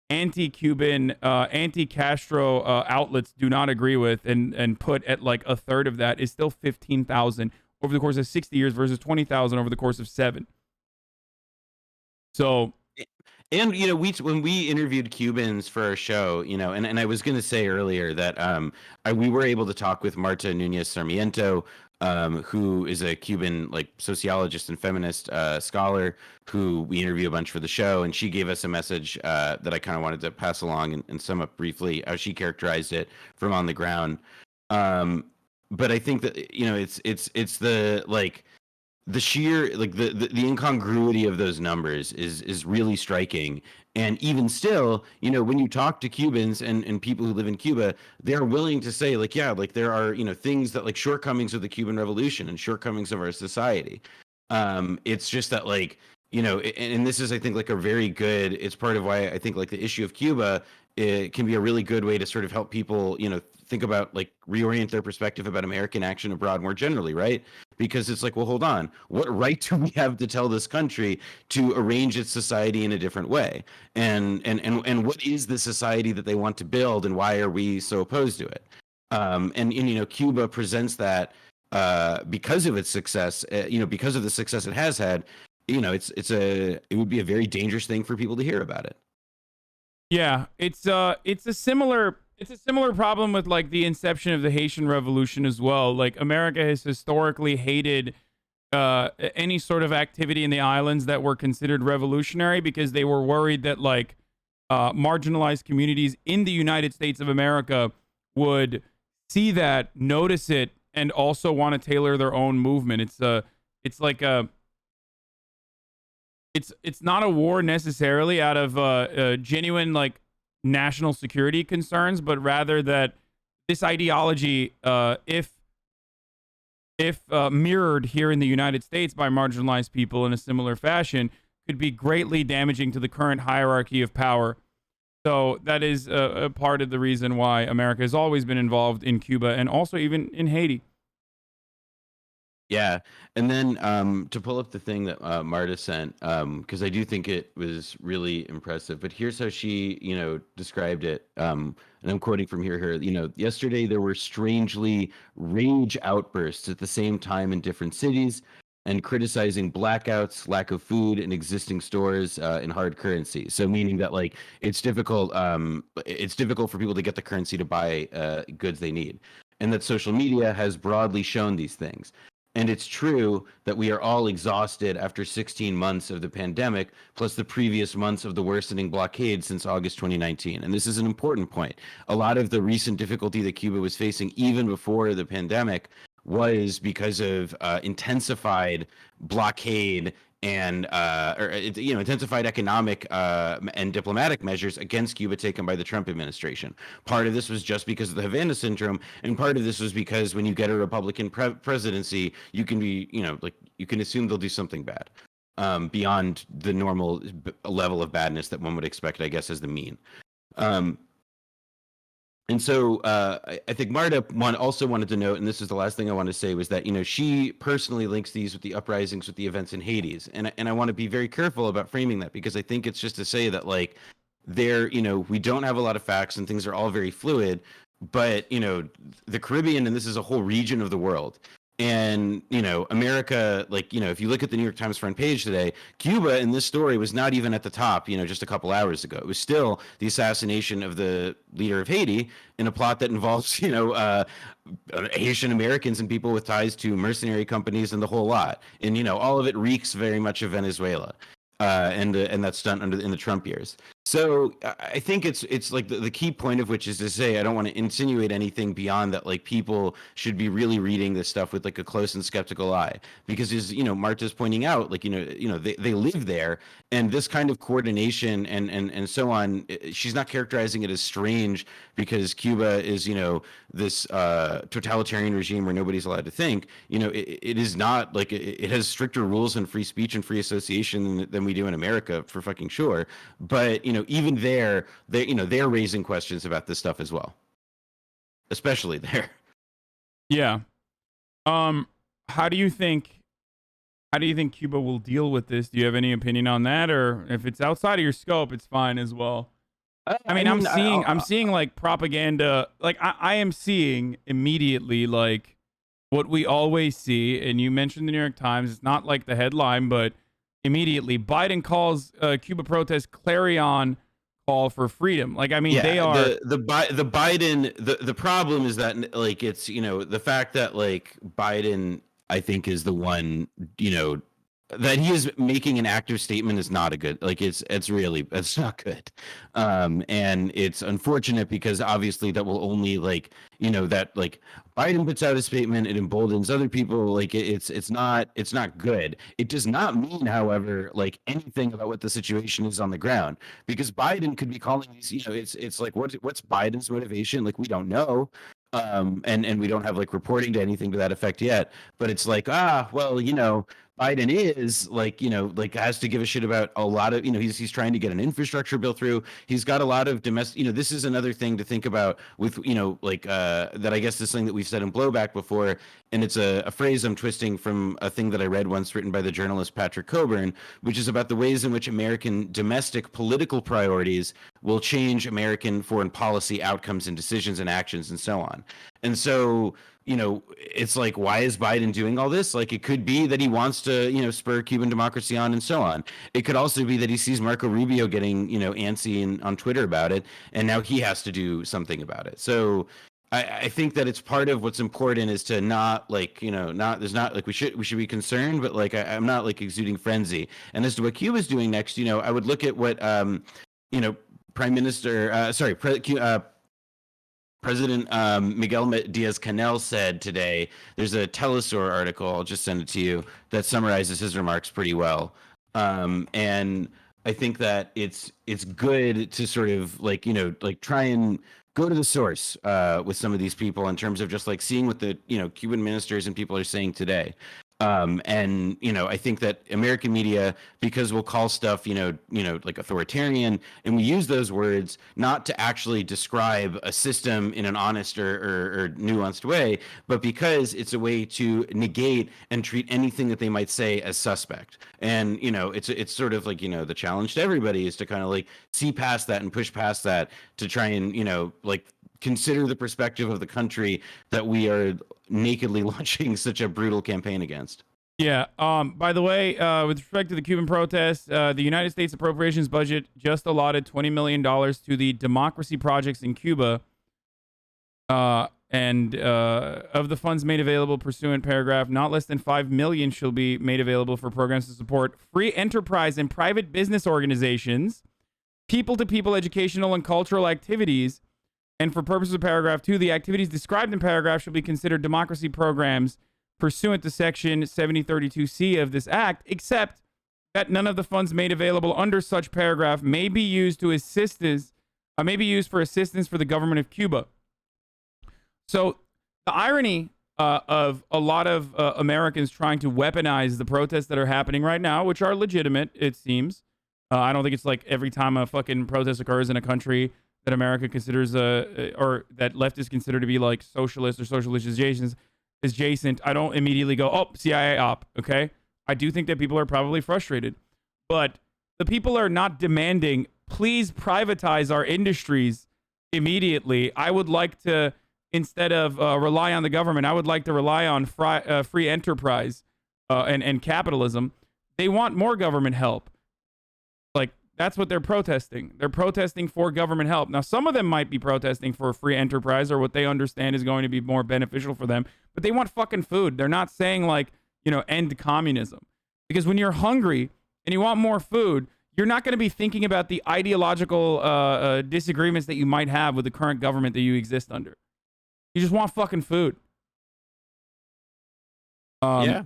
S3: anti-Cuban, anti-Castro outlets do not agree with and put at a third of that is still 15,000 over the course of 60 years versus 20,000 over the course of 7. So,
S15: and when we interviewed Cubans for our show, and I was going to say earlier that we were able to talk with Marta Núñez Sarmiento, who is a Cuban sociologist and feminist scholar who we interview a bunch for the show, and she gave us a message that I kind of wanted to pass along and sum up briefly how she characterized it from on the ground. But I think that it's the sheer the incongruity of those numbers is really striking. And even still, when you talk to Cubans and people who live in Cuba, they're willing to say there are things that shortcomings of the Cuban Revolution and shortcomings of our society. It's just that and this is I think a very good, it's part of why I think the issue of Cuba, it can be a really good way to sort of help people think about reorient their perspective about American action abroad more generally, right? Because it's well, hold on, what right do we have to tell this country to arrange its society in a different way? And what is the society that they want to build, and why are we so opposed to it? And Cuba presents that because of its success, because of the success it has had. It would be a very dangerous thing for people to hear about it.
S3: Yeah, it's a similar problem with the inception of the Haitian Revolution as well. America has historically hated any sort of activity in the islands that were considered revolutionary because they were worried that marginalized communities in the United States of America would see that, notice it, and also want to tailor their own movement. It's not a war necessarily out of genuine national security concerns, but rather that this ideology, if mirrored here in the United States by marginalized people in a similar fashion, could be greatly damaging to the current hierarchy of power So that is a part of the reason why America has always been involved in Cuba and also even in Haiti.
S15: Yeah, and then to pull up the thing that Marta sent, because I do think it was really impressive. But here's how she, described it. And I'm quoting from here. Yesterday there were strangely rage outbursts at the same time in different cities, and criticizing blackouts, lack of food in existing stores, in hard currency. So meaning that like it's difficult for people to get the currency to buy goods they need, and that social media has broadly shown these things. And it's true that we are all exhausted after 16 months of the pandemic, plus the previous months of the worsening blockade since August 2019. And this is an important point. A lot of the recent difficulty that Cuba was facing even before the pandemic was because of intensified blockade and intensified economic and diplomatic measures against Cuba taken by the Trump administration. Part of this was just because of the Havana syndrome, and part of this was because when you get a Republican presidency, you can be, you can assume they'll do something bad beyond the normal level of badness that one would expect, I guess, as the mean. And so I think Marta also wanted to note, and this is the last thing I want to say, was that, she personally links these with the uprisings with the events in Hades. And I want to be very careful about framing that, because I think it's just to say that, like, we don't have a lot of facts and things are all very fluid, but, the Caribbean, and this is a whole region of the world. And, America, like, if you look at the New York Times front page today, Cuba in this story was not even at the top, just a couple hours ago. It was still the assassination of the leader of Haiti in a plot that involves, Haitian Americans and people with ties to mercenary companies and the whole lot. And, all of it reeks very much of Venezuela. And that stunt in the Trump years. So I think it's like the key point of which is to say, I don't want to insinuate anything beyond that, like, people should be really reading this stuff with like a close and skeptical eye, because as Marta's pointing out, like, they live there, and this kind of coordination and so on, she's not characterizing it as strange because Cuba is, this totalitarian regime where nobody's allowed to think. It is not like it has stricter rules on free speech and free association than we do in America, for fucking sure. But even there, they're raising questions about this stuff as well, especially there.
S3: Yeah. How do you think Cuba will deal with this? Do you have any opinion on that, or if it's outside of your scope, it's fine as well? I'm seeing like propaganda. Like I am seeing immediately like what we always see, and you mentioned the New York Times. It's not like the headline, but immediately Biden calls Cuba protests clarion call for freedom. Like, they are
S15: the Biden. The problem is that, like, it's the fact that, like, Biden, I think, is the one, that he is making an active statement is not a good, like, it's not good. And it's unfortunate because obviously that will only, like, that, like, Biden puts out a statement, it emboldens other people. Like, it's not good. It does not mean, however, like, anything about what the situation is on the ground, because Biden could be calling these, it's like, what's Biden's motivation? Like, we don't know. And we don't have, like, reporting to anything to that effect yet, but it's like, Biden is like, has to give a shit about a lot of, he's trying to get an infrastructure bill through. He's got a lot of domestic, this is another thing to think about with, that I guess this thing that we've said in Blowback before. And it's a phrase I'm twisting from a thing that I read once written by the journalist Patrick Coburn, which is about the ways in which American domestic political priorities will change American foreign policy outcomes and decisions and actions and so on. And so, it's like, why is Biden doing all this? Like, it could be that he wants to, spur Cuban democracy on and so on. It could also be that he sees Marco Rubio getting, antsy on Twitter about it, and now he has to do something about it. So I think that it's part of what's important is to not, like, we should be concerned, but, like, I'm not, like, exuding frenzy. And as to what Cuba's doing next, I would look at what, President Miguel Diaz-Canel said today. There's a Telesur article, I'll just send it to you, that summarizes his remarks pretty well. And I think that it's good to sort of, like, try and go to the source with some of these people in terms of just, like, seeing what the, Cuban ministers and people are saying today. And I think that American media, because we'll call stuff like authoritarian, and we use those words not to actually describe a system in an honest or nuanced way, but because it's a way to negate and treat anything that they might say as suspect. And it's sort of like the challenge to everybody is to kind of like see past that and push past that to try and like consider the perspective of the country that we are nakedly launching such a brutal campaign against.
S3: Yeah. By the way, with respect to the Cuban protests, the United States appropriations budget just allotted $20 million to the democracy projects in Cuba. And of the funds made available pursuant paragraph, not less than $5 million shall be made available for programs to support free enterprise and private business organizations, people-to-people educational and cultural activities. And for purposes of paragraph 2, the activities described in paragraph shall be considered democracy programs pursuant to section 7032C of this act, except that none of the funds made available under such paragraph may be used for assistance for the government of Cuba. So the irony of a lot of Americans trying to weaponize the protests that are happening right now, which are legitimate, it seems. I don't think it's like every time a fucking protest occurs in a country that America considers or that leftists consider to be like socialist or socialist adjacent, I don't immediately go, oh, CIA op, okay? I do think that people are probably frustrated. But the people are not demanding, please privatize our industries immediately. I would like to, instead of rely on the government, I would like to rely on free enterprise and capitalism. They want more government help. Like, that's what they're protesting. They're protesting for government help. Now, some of them might be protesting for free enterprise or what they understand is going to be more beneficial for them, but they want fucking food. They're not saying like, end communism. Because when you're hungry and you want more food, you're not going to be thinking about the ideological disagreements that you might have with the current government that you exist under. You just want fucking food.
S15: Yeah.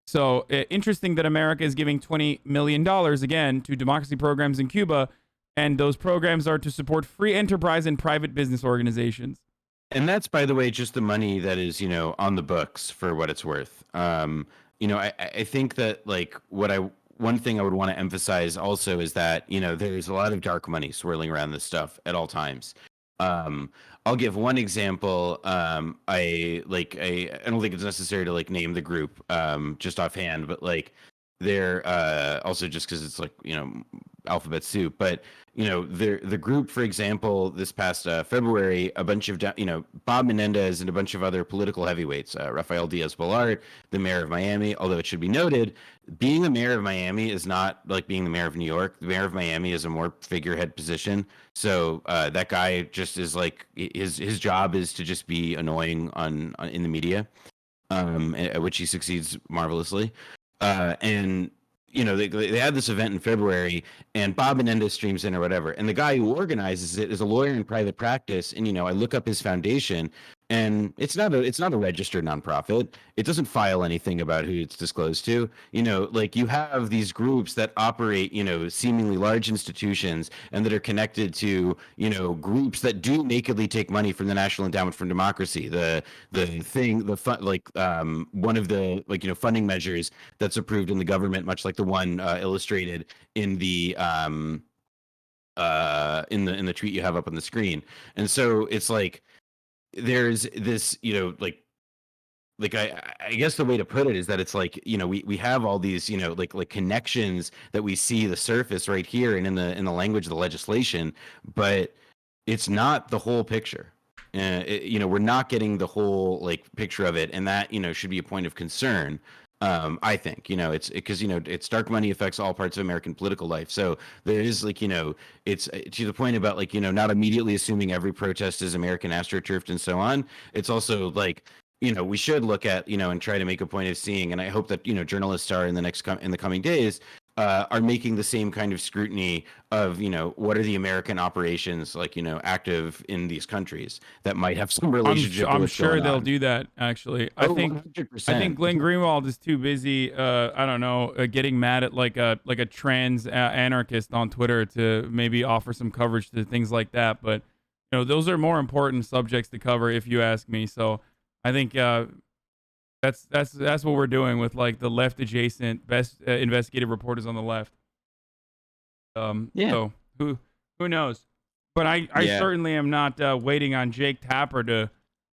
S3: So interesting that America is giving $20 million again to democracy programs in Cuba, and those programs are to support free enterprise and private business organizations.
S15: And that's, by the way, just the money that is, on the books for what it's worth. I think that like one thing I would want to emphasize also is that, there's a lot of dark money swirling around this stuff at all times. I'll give one example. I don't think it's necessary to like name the group just offhand, but like they're also just because it's like alphabet soup. But the group, for example, this past February, a bunch of Bob Menendez and a bunch of other political heavyweights, Rafael Diaz-Balart, the mayor of Miami. Although it should be noted, being the mayor of Miami is not like being the mayor of New York. The mayor of Miami is a more figurehead position. So that guy just is like his job is to just be annoying in the media, at which he succeeds marvelously. And they had this event in February, and Bob Menendez streams in or whatever, and the guy who organizes it is a lawyer in private practice. And I look up his foundation, and it's not a registered nonprofit. It doesn't file anything about who it's disclosed to. Like you have these groups that operate, seemingly large institutions, and that are connected to, groups that do nakedly take money from the National Endowment for Democracy. One of the funding measures that's approved in the government, much like the one illustrated in the in the tweet you have up on the screen. And so it's like there's this, I guess the way to put it is that it's like, we have all these, like connections that we see the surface right here and in the language of the legislation, but it's not the whole picture. We're not getting the whole like picture of it, and that should be a point of concern. I think it's because it's dark money affects all parts of American political life. So there is like it's to the point about like not immediately assuming every protest is American astroturfed and so on. It's also like we should look at and try to make a point of seeing, and I hope that journalists are in the coming days are making the same kind of scrutiny of what are the American operations like active in these countries that might have some relationship.
S3: I'm sure they'll do that. Actually, I think 100%. Glenn Greenwald is too busy. I don't know, getting mad at like a trans anarchist on Twitter to maybe offer some coverage to things like that. But those are more important subjects to cover, if you ask me. So I think That's what we're doing with like the left adjacent best investigative reporters on the left.
S15: Yeah.
S3: So who knows? But I certainly am not waiting on Jake Tapper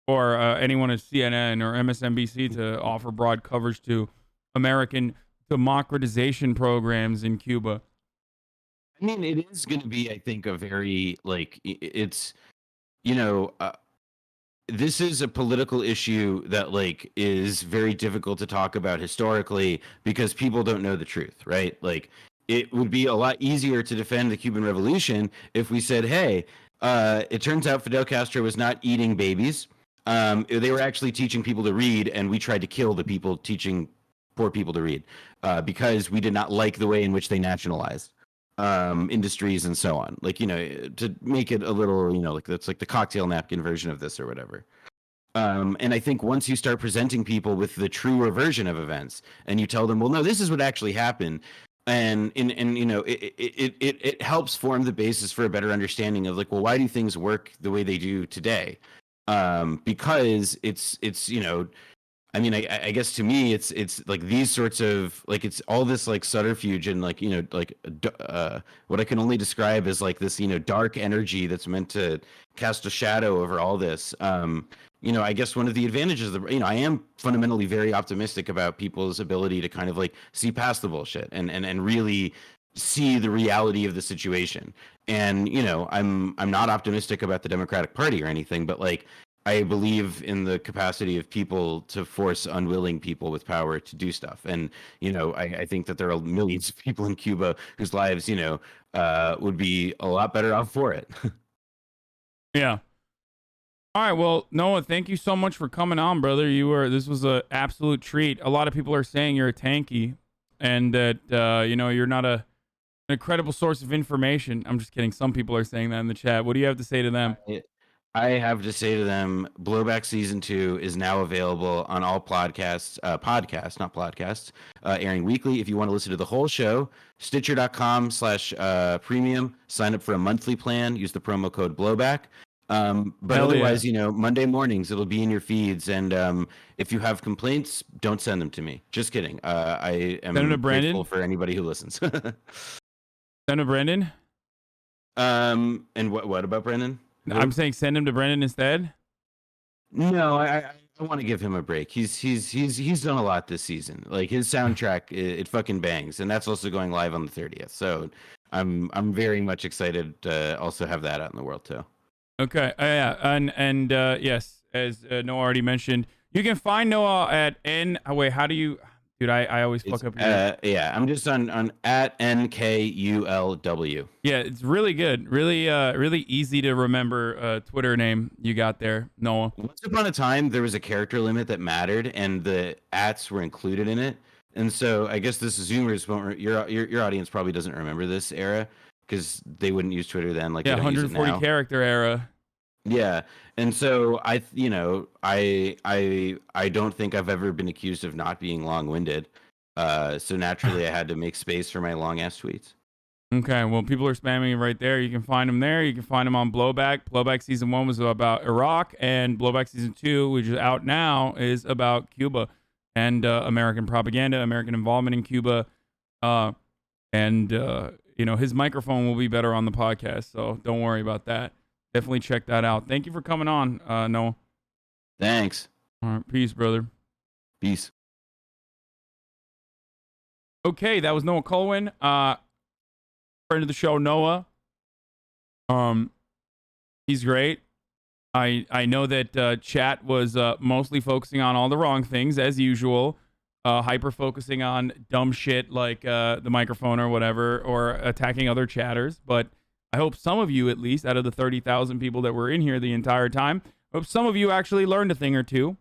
S3: or anyone at CNN or MSNBC to offer broad coverage to American democratization programs in Cuba.
S15: I mean, it is going to be, I think, a very, like, it's, this is a political issue that, like, is very difficult to talk about historically because people don't know the truth, right? Like, it would be a lot easier to defend the Cuban Revolution if we said, hey, it turns out Fidel Castro was not eating babies. They were actually teaching people to read, and we tried to kill the people teaching poor people to read because we did not like the way in which they nationalized industries and so on. Like, to make it a little, like that's like the cocktail napkin version of this or whatever. And I think once you start presenting people with the truer version of events and you tell them, well, no, this is what actually happened. And it helps form the basis for a better understanding of like, well, why do things work the way they do today? Because it's I mean, I guess to me, it's like these sorts of like it's all this like subterfuge and like what I can only describe as like this dark energy that's meant to cast a shadow over all this. I guess one of the advantages of I am fundamentally very optimistic about people's ability to kind of like see past the bullshit and really see the reality of the situation. And I'm not optimistic about the Democratic Party or anything, but like I believe in the capacity of people to force unwilling people with power to do stuff. And, I think that there are millions of people in Cuba whose lives, would be a lot better off for it.
S3: Yeah. All right. Well, Noah, thank you so much for coming on, brother. This was an absolute treat. A lot of people are saying you're a tanky and that, you're not an incredible source of information. I'm just kidding. Some people are saying that in the chat. What do you have to say to them?
S15: I have to say to them, Blowback Season 2 is now available on all podcasts, airing weekly. If you want to listen to the whole show, Stitcher.com/premium. Sign up for a monthly plan. Use the promo code Blowback. But otherwise, Monday mornings, it'll be in your feeds. And if you have complaints, don't send them to me. Just kidding. I am grateful for anybody who listens.
S3: Send to Brendan?
S15: And what about Brendan?
S3: I'm saying send him to Brendan instead.
S15: No, I want to give him a break. He's done a lot this season. Like his soundtrack, it fucking bangs, and that's also going live on the 30th. So I'm very much excited to also have that out in the world too. Okay,
S3: yeah, and yes, as Noah already mentioned, you can find Noah at how do you? Dude, I always fuck up your...
S15: Yeah, I'm just on at NKULW.
S3: Yeah, it's really good. Really easy to remember Twitter name you got there, Noah.
S15: Once upon a time, there was a character limit that mattered, and the ats were included in it. And so I guess this Zoomers won't... Your audience probably doesn't remember this era, because they wouldn't use Twitter then. Like,
S3: 140 character era.
S15: Yeah, and so I don't think I've ever been accused of not being long-winded. So naturally, I had to make space for my long-ass tweets.
S3: Okay, well, people are spamming it right there. You can find them there. You can find them on Blowback. Blowback Season 1 was about Iraq, and Blowback Season 2, which is out now, is about Cuba and American propaganda, American involvement in Cuba. His microphone will be better on the podcast, so don't worry about that. Definitely check that out. Thank you for coming on, Noah.
S15: Thanks.
S3: All right, peace, brother.
S15: Peace.
S3: Okay, that was Noah Kulwin, friend of the show, Noah. He's great. I know that chat was mostly focusing on all the wrong things as usual, hyper focusing on dumb shit like the microphone or whatever, or attacking other chatters, but I hope some of you, at least, out of the 30,000 people that were in here the entire time, I hope some of you actually learned a thing or two.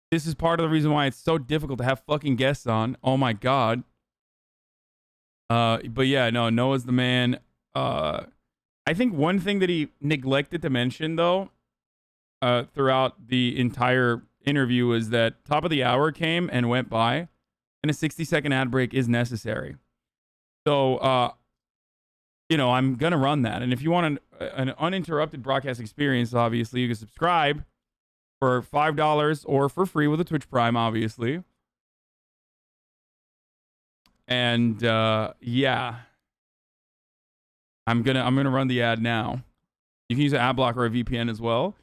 S3: This is part of the reason why it's so difficult to have fucking guests on. Oh my god. But yeah, no, Noah's the man. I think one thing that he neglected to mention, though, throughout the entire interview was that top of the hour came and went by, and a 60-second ad break is necessary. So, I'm gonna run that, and if you want an uninterrupted broadcast experience, obviously, you can subscribe for $5 or for free with a Twitch Prime, obviously. And yeah, I'm gonna run the ad now. You can use an ad blocker or a VPN as well.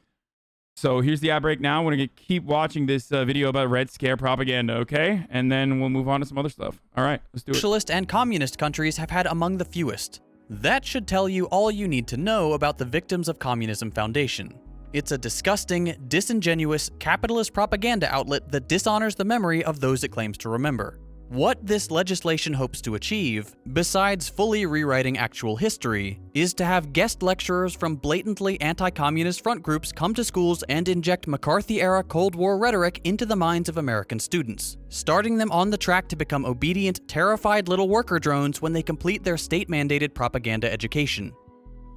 S3: So here's the ad break now. We're going to keep watching this video about Red Scare propaganda, okay? And then we'll move on to some other stuff. All right, let's do it.
S9: Socialist and communist countries have had among the fewest. That should tell you all you need to know about the Victims of Communism Foundation. It's a disgusting, disingenuous, capitalist propaganda outlet that dishonors the memory of those it claims to remember. What this legislation hopes to achieve, besides fully rewriting actual history, is to have guest lecturers from blatantly anti-communist front groups come to schools and inject McCarthy-era Cold War rhetoric into the minds of American students, starting them on the track to become obedient, terrified little worker drones when they complete their state-mandated propaganda education.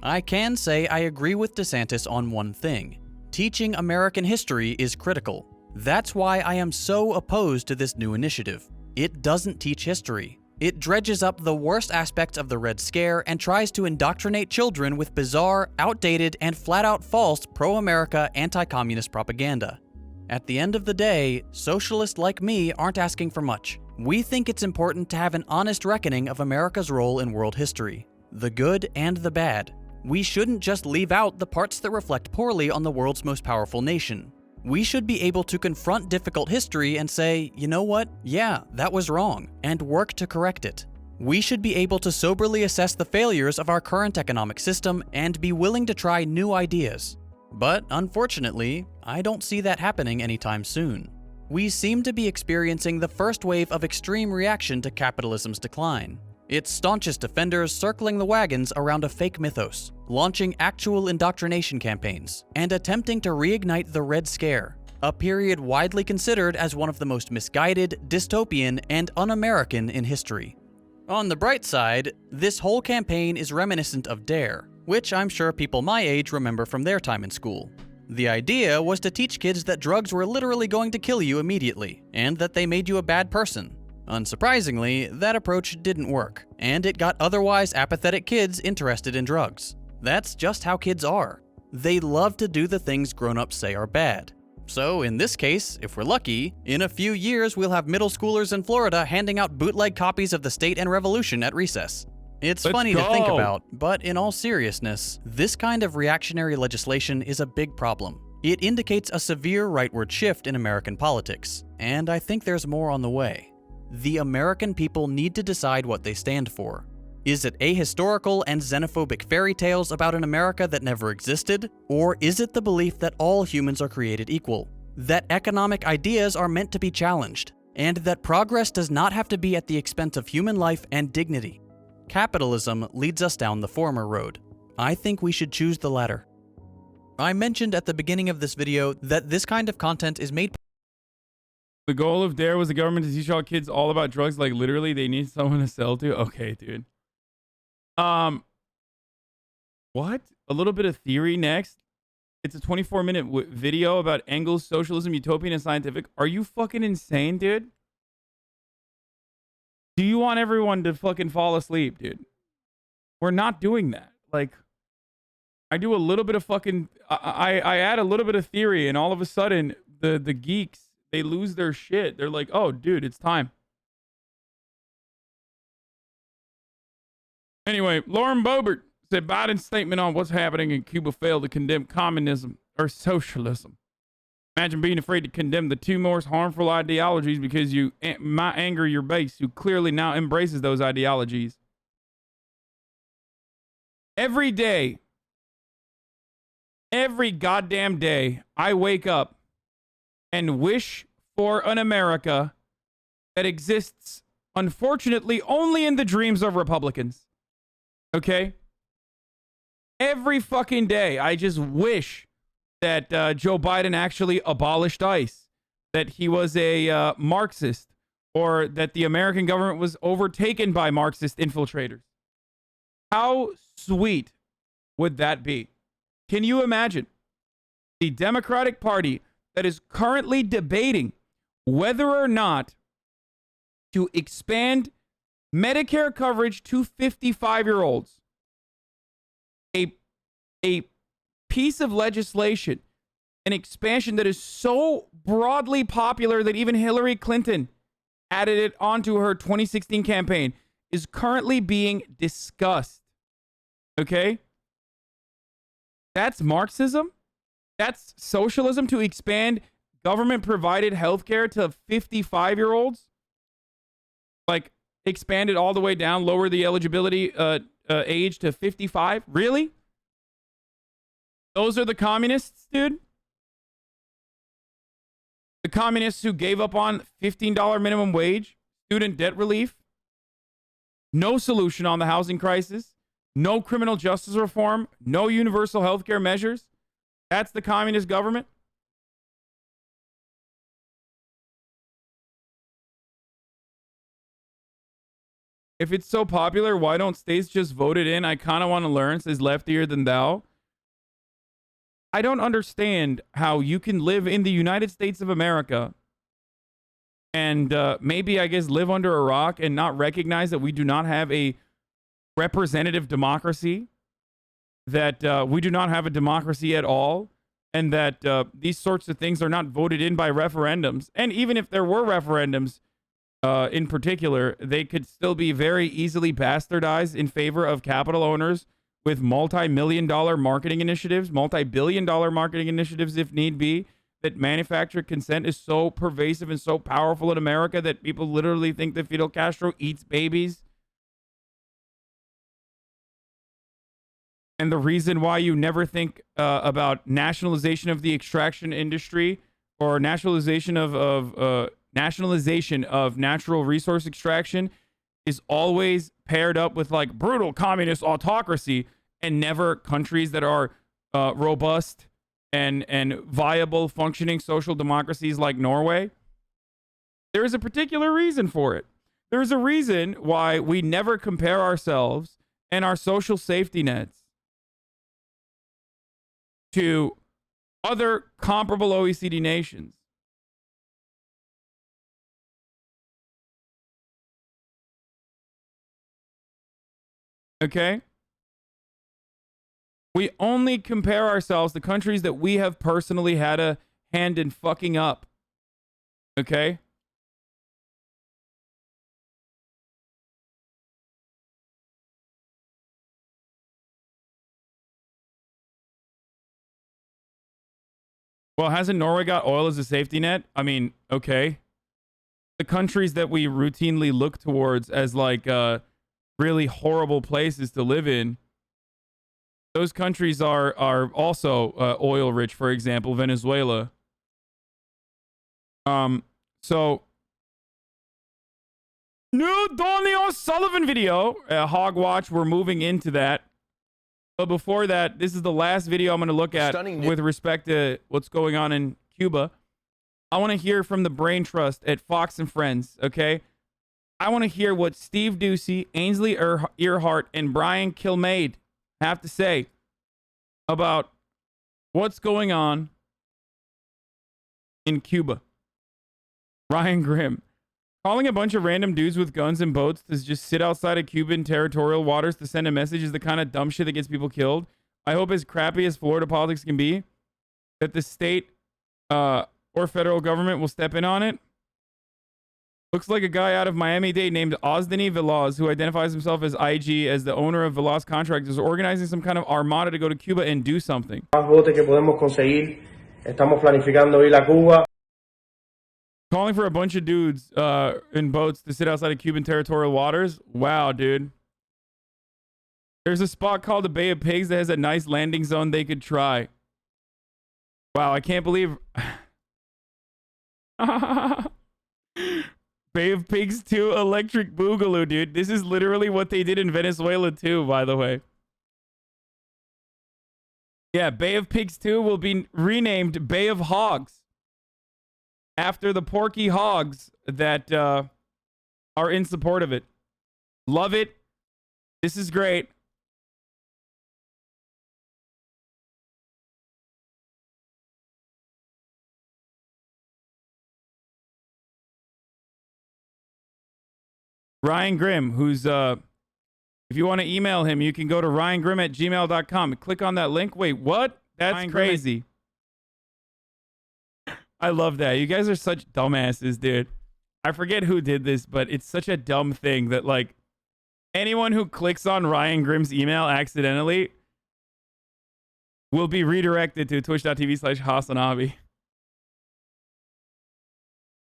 S9: I can say I agree with DeSantis on one thing. Teaching American history is critical. That's why I am so opposed to this new initiative. It doesn't teach history. It dredges up the worst aspects of the Red Scare and tries to indoctrinate children with bizarre, outdated, and flat-out false pro-America anti-communist propaganda. At the end of the day, socialists like me aren't asking for much. We think it's important to have an honest reckoning of America's role in world history, the good and the bad. We shouldn't just leave out the parts that reflect poorly on the world's most powerful nation. We should be able to confront difficult history and say, you know what? Yeah, that was wrong, and work to correct it. We should be able to soberly assess the failures of our current economic system and be willing to try new ideas. But unfortunately, I don't see that happening anytime soon. We seem to be experiencing the first wave of extreme reaction to capitalism's decline. Its staunchest defenders circling the wagons around a fake mythos, launching actual indoctrination campaigns, and attempting to reignite the Red Scare, a period widely considered as one of the most misguided, dystopian, and un-American in history. On the bright side, this whole campaign is reminiscent of DARE, which I'm sure people my age remember from their time in school. The idea was to teach kids that drugs were literally going to kill you immediately, and that they made you a bad person. Unsurprisingly, that approach didn't work, and it got otherwise apathetic kids interested in drugs. That's just how kids are. They love to do the things grown-ups say are bad. So in this case, if we're lucky, in a few years we'll have middle schoolers in Florida handing out bootleg copies of The State and Revolution at recess. It's funny to think about, but in all seriousness, this kind of reactionary legislation is a big problem. It indicates a severe rightward shift in American politics, and I think there's more on the way. The American people need to decide what they stand for. Is it ahistorical and xenophobic fairy tales about an America that never existed? Or is it the belief that all humans are created equal? That economic ideas are meant to be challenged? And that progress does not have to be at the expense of human life and dignity? Capitalism leads us down the former road. I think we should choose the latter. I mentioned at the beginning of this video that this kind of content is made.
S3: The goal of DARE was the government to teach all kids all about drugs. Like, literally, they need someone to sell to. Okay, dude. What? A little bit of theory next. It's a 24-minute video about Engels, socialism, utopian, and scientific. Are you fucking insane, dude? Do you want everyone to fucking fall asleep, dude? We're not doing that. Like, I do a little bit of fucking... I add a little bit of theory, and all of a sudden, the geeks, they lose their shit. They're like, oh, dude, it's time. Anyway, Lauren Boebert said Biden's statement on what's happening in Cuba failed to condemn communism or socialism. Imagine being afraid to condemn the two most harmful ideologies because you might anger your base, who clearly now embraces those ideologies. Every day, every goddamn day, I wake up and wish for an America that exists, unfortunately, only in the dreams of Republicans. Okay? Every fucking day, I just wish that Joe Biden actually abolished ICE, that he was a Marxist, or that the American government was overtaken by Marxist infiltrators. How sweet would that be? Can you imagine the Democratic Party that is currently debating whether or not to expand Medicare coverage to 55-year-olds? A a piece of legislation, an expansion that is so broadly popular that even Hillary Clinton added it onto her 2016 campaign, is currently being discussed. Okay? That's Marxism. That's socialism, to expand government-provided healthcare to 55-year-olds. Like, expand it all the way down, lower the eligibility age to 55. Really? Those are the communists, dude? The communists who gave up on $15 minimum wage, student debt relief, no solution on the housing crisis, no criminal justice reform, no universal health care measures. That's the communist government. If it's so popular, why don't states just vote it in? I kind of want to learn, says Leftier Than Thou. I don't understand how you can live in the United States of America and maybe, I guess, live under a rock and not recognize that we do not have a representative democracy, that we do not have a democracy at all, and that these sorts of things are not voted in by referendums. And even if there were referendums in particular, they could still be very easily bastardized in favor of capital owners with multi-million-dollar marketing initiatives, multi-billion-dollar marketing initiatives if need be, that manufactured consent is so pervasive and so powerful in America that people literally think that Fidel Castro eats babies. And the reason why you never think about nationalization of the extraction industry or nationalization of natural resource extraction is always paired up with like brutal communist autocracy, and never countries that are robust and viable functioning social democracies like Norway. There is a particular reason for it. There is a reason why we never compare ourselves and our social safety nets to other comparable OECD nations. Okay? We only compare ourselves to countries that we have personally had a hand in fucking up. Okay? Well, hasn't Norway got oil as a safety net? I mean, okay. The countries that we routinely look towards as like really horrible places to live in, those countries are also oil rich. For example, Venezuela. So new Donie O'Sullivan video, Hogwatch. We're moving into that, but before that, this is the last video I'm going to look at with respect to what's going on in Cuba. I want to hear from the brain trust at Fox and Friends. Okay. I want to hear what Steve Ducey, Ainsley Earhart, and Brian Kilmeade have to say about what's going on in Cuba. Ryan Grimm, calling a bunch of random dudes with guns and boats to just sit outside of Cuban territorial waters to send a message is the kind of dumb shit that gets people killed. I hope, as crappy as Florida politics can be, that the state or federal government will step in on it. Looks like a guy out of Miami-Dade named Osdany Veloz, who identifies himself as IG, as the owner of Veloz Contractors, is organizing some kind of armada to go to Cuba and do something. Calling for a bunch of dudes in boats to sit outside of Cuban territorial waters. Wow, dude. There's a spot called the Bay of Pigs that has a nice landing zone they could try. Wow, I can't believe... Bay of Pigs 2 Electric Boogaloo, dude. This is literally what they did in Venezuela too, by the way. Yeah, Bay of Pigs 2 will be renamed Bay of Hogs, after the porky hogs that are in support of it. Love it. This is great. Ryan Grimm, who's If you want to email him, you can go to ryangrim@gmail.com. Click on that link. Wait, what? That's Ryan crazy. I love that. You guys are such dumbasses, dude. I forget who did this, but it's such a dumb thing that, like, anyone who clicks on Ryan Grimm's email accidentally will be redirected to twitch.tv/HasanAbi.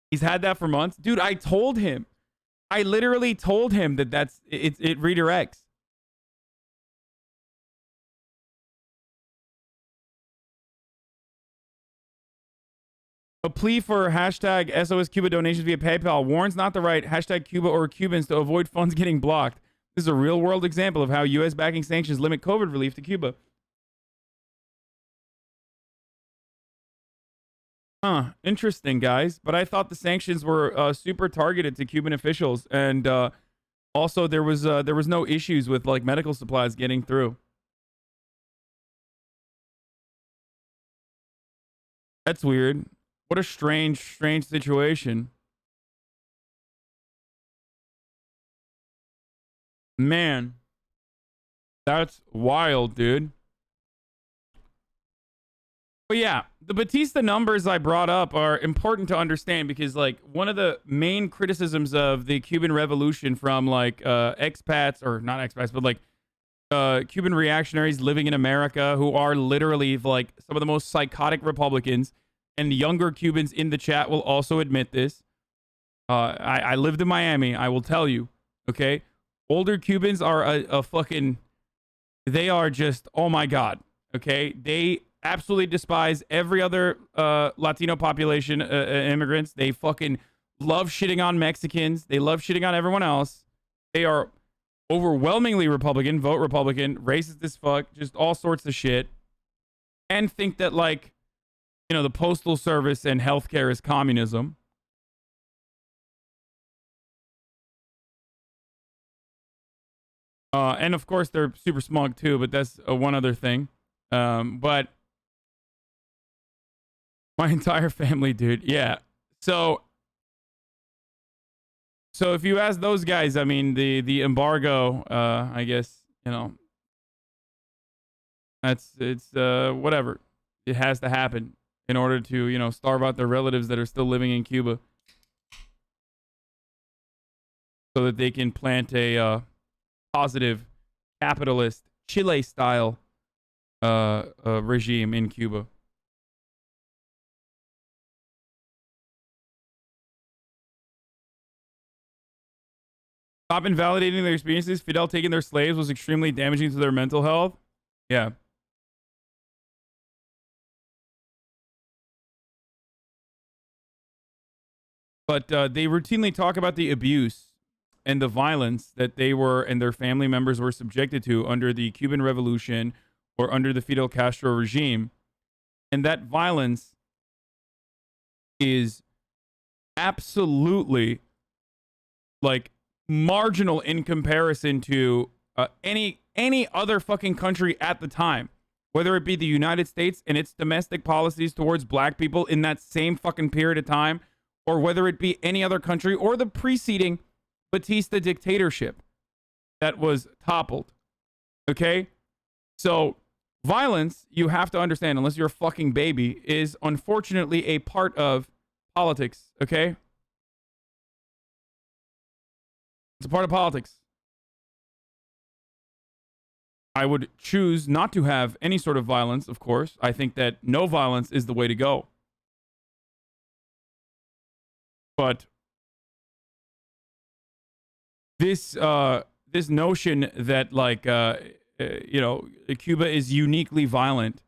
S3: He's had that for months. Dude, I told him. I literally told him that it redirects. A plea for hashtag SOS Cuba donations via PayPal warns not the right hashtag Cuba or Cubans to avoid funds getting blocked. This is a real world example of how U.S. backing sanctions limit COVID relief to Cuba. Huh, interesting, guys. But I thought the sanctions were super targeted to Cuban officials, and also there was no issues with like medical supplies getting through. That's weird. What a strange situation. Man, that's wild, dude. But yeah, the Batista numbers I brought up are important to understand because, like, one of the main criticisms of the Cuban Revolution from, like, expats, or not expats, but, like, Cuban reactionaries living in America who are literally, like, some of the most psychotic Republicans, and younger Cubans in the chat will also admit this. I lived in Miami. I will tell you, okay? Older Cubans are a fucking... They are just, oh my God, okay? They absolutely despise every other Latino population, immigrants. They fucking love shitting on Mexicans. They love shitting on everyone else. They are overwhelmingly Republican, vote Republican, racist as fuck, just all sorts of shit. And think that, like, you know, the postal service and healthcare is communism. And of course they're super smug too, but that's one other thing. But my entire family, dude. Yeah. So if you ask those guys, I mean, the embargo, I guess, you know, it's whatever. It has to happen in order to, you know, starve out their relatives that are still living in Cuba, so that they can plant a positive capitalist Chile-style regime in Cuba. Stop invalidating their experiences. Fidel taking their slaves was extremely damaging to their mental health. Yeah. But they routinely talk about the abuse and the violence that they were and their family members were subjected to under the Cuban Revolution or under the Fidel Castro regime. And that violence is absolutely, like, marginal in comparison to any other fucking country at the time. Whether it be the United States and its domestic policies towards black people in that same fucking period of time, or whether it be any other country or the preceding Batista dictatorship that was toppled. Okay? So violence, you have to understand, unless you're a fucking baby, is unfortunately a part of politics. Okay? It's a part of politics. I would choose not to have any sort of violence, of course. I think that no violence is the way to go. But this notion that, like, you know, Cuba is uniquely violent,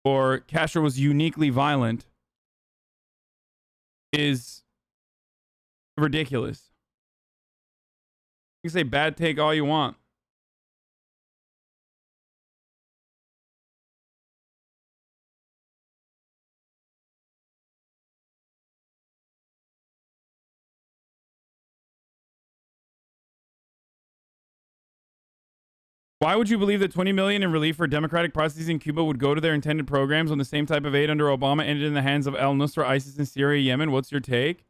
S3: or Castro was uniquely violent, is ridiculous. You can say bad take all you want. Why would you believe that 20 million in relief for democratic processes in Cuba would go to their intended programs when the same type of aid under Obama ended in the hands of al-Nusra, ISIS in Syria, Yemen? What's your take?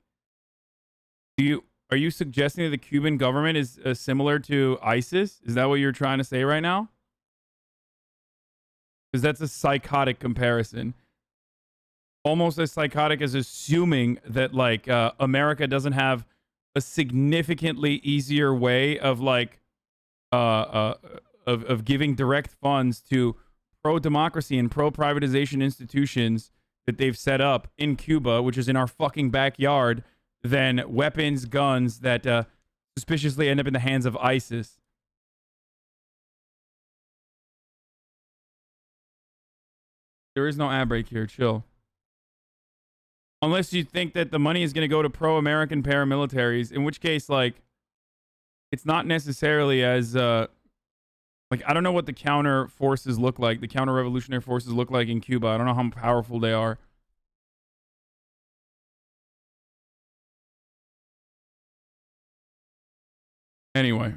S3: Do are you suggesting that the Cuban government is similar to ISIS? Is that what you're trying to say right now? Because that's a psychotic comparison. Almost as psychotic as assuming that like America doesn't have a significantly easier way of like of giving direct funds to pro-democracy and pro-privatization institutions that they've set up in Cuba, which is in our fucking backyard, than weapons, guns that suspiciously end up in the hands of ISIS. There is no ad break here. Chill. Unless you think that the money is going to go to pro-American paramilitaries, in which case, like, it's not necessarily as, like, I don't know what the counter forces look like. The counter-revolutionary forces look like in Cuba. I don't know how powerful they are. Anyway,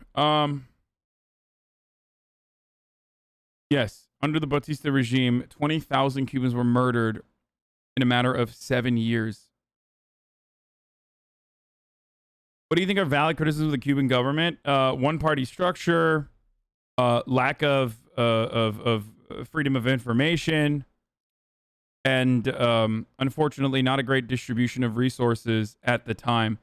S3: yes, under the Batista regime, 20,000 Cubans were murdered in a matter of 7 years. What do you think are valid criticisms of the Cuban government? One-party structure, lack of freedom of information, and unfortunately, not a great distribution of resources at the time.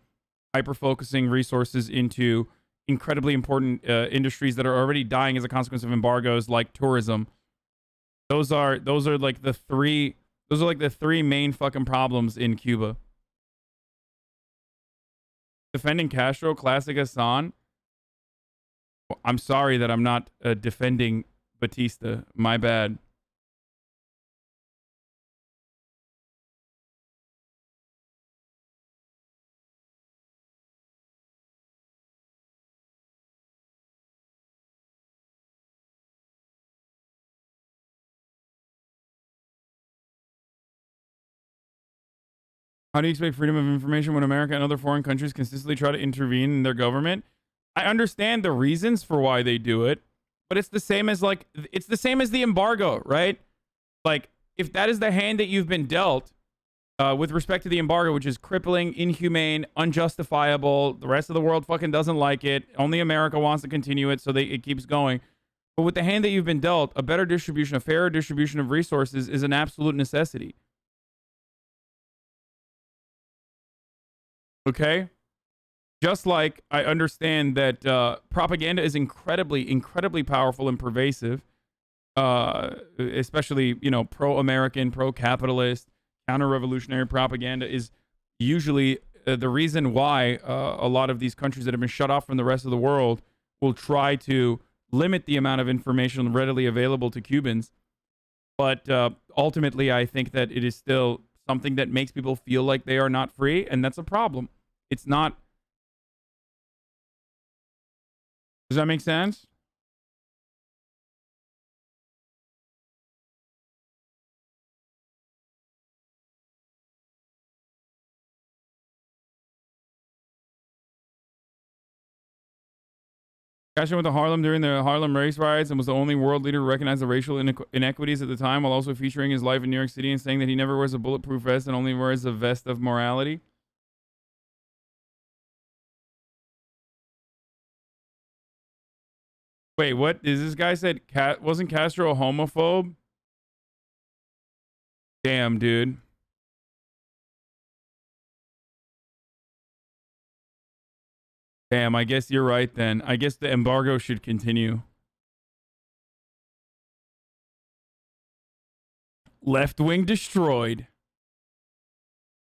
S3: Hyper-focusing resources into incredibly important industries that are already dying as a consequence of embargoes, like tourism. Those are like the three main fucking problems in Cuba. Defending Castro, classic Hasan. I'm sorry that I'm not defending Batista. My bad. How do you expect freedom of information when America and other foreign countries consistently try to intervene in their government? I understand the reasons for why they do it, but it's the same as the embargo, right? Like, if that is the hand that you've been dealt with respect to the embargo, which is crippling, inhumane, unjustifiable, the rest of the world fucking doesn't like it. Only America wants to continue it, so it keeps going. But with the hand that you've been dealt, a better distribution, a fairer distribution of resources is an absolute necessity. Okay? Just like I understand that propaganda is incredibly, incredibly powerful and pervasive, especially, you know, pro-American, pro-capitalist, counter-revolutionary propaganda is usually the reason why a lot of these countries that have been shut off from the rest of the world will try to limit the amount of information readily available to Cubans. But ultimately, I think that it is still something that makes people feel like they are not free, and that's a problem. It's not. Does that make sense? Castro went to Harlem during the Harlem race riots and was the only world leader to recognize the racial inequities at the time, while also featuring his life in New York City and saying that he never wears a bulletproof vest and only wears a vest of morality. Wait, what? Is this guy said wasn't Castro a homophobe? Damn, dude. Damn, I guess you're right then. I guess the embargo should continue. Left wing destroyed.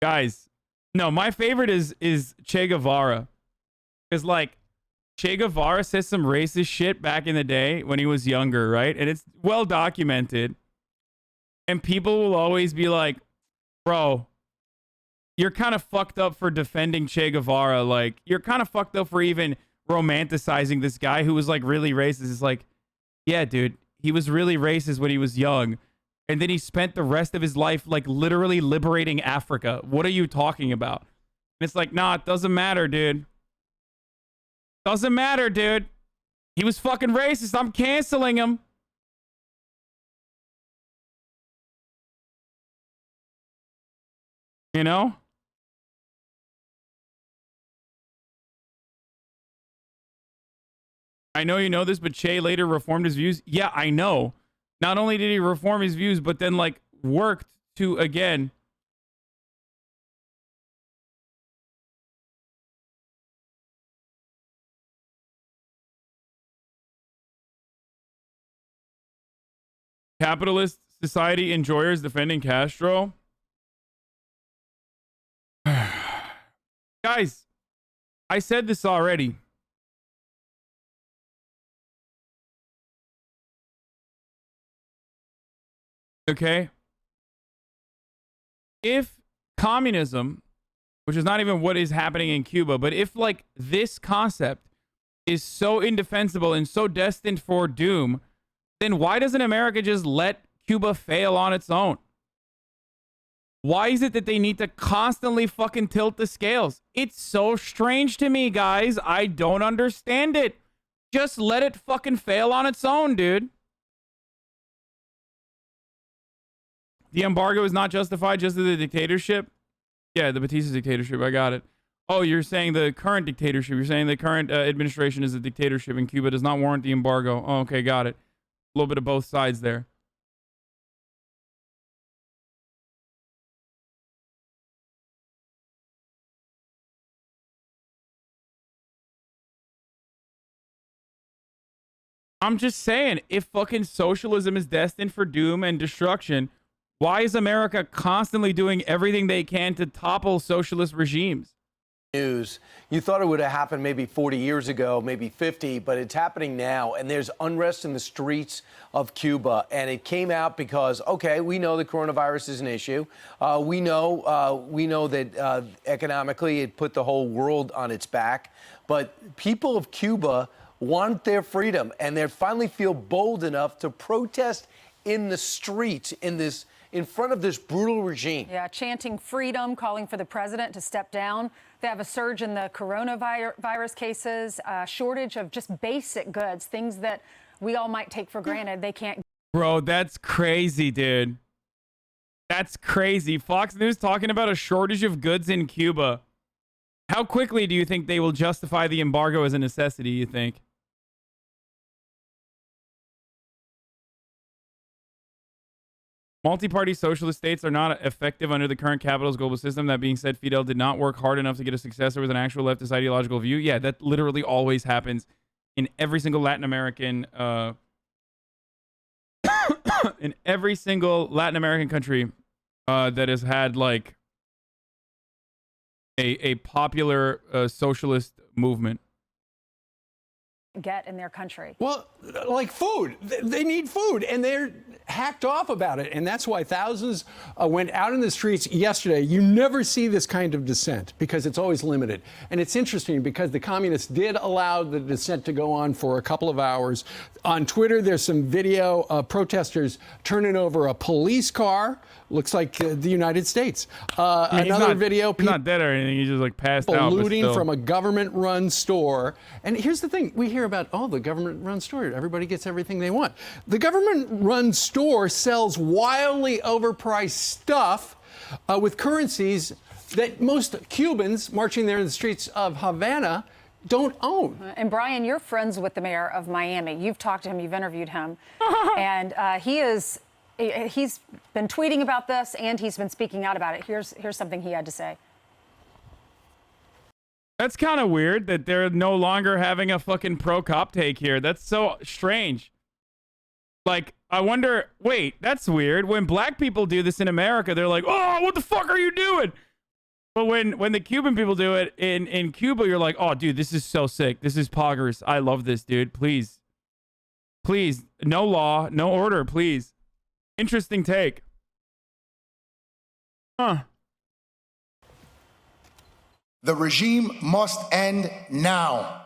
S3: Guys, no, my favorite is Che Guevara. Because, like, Che Guevara says some racist shit back in the day when he was younger, right? And it's well documented. And people will always be like, bro, you're kind of fucked up for defending Che Guevara. Like, you're kind of fucked up for even romanticizing this guy who was, like, really racist. It's like, yeah, dude, he was really racist when he was young. And then he spent the rest of his life, like, literally liberating Africa. What are you talking about? And it's like, nah, it doesn't matter, dude. Doesn't matter, dude. He was fucking racist. I'm canceling him. You know? I know you know this, but Che later reformed his views. Yeah, I know. Not only did he reform his views, but then like worked to again capitalist society enjoyers defending Castro. Guys, I said this already. Okay? If communism, which is not even what is happening in Cuba, but if like this concept is so indefensible and so destined for doom, then why doesn't America just let Cuba fail on its own? Why is it that they need to constantly fucking tilt the scales? It's so strange to me, guys. I don't understand it. Just let it fucking fail on its own, dude. The embargo is not justified just to the dictatorship? Yeah, the Batista dictatorship. I got it. Oh, you're saying the current dictatorship. You're saying the current administration is a dictatorship and Cuba does not warrant the embargo. Oh, okay, got it. A little bit of both sides there. I'm just saying, if fucking socialism is destined for doom and destruction, why is America constantly doing everything they can to topple socialist regimes?
S16: News. You thought it would have happened maybe 40 years ago, maybe 50, but it's happening now. And there's unrest in the streets of Cuba. And it came out because, okay, we know the coronavirus is an issue. We know that economically it put the whole world on its back. But people of Cuba want their freedom, and they finally feel bold enough to protest in the streets in front of this brutal regime.
S17: Yeah, chanting freedom, calling for the president to step down. They have a surge in the coronavirus cases, a shortage of just basic goods, things that we all might take for granted. They can't.
S3: Bro, that's crazy, dude. That's crazy. Fox News talking about a shortage of goods in Cuba. How quickly do you think they will justify the embargo as a necessity, you think? Multi-party socialist states are not effective under the current capitalist global system. That being said, Fidel did not work hard enough to get a successor with an actual leftist ideological view. Yeah, that literally always happens in every single Latin American in every single Latin American country that has had like a popular socialist movement.
S17: Get in their country.
S18: Well, like food. They need food, and they're hacked off about it. And that's why thousands went out in the streets yesterday. You never see this kind of dissent because it's always limited. And it's interesting because the communists did allow the dissent to go on for a couple of hours. On Twitter, there's some video of protesters turning over a police car. Looks like the United States. Another video.
S3: He's not dead or anything. He's just like passed out.
S18: Looting from a government-run store. And here's the thing. We hear about, oh, the government-run store. Everybody gets everything they want. The government-run store sells wildly overpriced stuff with currencies that most Cubans marching there in the streets of Havana don't own.
S17: And Brian, you're friends with the mayor of Miami. You've talked to him. You've interviewed him. And he's been tweeting about this, and he's been speaking out about it. Here's something he had to say.
S3: That's kind of weird that they're no longer having a fucking pro-cop take here. That's so strange. Like, I wonder, wait, that's weird. When black people do this in America, they're like, oh, what the fuck are you doing? But when the Cuban people do it in Cuba, you're like, oh, dude, this is so sick. This is poggers. I love this, dude. Please. Please. No law, no order, please. Interesting take. Huh.
S19: The regime must end now.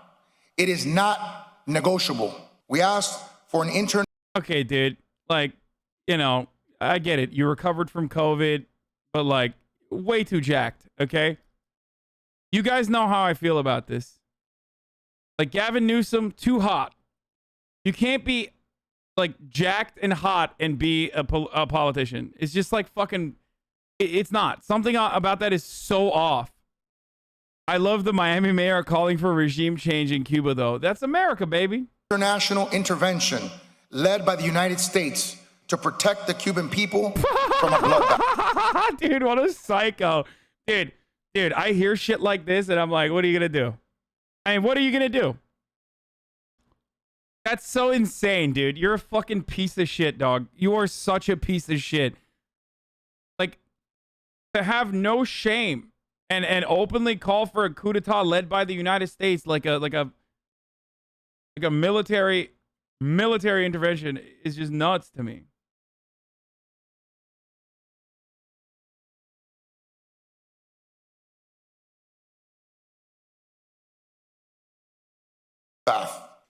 S19: It is not negotiable. We asked for an intern.
S3: Okay, dude. Like, you know, I get it. You recovered from COVID, but like, way too jacked, okay? You guys know how I feel about this. Like, Gavin Newsom, too hot. You can't be like jacked and hot and be a politician. It's just like fucking, it's not. Something about that is so off. I love the Miami mayor calling for regime change in Cuba, though. That's America, baby.
S19: international intervention led by the United States to protect the Cuban people from a bloodbath.
S3: Dude, what a psycho. Dude, I hear shit like this and I'm like, what are you going to do? I mean, what are you going to do? That's so insane, dude. You're a fucking piece of shit, dog. You are such a piece of shit. Like, to have no shame and openly call for a coup d'etat led by the United States like a military intervention is just nuts to me.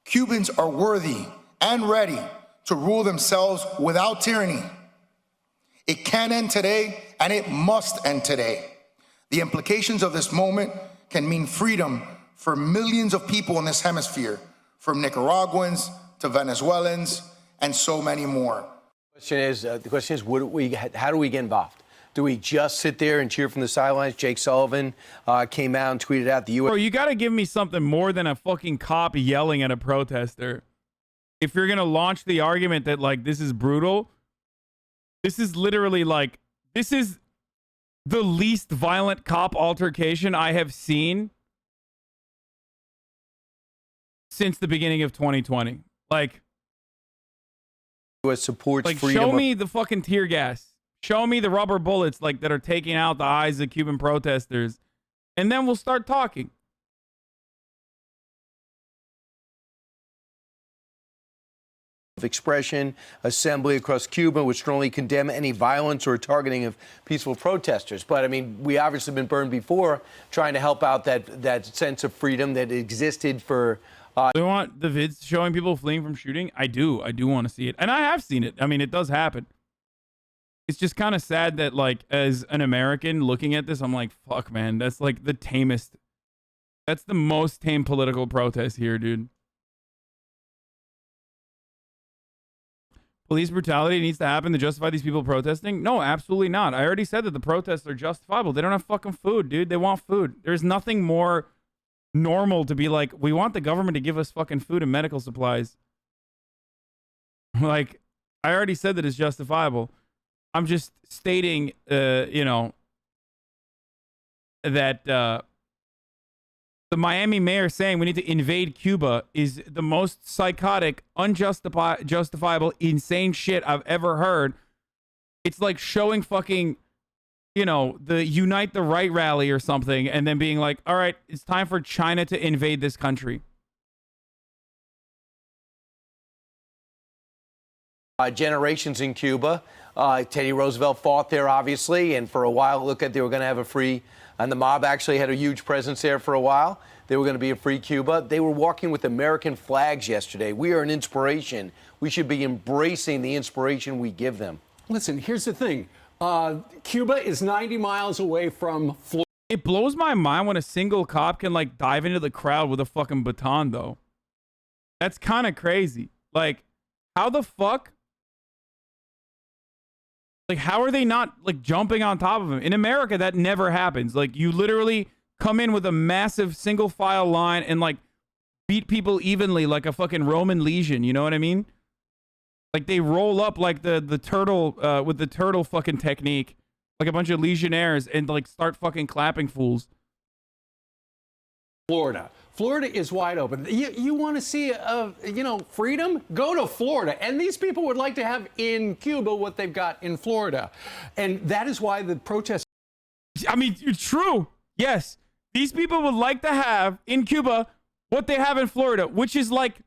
S19: Cubans are worthy and ready to rule themselves without tyranny. It can end today, and it must end today. The implications of this moment can mean freedom for millions of people in this hemisphere, from Nicaraguans to Venezuelans and so many more.
S16: The question is, how do we get involved? Do we just sit there and cheer from the sidelines? Jake Sullivan came out and tweeted out the U.S.
S3: Bro, you got to give me something more than a fucking cop yelling at a protester. If you're going to launch the argument that, like, this is brutal, this is literally, like, this is the least violent cop altercation I have seen since the beginning of 2020. Like,
S16: U.S. supports
S3: like
S16: freedom.
S3: Show me the fucking tear gas. Show me the rubber bullets, like, that are taking out the eyes of Cuban protesters, and then we'll start talking.
S16: Of expression, assembly across Cuba would strongly condemn any violence or targeting of peaceful protesters. But I mean, we obviously been burned before trying to help out that sense of freedom that existed for.
S3: Do you want the vids showing people fleeing from shooting? I do want to see it, and I have seen it. I mean, it does happen. It's just kind of sad that, like, as an American looking at this, I'm like, fuck, man, that's like the tamest. That's the most tame political protest here, dude. Police brutality needs to happen to justify these people protesting? No, absolutely not. I already said that the protests are justifiable. They don't have fucking food, dude. They want food. There's nothing more normal to be like, we want the government to give us fucking food and medical supplies. Like, I already said that it's justifiable. I'm just stating, you know, that the Miami mayor saying we need to invade Cuba is the most psychotic, unjustifiable, insane shit I've ever heard. It's like showing fucking, you know, the Unite the Right rally or something, and then being like, all right, it's time for China to invade this country.
S16: Generations in Cuba. Teddy Roosevelt fought there, obviously, and for a while, they were going to have a free, and the mob actually had a huge presence there for a while. They were going to be a free Cuba. They were walking with American flags yesterday. We are an inspiration. We should be embracing the inspiration we give them.
S18: Listen, here's the thing. Cuba is 90 miles away from Florida.
S3: It blows my mind when a single cop can, like, dive into the crowd with a fucking baton, though. That's kind of crazy. Like, how the fuck? Like, how are they not, like, jumping on top of him? In America, that never happens. Like, you literally come in with a massive single file line and, like, beat people evenly like a fucking Roman legion. You know what I mean? Like, they roll up like the turtle with the turtle fucking technique, like a bunch of legionnaires, and, like, start fucking clapping fools.
S18: Florida is wide open. You want to see, you know, freedom? Go to Florida. And these people would like to have in Cuba what they've got in Florida. And that is why the protests.
S3: I mean, it's true. Yes. These people would like to have in Cuba what they have in Florida, which is, like,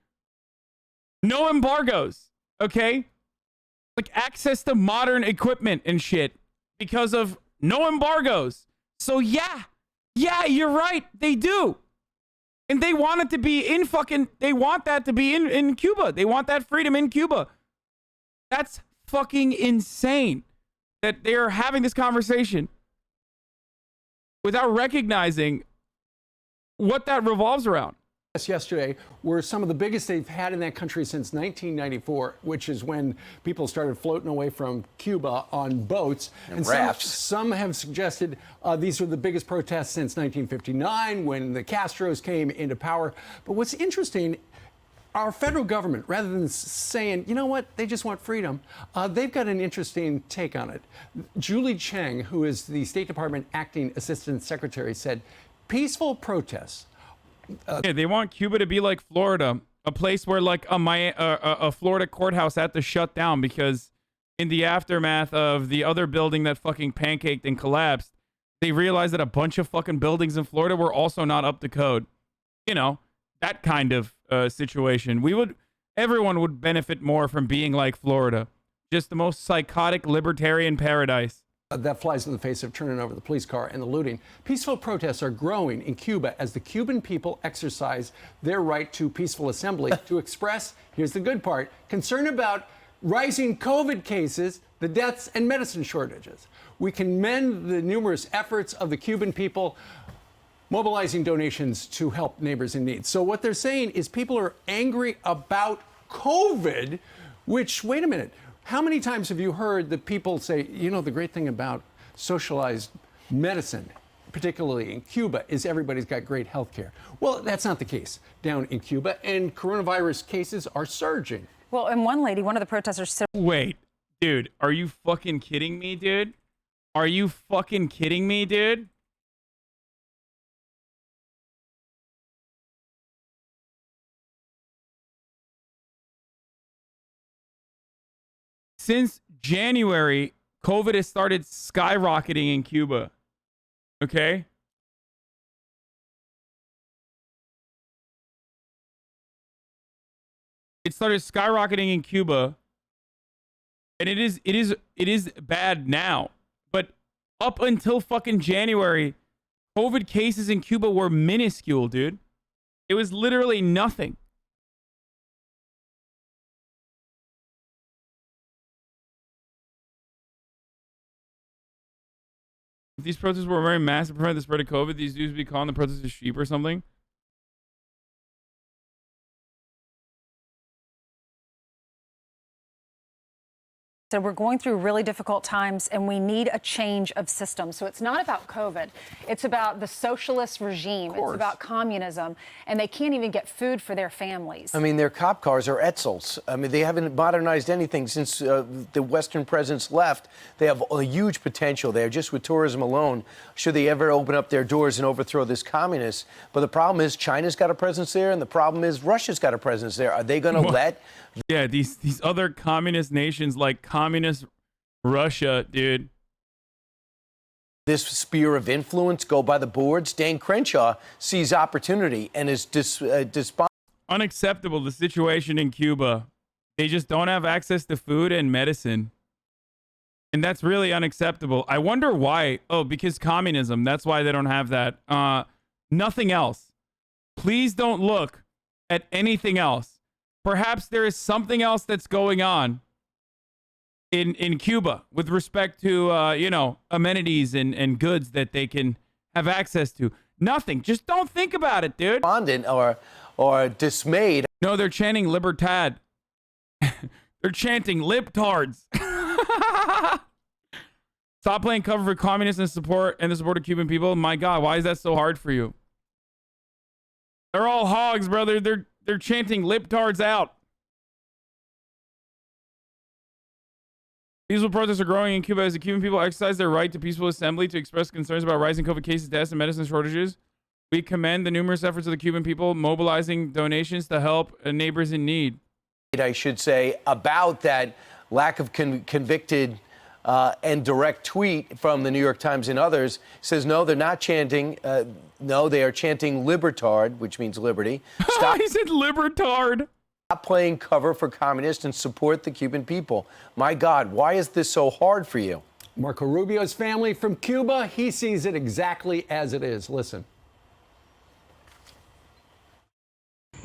S3: no embargoes. Okay? Like, access to modern equipment and shit because of no embargoes. So, yeah, you're right. They do. And they want it to be in fucking, they want that to be in Cuba. They want that freedom in Cuba. That's fucking insane that they're having this conversation without recognizing what that revolves around.
S18: Yesterday were some of the biggest they've had in that country since 1994, which is when people started floating away from Cuba on boats
S16: and rafts.
S18: Some have suggested these are the biggest protests since 1959 when the Castros came into power. But what's interesting, our federal government, rather than saying, you know what, they just want freedom, they've got an interesting take on it. Julie Cheng, who is the State Department Acting Assistant Secretary, said peaceful protests.
S3: Yeah, they want Cuba to be like Florida, a place where like a Florida courthouse had to shut down because in the aftermath of the other building that fucking pancaked and collapsed, they realized that a bunch of fucking buildings in Florida were also not up to code. You know, that kind of situation. Everyone would benefit more from being like Florida. Just the most psychotic libertarian paradise.
S18: That flies in the face of turning over the police car and the looting. Peaceful protests are growing in Cuba as the Cuban people exercise their right to peaceful assembly to express, here's the good part, concern about rising COVID cases, the deaths, and medicine shortages. We commend the numerous efforts of the Cuban people mobilizing donations to help neighbors in need. So what they're saying is people are angry about COVID, which, wait a minute, how many times have you heard the people say, you know, the great thing about socialized medicine, particularly in Cuba, is everybody's got great health care? Well, that's not the case down in Cuba, and coronavirus cases are surging.
S17: Well, and one of the protesters said,
S3: wait, dude, are you fucking kidding me, dude? Are you fucking kidding me, dude? Since January, COVID has started skyrocketing in Cuba. Okay? It started skyrocketing in Cuba. And it is bad now. But up until fucking January, COVID cases in Cuba were minuscule, dude. It was literally nothing. If these protests were very massive to prevent the spread of COVID, these dudes would be calling the protesters sheep or something.
S17: So we're going through really difficult times and we need a change of system. So it's not about COVID. It's about the socialist regime. It's about communism. And they can't even get food for their families.
S16: I mean, their cop cars are Etzels. I mean, they haven't modernized anything since the Western presidents left. They have a huge potential there just with tourism alone. Should they ever open up their doors and overthrow this communist? But the problem is China's got a presence there, and the problem is Russia's got a presence there. Are they going to let...
S3: Yeah, these other communist nations like communist Russia, dude.
S16: This sphere of influence go by the boards. Dan Crenshaw sees opportunity and is
S3: unacceptable, the situation in Cuba. They just don't have access to food and medicine. And that's really unacceptable. I wonder why. Oh, because communism. That's why they don't have that. Nothing else. Please don't look at anything else. Perhaps there is something else that's going on in Cuba with respect to, you know, amenities and goods that they can have access to. Nothing. Just don't think about it, dude.
S16: Or dismayed.
S3: No, they're chanting libertad. They're chanting libtards. Stop playing cover for communists and the support of Cuban people. My God, why is that so hard for you? They're all hogs, brother. They're chanting libtards out. Peaceful protests are growing in Cuba as the Cuban people exercise their right to peaceful assembly to express concerns about rising COVID cases, deaths, and medicine shortages. We commend the numerous efforts of the Cuban people mobilizing donations to help neighbors in need.
S16: I should say about that lack of convicted and direct tweet from the New York Times and others says, no, they're not chanting. No, they are chanting libertard, which means liberty. Stop.
S3: He said libertard.
S16: Stop playing cover for communists and support the Cuban people. My God, why is this so hard for you?
S18: Marco Rubio's family from Cuba, he sees it exactly as it is. Listen.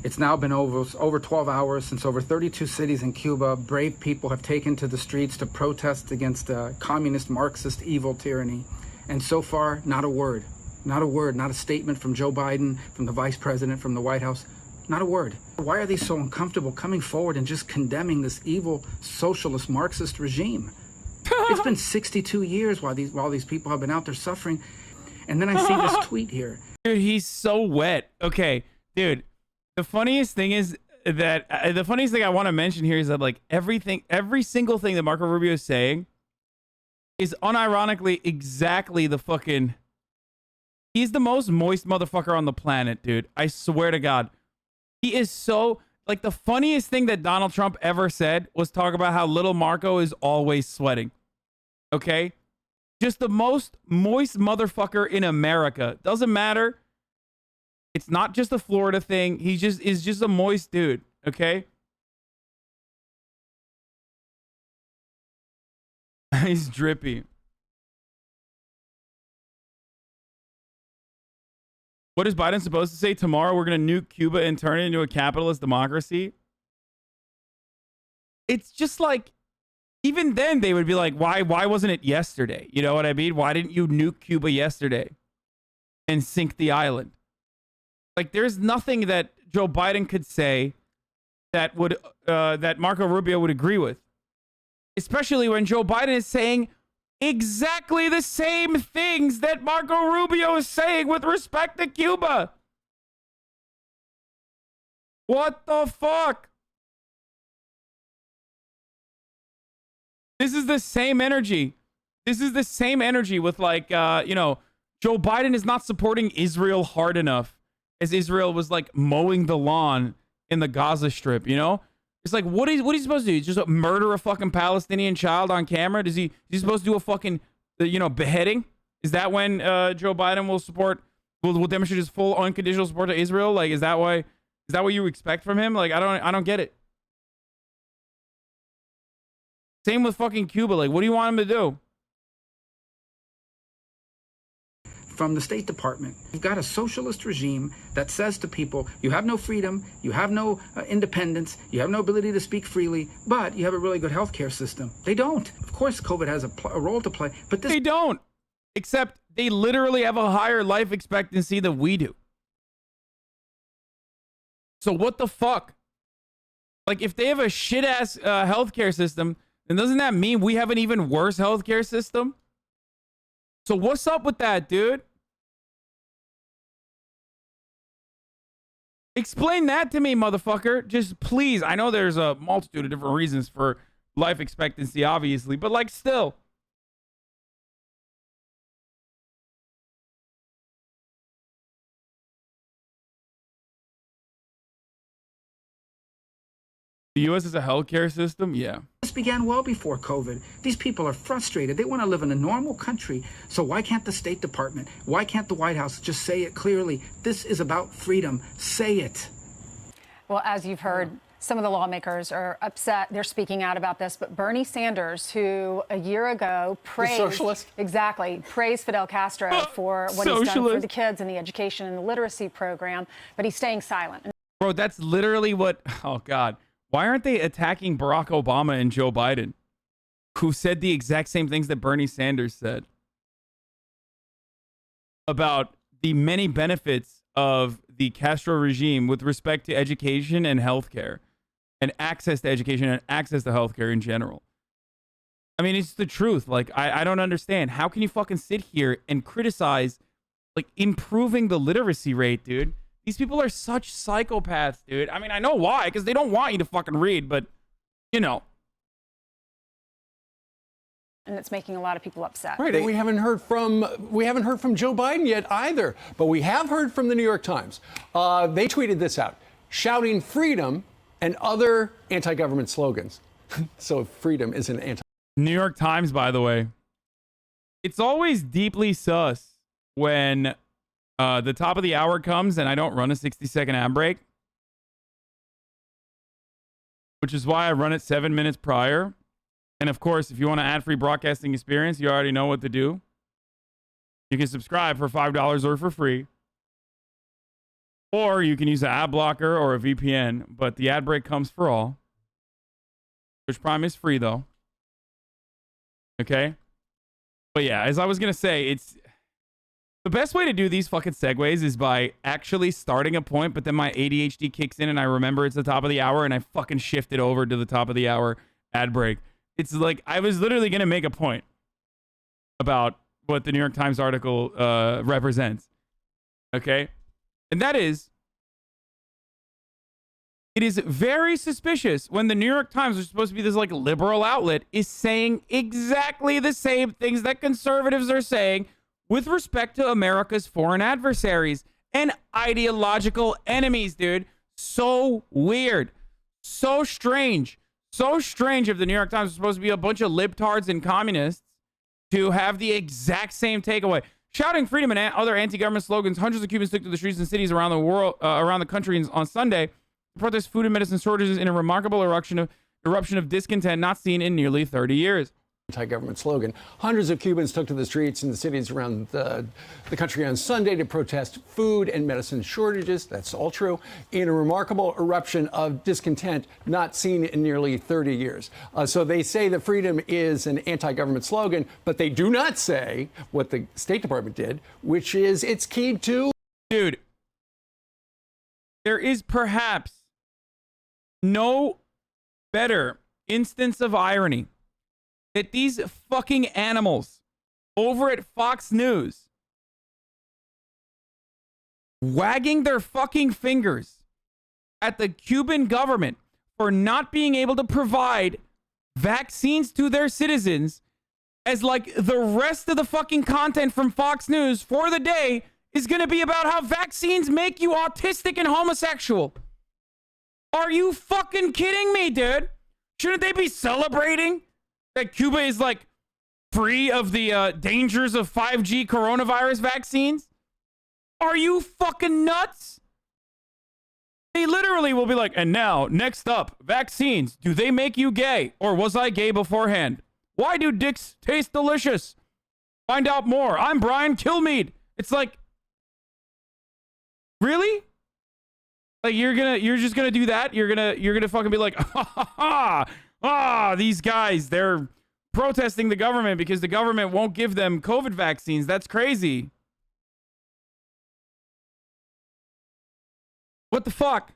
S20: It's now been over 12 hours since over 32 cities in Cuba, brave people have taken to the streets to protest against communist, Marxist, evil tyranny. And so far, not a word, not a statement from Joe Biden, from the vice president, from the White House, not a word. Why are they so uncomfortable coming forward and just condemning this evil socialist Marxist regime? It's been 62 years while these people have been out there suffering. And then I see this tweet here.
S3: Dude, he's so wet. Okay, dude. The funniest thing is the funniest thing I want to mention here is that like every single thing that Marco Rubio is saying is unironically exactly the fucking. He's the most moist motherfucker on the planet, dude. I swear to God. He is so, like, the funniest thing that Donald Trump ever said was talk about how little Marco is always sweating. Okay? Just the most moist motherfucker in America. Doesn't matter. It's not just a Florida thing. He just is just a moist dude. Okay? He's drippy. What is Biden supposed to say? Tomorrow we're going to nuke Cuba and turn it into a capitalist democracy? It's just like, even then they would be like, why wasn't it yesterday? You know what I mean? Why didn't you nuke Cuba yesterday and sink the island? Like, there's nothing that Joe Biden could say that would that Marco Rubio would agree with. Especially when Joe Biden is saying exactly the same things that Marco Rubio is saying with respect to Cuba. What the fuck? This is the same energy. This is the same energy with, like, you know, Joe Biden is not supporting Israel hard enough as Israel was, like, mowing the lawn in the Gaza Strip, you know? It's like, what is he supposed to do? Just murder a fucking Palestinian child on camera? Is he supposed to do a fucking, you know, beheading? Is that when Joe Biden will demonstrate his full unconditional support to Israel? Like, is that what you expect from him? Like, I don't get it. Same with fucking Cuba. Like, what do you want him to do?
S20: From the State Department, you've got a socialist regime that says to people, you have no freedom, you have no independence, you have no ability to speak freely, but you have a really good healthcare system. They don't. Of course, COVID has a role to play, but
S3: they don't. Except they literally have a higher life expectancy than we do. So what the fuck? Like, if they have a shit-ass healthcare system, then doesn't that mean we have an even worse healthcare system? So what's up with that, dude? Explain that to me, motherfucker. Just please. I know there's a multitude of different reasons for life expectancy, obviously, but like still. The U.S. is a healthcare system? Yeah.
S20: This began well before COVID. These people are frustrated. They want to live in a normal country. So why can't the State Department, why can't the White House just say it clearly? This is about freedom. Say it.
S17: Well, as you've heard, some of the lawmakers are upset. They're speaking out about this. But Bernie Sanders, who a year ago praised... The socialist? Exactly. Praised Fidel Castro for what he's done for the kids and the education and the literacy program. But he's staying silent.
S3: Bro, that's literally what... Oh, God. Why aren't they attacking Barack Obama and Joe Biden, who said the exact same things that Bernie Sanders said about the many benefits of the Castro regime with respect to education and healthcare, and access to education and access to healthcare in general? I mean, it's the truth. Like, I don't understand. How can you fucking sit here and criticize, like, improving the literacy rate, dude? These people are such psychopaths, dude. I mean, I know why, because they don't want you to fucking read, but, you know.
S17: And it's making a lot of people upset.
S18: Right, and we haven't heard from Joe Biden yet either, but we have heard from the New York Times. They tweeted this out, shouting freedom and other anti-government slogans. So freedom is an anti.
S3: New York Times, by the way. It's always deeply sus when the top of the hour comes and I don't run a 60-second ad break, which is why I run it 7 minutes prior. And of course, if you want an ad-free broadcasting experience, you already know what to do. You can subscribe for $5 or for free. Or you can use an ad blocker or a VPN, but the ad break comes for all. Twitch Prime is free, though. Okay? But yeah, as I was going to say, it's... The best way to do these fucking segues is by actually starting a point, but then my ADHD kicks in and I remember it's the top of the hour and I fucking shift it over to the top of the hour ad break. It's like I was literally going to make a point about what the New York Times article represents. Okay? And that is, it is very suspicious when the New York Times, which is supposed to be this like liberal outlet, is saying exactly the same things that conservatives are saying with respect to America's foreign adversaries and ideological enemies, dude. So weird. So strange. So strange if the New York Times is supposed to be a bunch of libtards and communists to have the exact same takeaway. Shouting freedom and other anti-government slogans, hundreds of Cubans took to the streets and cities around the world, around the country on Sunday to protest food and medicine shortages in a remarkable eruption of discontent not seen in nearly 30 years.
S18: Anti-government slogan. Hundreds of Cubans took to the streets in the cities around the country on Sunday to protest food and medicine shortages. That's all true. In a remarkable eruption of discontent not seen in nearly 30 years. So they say that freedom is an anti-government slogan, but they do not say what the State Department did, which is it's keyed to...
S3: Dude, there is perhaps no better instance of irony that these fucking animals over at Fox News wagging their fucking fingers at the Cuban government for not being able to provide vaccines to their citizens, as like the rest of the fucking content from Fox News for the day is going to be about how vaccines make you autistic and homosexual. Are you fucking kidding me, dude? Shouldn't they be celebrating that Cuba is like free of the dangers of 5G coronavirus vaccines? Are you fucking nuts? They literally will be like, and now, next up, vaccines. Do they make you gay? Or was I gay beforehand? Why do dicks taste delicious? Find out more. I'm Brian Kilmeade. It's like, really? Like you're just gonna do that? You're gonna fucking be like, these guys, they're protesting the government because the government won't give them COVID vaccines. That's crazy. What the fuck?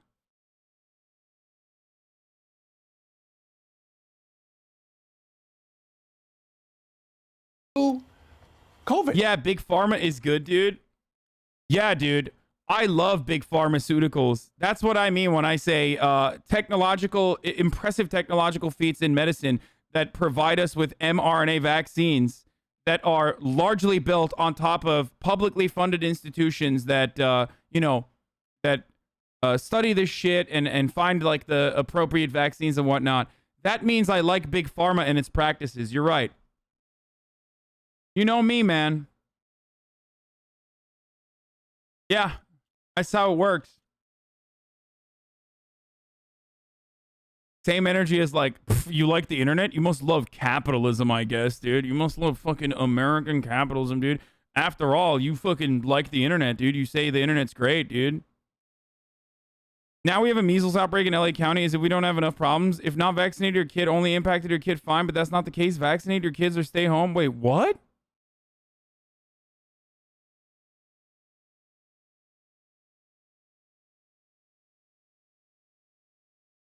S18: COVID.
S3: Yeah, Big Pharma is good, dude. Yeah, dude. I love big pharmaceuticals. That's what I mean when I say impressive technological feats in medicine that provide us with mRNA vaccines that are largely built on top of publicly funded institutions that, study this shit and find like the appropriate vaccines and whatnot. That means I like big pharma and its practices. You're right. You know me, man. Yeah. That's how it works. Same energy as like, you like the internet? You must love capitalism, I guess, dude. You must love fucking American capitalism, dude. After all, you fucking like the internet, dude. You say the internet's great, dude. Now we have a measles outbreak in LA County as if we don't have enough problems. If not vaccinated your kid, only impacted your kid, fine, but that's not the case. Vaccinate your kids or stay home. Wait, what?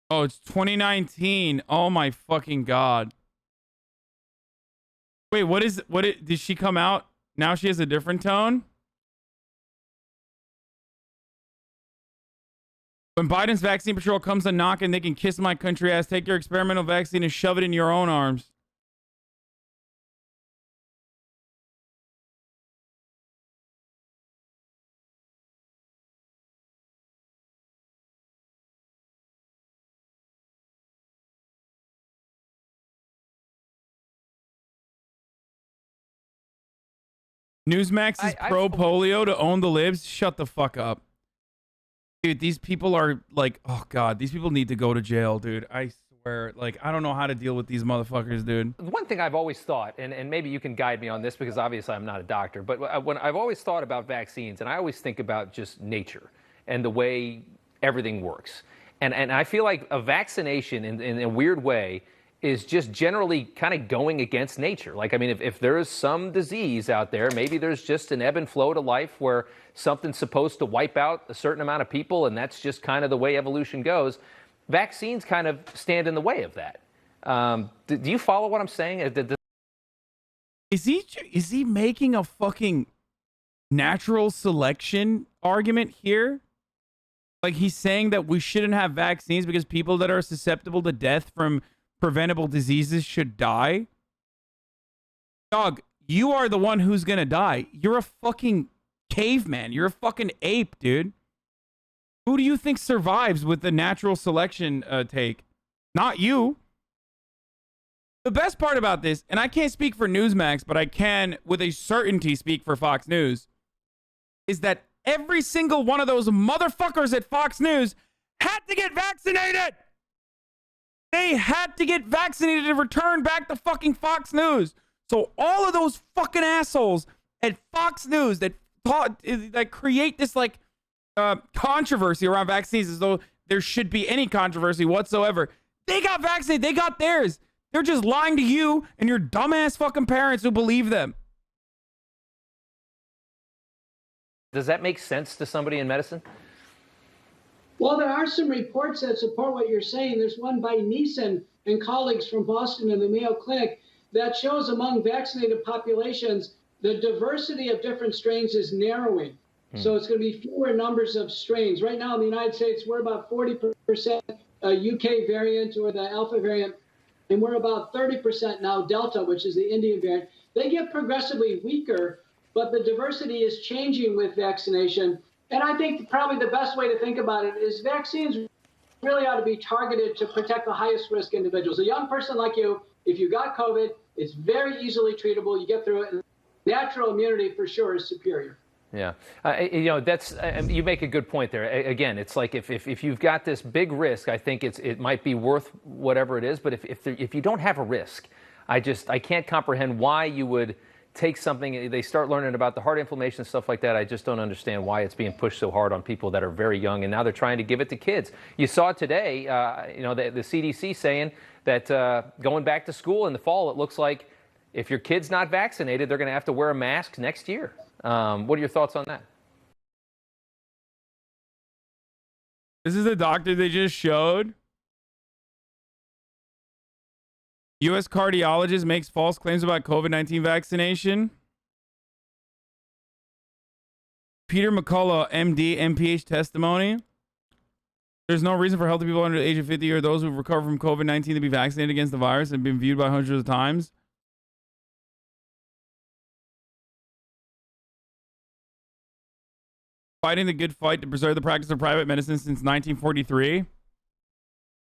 S3: Oh, it's 2019. Oh my fucking God. Wait, did she come out? Now she has a different tone? When Biden's vaccine patrol comes a knocking, they can kiss my country ass, take your experimental vaccine and shove it in your own arms. Newsmax is pro polio to own the libs. Shut the fuck up. Dude, these people are like, oh God, these people need to go to jail, dude. I swear, like, I don't know how to deal with these motherfuckers, dude.
S21: One thing I've always thought, and maybe you can guide me on this because obviously I'm not a doctor, but when I've always thought about vaccines, and I always think about just nature and the way everything works. And I feel like a vaccination in a weird way is just generally kind of going against nature. Like, I mean, if there is some disease out there, maybe there's just an ebb and flow to life where something's supposed to wipe out a certain amount of people, and that's just kind of the way evolution goes. Vaccines kind of stand in the way of that. Do you follow what I'm saying?
S3: Is he making a fucking natural selection argument here? Like, he's saying that we shouldn't have vaccines because people that are susceptible to death from preventable diseases should die. Dog, you are the one who's gonna die. You're a fucking caveman. You're a fucking ape, dude. Who do you think survives with the natural selection take? Not you. The best part about this, and I can't speak for Newsmax, but I can with a certainty speak for Fox News, is that every single one of those motherfuckers at Fox News had to get vaccinated. They had to get vaccinated to return back to fucking Fox News. So all of those fucking assholes at Fox News that create this like controversy around vaccines as though there should be any controversy whatsoever. They got vaccinated. They got theirs. They're just lying to you and your dumbass fucking parents who believe them.
S21: Does that make sense to somebody in medicine?
S4: Well, there are some reports that support what you're saying. There's one by Neeson and colleagues from Boston and the Mayo Clinic that shows among vaccinated populations, the diversity of different strains is narrowing. So it's going to be fewer numbers of strains. Right now in the United States, we're about 40% UK variant or the Alpha variant, and we're about 30% now Delta, which is the Indian variant. They get progressively weaker, but the diversity is changing with vaccination. And I think probably the best way to think about it is vaccines really ought to be targeted to protect the highest risk individuals. A young person like you, if you got COVID, it's very easily treatable. You get through it. And natural immunity for sure is superior.
S21: Yeah, that's you make a good point there. Again, it's like if you've got this big risk, I think it might be worth whatever it is. But if you don't have a risk, I can't comprehend why you would take something. They start learning about the heart inflammation and stuff like that. I just don't understand why it's being pushed so hard on people that are very young, and now they're trying to give it to kids. You saw today, the CDC saying that going back to school in the fall, it looks like if your kid's not vaccinated, they're going to have to wear a mask next year. What are your thoughts on that?
S3: This is the doctor they just showed. U.S. cardiologist makes false claims about COVID-19 vaccination. Peter McCullough, MD, MPH testimony. There's no reason for healthy people under the age of 50 or those who've recovered from COVID-19 to be vaccinated against the virus and been viewed by hundreds of times. Fighting the good fight to preserve the practice of private medicine since 1943.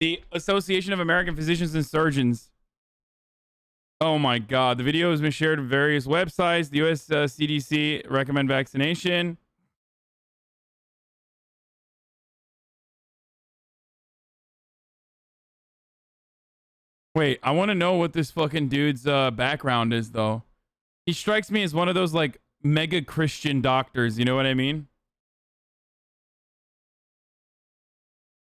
S3: The Association of American Physicians and Surgeons. Oh my God. The video has been shared on various websites. The US CDC recommend vaccination. Wait, I want to know what this fucking dude's background is, though. He strikes me as one of those, like, mega Christian doctors. You know what I mean?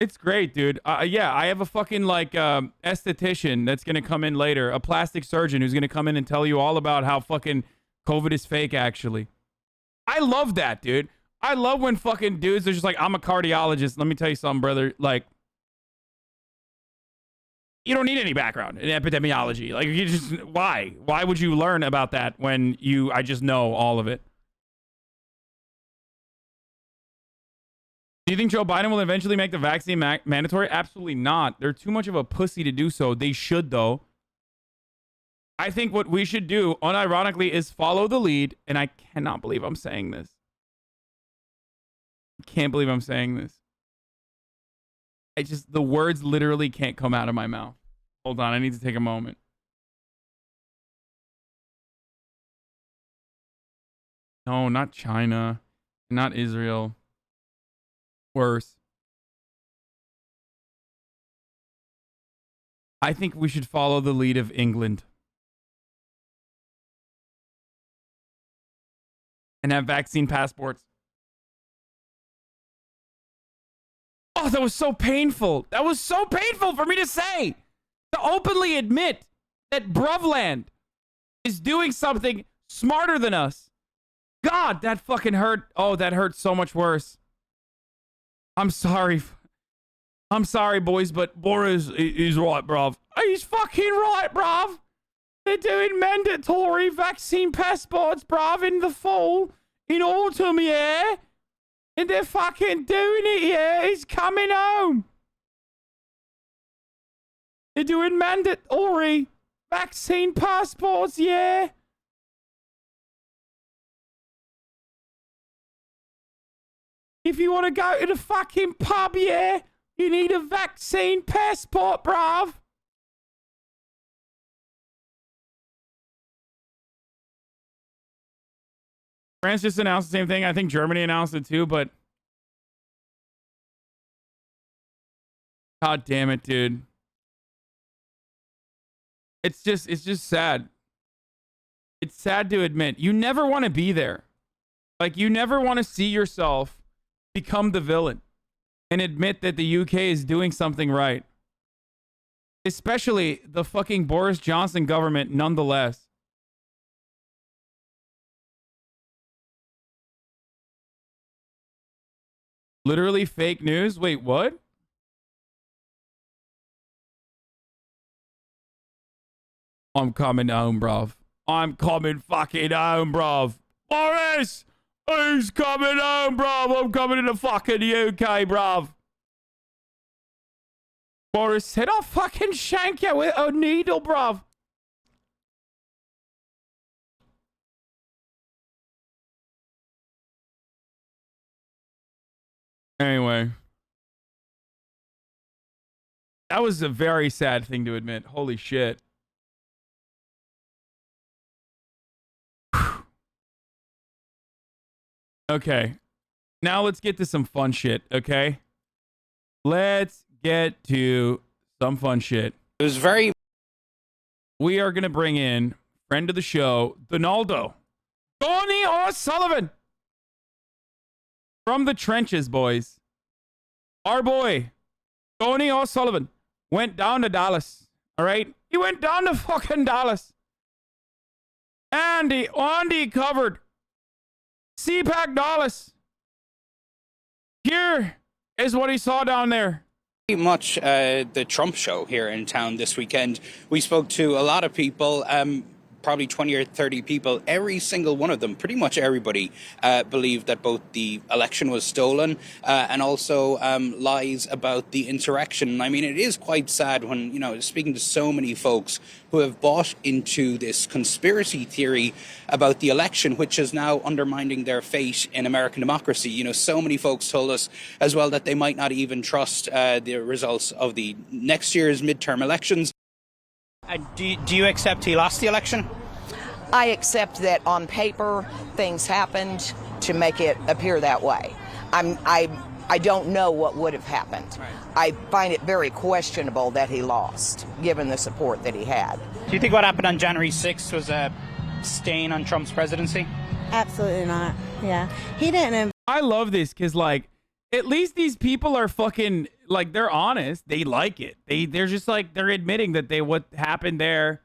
S3: It's great, dude. Yeah, I have a fucking, like, esthetician that's going to come in later. A plastic surgeon who's going to come in and tell you all about how fucking COVID is fake, actually. I love that, dude. I love when fucking dudes are just like, I'm a cardiologist. Let me tell you something, brother. Like, you don't need any background in epidemiology. Like, you just, why? Why would you learn about that when I just know all of it? Do you think Joe Biden will eventually make the vaccine mandatory? Absolutely not. They're too much of a pussy to do so. They should, though. I think what we should do, unironically, is follow the lead. And I cannot believe I'm saying this. I can't believe I'm saying this. The words literally can't come out of my mouth. Hold on, I need to take a moment. No, not China. Not Israel. Worse. I think we should follow the lead of England. And have vaccine passports. Oh, that was so painful. That was so painful for me to say. To openly admit that Bruvland is doing something smarter than us. God, that fucking hurt. Oh, that hurt so much worse. I'm sorry. I'm sorry, boys, but Boris is right, bruv. He's fucking right, bruv. They're doing mandatory vaccine passports, bruv, in the fall. In autumn, yeah? And they're fucking doing it, yeah. He's coming home. They're doing mandatory vaccine passports, yeah. If you want to go to the fucking pub, yeah, you need a vaccine passport, bruv. France just announced the same thing. I think Germany announced it too, but God damn it, dude. It's just sad. It's sad to admit. You never want to be there. Like, you never want to see yourself become the villain and admit that the UK is doing something right. Especially the fucking Boris Johnson government, nonetheless. Literally fake news? Wait, what? I'm coming home, bruv. I'm coming fucking home, bruv. Boris! Who's coming home, bruv? I'm coming to the fucking UK, bruv. Boris said, I'll fucking shank you with a needle, bruv. Anyway. That was a very sad thing to admit. Holy shit. Okay. Now let's get to some fun shit, okay? Let's get to some fun shit.
S2: It was very...
S3: We are going to bring in friend of the show, Donaldo. Donie O'Sullivan. From the trenches, boys. Our boy, Donie O'Sullivan, went down to Dallas, all right? He went down to fucking Dallas. And he covered CPAC Dallas. Here is what he saw down there.
S2: Pretty much the Trump show here in town this weekend. We spoke to a lot of people, probably 20 or 30 people. Every single one of them, pretty much everybody, believed that both the election was stolen and also lies about the insurrection. I mean, it is quite sad when, you know, speaking to so many folks who have bought into this conspiracy theory about the election, which is now undermining their faith in American democracy. You know, so many folks told us as well that they might not even trust the results of the next year's midterm elections. Do you accept he lost the election?
S22: I accept that on paper things happened to make it appear that way. I don't know what would have happened. Right. I find it very questionable that he lost, given the support that he had.
S2: Do you think what happened on January 6th was a stain on Trump's presidency?
S23: Absolutely not. Yeah. He didn't.
S3: I love this because, like, at least these people are fucking, like, they're honest. They like it. They're just like, they're admitting that what happened there.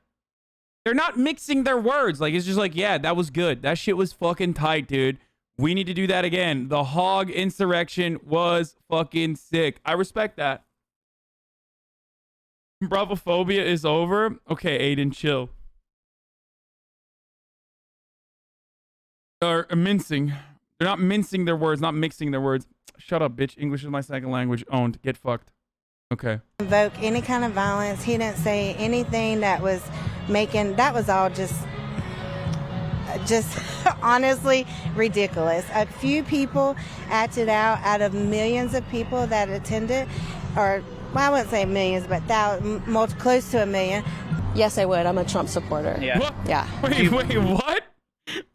S3: They're not mixing their words. Like, it's just like, yeah, that was good. That shit was fucking tight, dude. We need to do that again. The hog insurrection was fucking sick. I respect that. Bravophobia is over. Okay, Aiden, chill. They're mincing. They're not mincing their words, not mixing their words. Shut up, bitch. English is my second language. Owned. Get fucked. Okay.
S23: Invoke any kind of violence. He didn't say anything that was making, that was all just honestly ridiculous. A few people acted out of millions of people that attended, or well, I wouldn't say millions, but close to a million.
S24: Yes, I would. I'm a Trump supporter.
S2: Yeah.
S3: What?
S24: Yeah.
S3: Wait, what?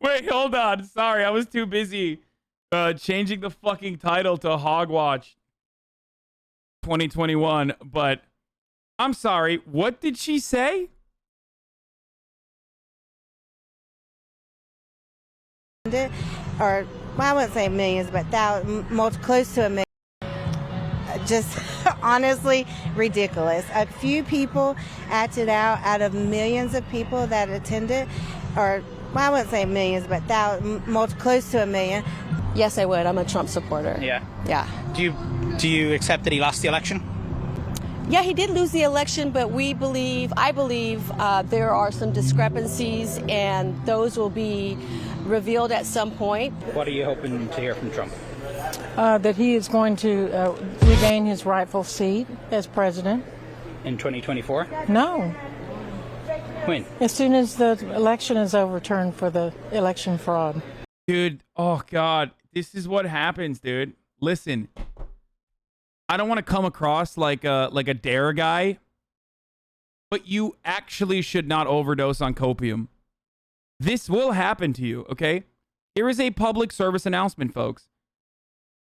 S3: Wait, hold on. Sorry, I was too busy changing the fucking title to Hogwatch 2021, but I'm sorry. What did she say?
S23: Or well, I wouldn't say millions, but close to a million. Just honestly ridiculous. A few people acted out of millions of people that attended, or well, I wouldn't say millions, but close to a million.
S24: Yes, I would. I'm a Trump supporter.
S2: Yeah.
S24: Yeah.
S2: Do you accept that he lost the election?
S24: Yeah, he did lose the election, but I believe there are some discrepancies, and those will be revealed at some point.
S2: What are you hoping to hear from Trump?
S1: That he is going to regain his rightful seat as president.
S2: In 2024?
S1: No.
S2: When?
S1: As soon as the election is overturned for the election fraud.
S3: Dude, oh God, this is what happens, dude. Listen, I don't want to come across like a dare guy, but you actually should not overdose on copium. This will happen to you, okay? Here is a public service announcement, folks.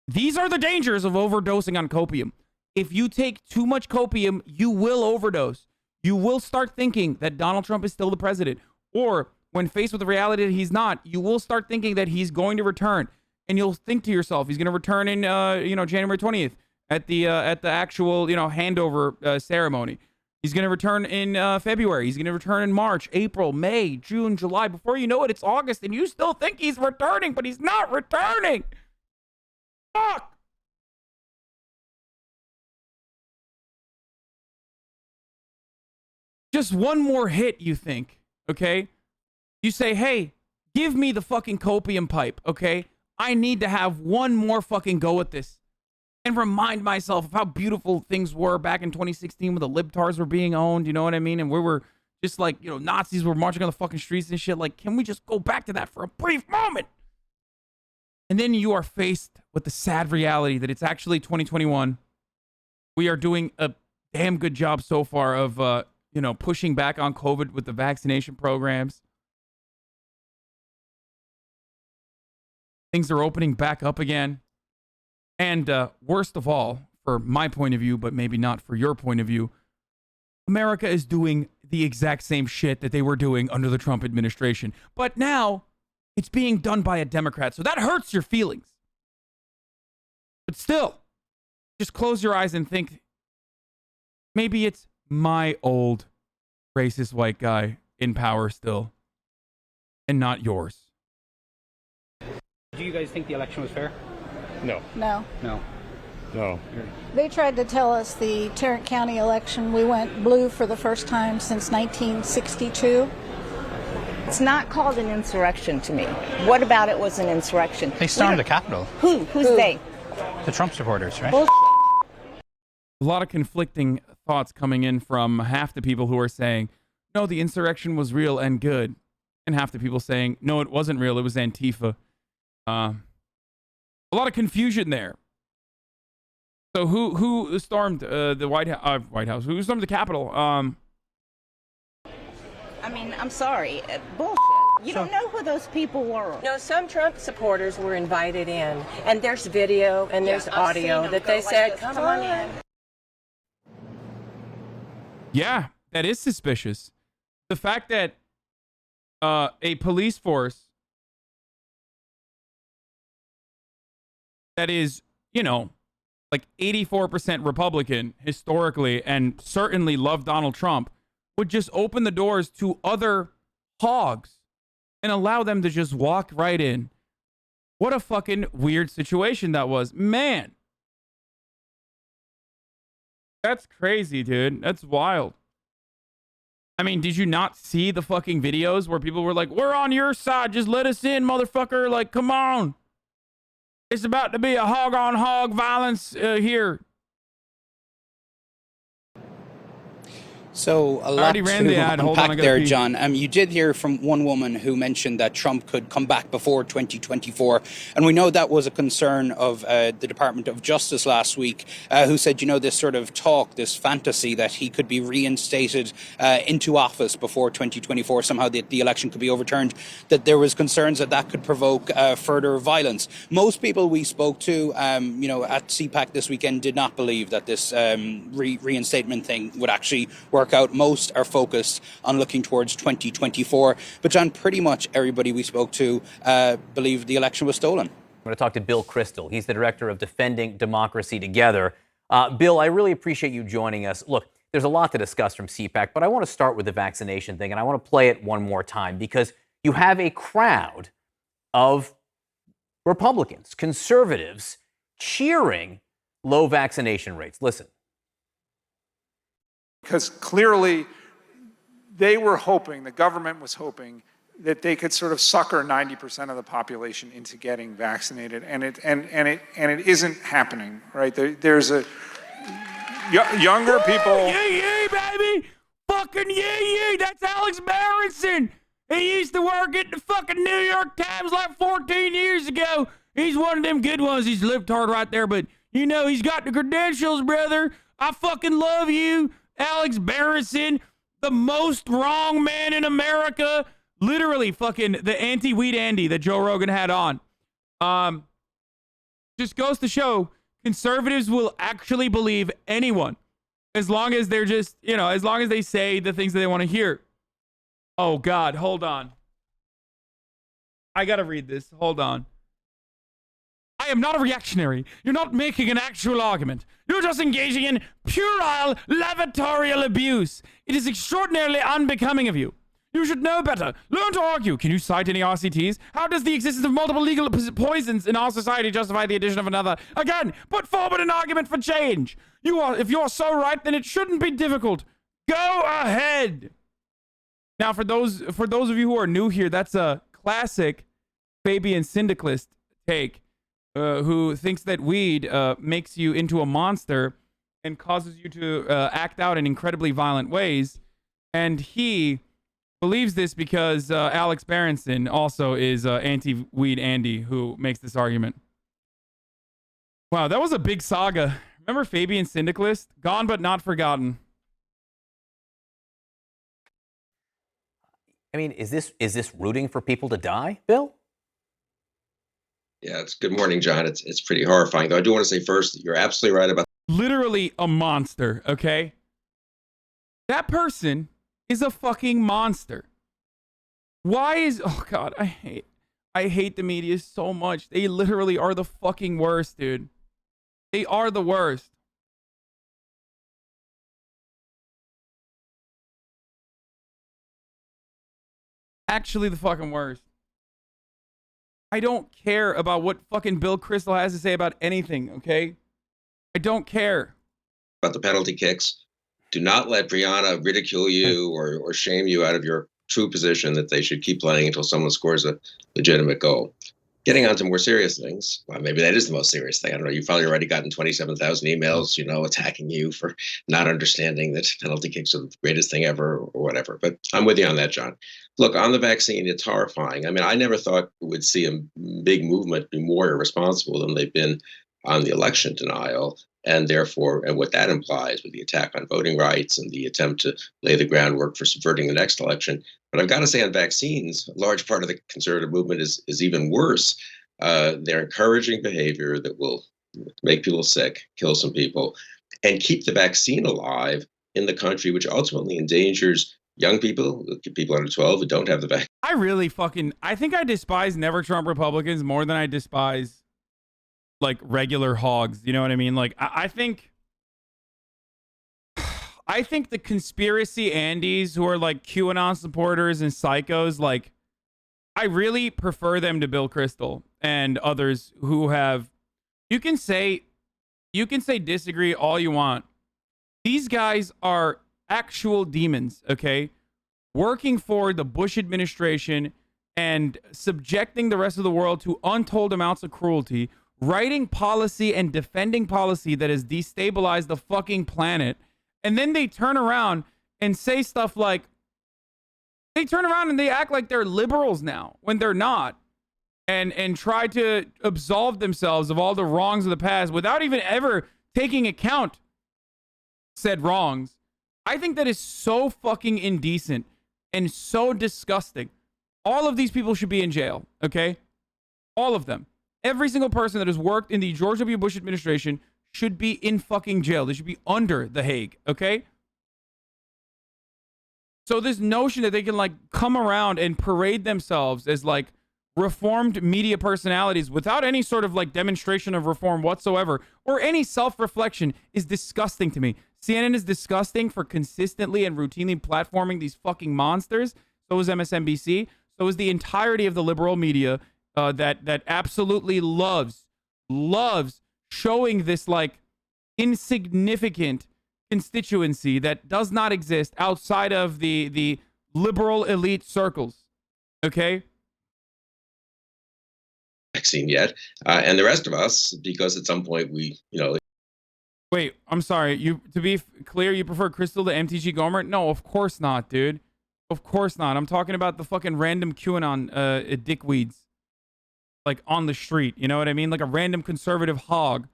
S3: These are the dangers of overdosing on copium. If you take too much copium, you will overdose. You will start thinking that Donald Trump is still the president. Or when faced with the reality that he's not, you will start thinking that he's going to return. And you'll think to yourself, he's going to return in, January 20th at the actual, handover ceremony. He's going to return in February. He's going to return in March, April, May, June, July. Before you know it, it's August, and you still think he's returning, but he's not returning. Fuck! Just one more hit, you think, okay? You say, hey, give me the fucking copium pipe, okay? I need to have one more fucking go at this and remind myself of how beautiful things were back in 2016 when the libtards were being owned, you know what I mean? And we were just like, Nazis were marching on the fucking streets and shit. Like, can we just go back to that for a brief moment? And then you are faced with the sad reality that it's actually 2021. We are doing a damn good job so far of, pushing back on COVID with the vaccination programs. Things are opening back up again. And worst of all, for my point of view, but maybe not for your point of view, America is doing the exact same shit that they were doing under the Trump administration. But now it's being done by a Democrat. So that hurts your feelings. But still, just close your eyes and think, maybe it's my old racist white guy in power still, and not yours.
S2: Do you guys think the election was fair?
S5: No.
S17: No.
S2: No.
S5: No.
S17: They tried to tell us the Tarrant County election, we went blue for the first time since 1962.
S22: It's not called an insurrection to me. What about it was an insurrection?
S14: They stormed the Capitol.
S22: Who's they?
S14: The Trump supporters, right?
S3: A lot of conflicting thoughts coming in from half the people who are saying, no, the insurrection was real and good. And half the people saying, no, it wasn't real, it was Antifa. A lot of confusion there. So who stormed the White House? Who stormed the Capitol?
S22: I mean, I'm sorry. Bullshit. You don't know who those people were.
S6: No, some Trump supporters were invited in, and there's video and there's audio that they said, come on in.
S3: Yeah, that is suspicious. The fact that a police force that is, like 84% Republican historically and certainly love Donald Trump would just open the doors to other hogs and allow them to just walk right in. What a fucking weird situation that was. Man. That's crazy, dude. That's wild. I mean, did you not see the fucking videos where people were like, we're on your side, just let us in, motherfucker. Like, come on. It's about to be a hog-on-hog violence here.
S2: So a lot to unpack there, John. You did hear from one woman who mentioned that Trump could come back before 2024. And we know that was a concern of the Department of Justice last week, who said, this sort of talk, this fantasy that he could be reinstated into office before 2024, somehow the election could be overturned, that there was concerns that could provoke further violence. Most people we spoke to, at CPAC this weekend did not believe that this reinstatement thing would actually work out. Most are focused on looking towards 2024. But John, pretty much everybody we spoke to believed the election was stolen.
S7: I'm going to talk to Bill Kristol. He's the director of Defending Democracy Together. Bill, I really appreciate you joining us. Look, there's a lot to discuss from CPAC, but I want to start with the vaccination thing, and I want to play it one more time because you have a crowd of Republicans, conservatives, cheering low vaccination rates. Listen.
S25: Because clearly they were hoping, the government was hoping,
S5: that they could sort of sucker 90% of the population into getting vaccinated, and it isn't happening, right? There's a younger people.
S3: Yay, baby! Fucking yay! That's Alex Berenson. He used to work at the fucking New York Times like 14 years ago. He's one of them good ones. He's libtard right there, but you know he's got the credentials, brother. I fucking love you, Alex Berenson, the most wrong man in America. Literally fucking the anti-weed Andy that Joe Rogan had on. Just goes to show conservatives will actually believe anyone as long as they're just, you know, as long as they say the things that they want to hear. Oh, God, hold on. I got to read this. Hold on. I am not a reactionary. You're not making an actual argument. You're just engaging in puerile, lavatorial abuse. It is extraordinarily unbecoming of you. You should know better. Learn to argue. Can you cite any RCTs? How does the existence of multiple legal poisons in our society justify the addition of another? Again, put forward an argument for change. If you're so right, then it shouldn't be difficult. Go ahead. Now, for those of you who are new here, that's a classic Fabian syndicalist take, who thinks that weed makes you into a monster and causes you to act out in incredibly violent ways, and he believes this because Alex Berenson also is anti-weed Andy who makes this argument. Wow, that was a big saga. Remember Fabian Syndicalist? Gone but not forgotten.
S7: I mean, is this rooting for people to die, Bill?
S8: Yeah, it's good morning, John. It's pretty horrifying, though. I do want to say first that you're absolutely right about
S3: Literally a monster, okay? That person is a fucking monster. Why is... Oh, God, I hate the media so much. They literally are the fucking worst, dude. They are the worst. Actually the fucking worst. I don't care about what fucking Bill Kristol has to say about anything, okay? I don't care.
S8: About the penalty kicks. Do not let Brianna ridicule you or shame you out of your true position that they should keep playing until someone scores a legitimate goal. Getting on to more serious things. Well, maybe that is the most serious thing. I don't know. You've probably already gotten 27,000 emails, attacking you for not understanding that penalty kicks are the greatest thing ever or whatever. But I'm with you on that, John. Look, on the vaccine, it's horrifying. I mean, I never thought we would see a big movement be more irresponsible than they've been on the election denial. And therefore, and what that implies with the attack on voting rights and the attempt to lay the groundwork for subverting the next election. But I've got to say on vaccines, a large part of the conservative movement is even worse. They're encouraging behavior that will make people sick, kill some people, and keep the vaccine alive in the country, which ultimately endangers young people, people under 12 who don't have the vaccine.
S3: I think I despise Never Trump Republicans more than I despise like regular hogs, you know what I mean? Like I think the conspiracy Andys who are like QAnon supporters and psychos, like I really prefer them to Bill Kristol and others who have. You can say disagree all you want. These guys are actual demons, okay? Working for the Bush administration and subjecting the rest of the world to untold amounts of cruelty. Writing policy and defending policy that has destabilized the fucking planet. And then they turn around and say stuff like, they turn around and they act like they're liberals now when they're not. And try to absolve themselves of all the wrongs of the past without even ever taking account said wrongs. I think that is so fucking indecent and so disgusting. All of these people should be in jail, okay? All of them. Every single person that has worked in the George W. Bush administration should be in fucking jail. They should be under the Hague, okay? So this notion that they can like come around and parade themselves as like reformed media personalities without any sort of like demonstration of reform whatsoever or any self-reflection is disgusting to me. CNN is disgusting for consistently and routinely platforming these fucking monsters. So is MSNBC. So is the entirety of the liberal media. That absolutely loves showing this like insignificant constituency that does not exist outside of the liberal elite circles. Okay.
S8: Vaccine yet, and the rest of us, because at some point we,
S3: Wait, I'm sorry. To be clear, you prefer Crystal to MTG Gomer? No, of course not, dude. Of course not. I'm talking about the fucking random QAnon dickweeds, like on the street. You know what I mean? Like a random conservative hog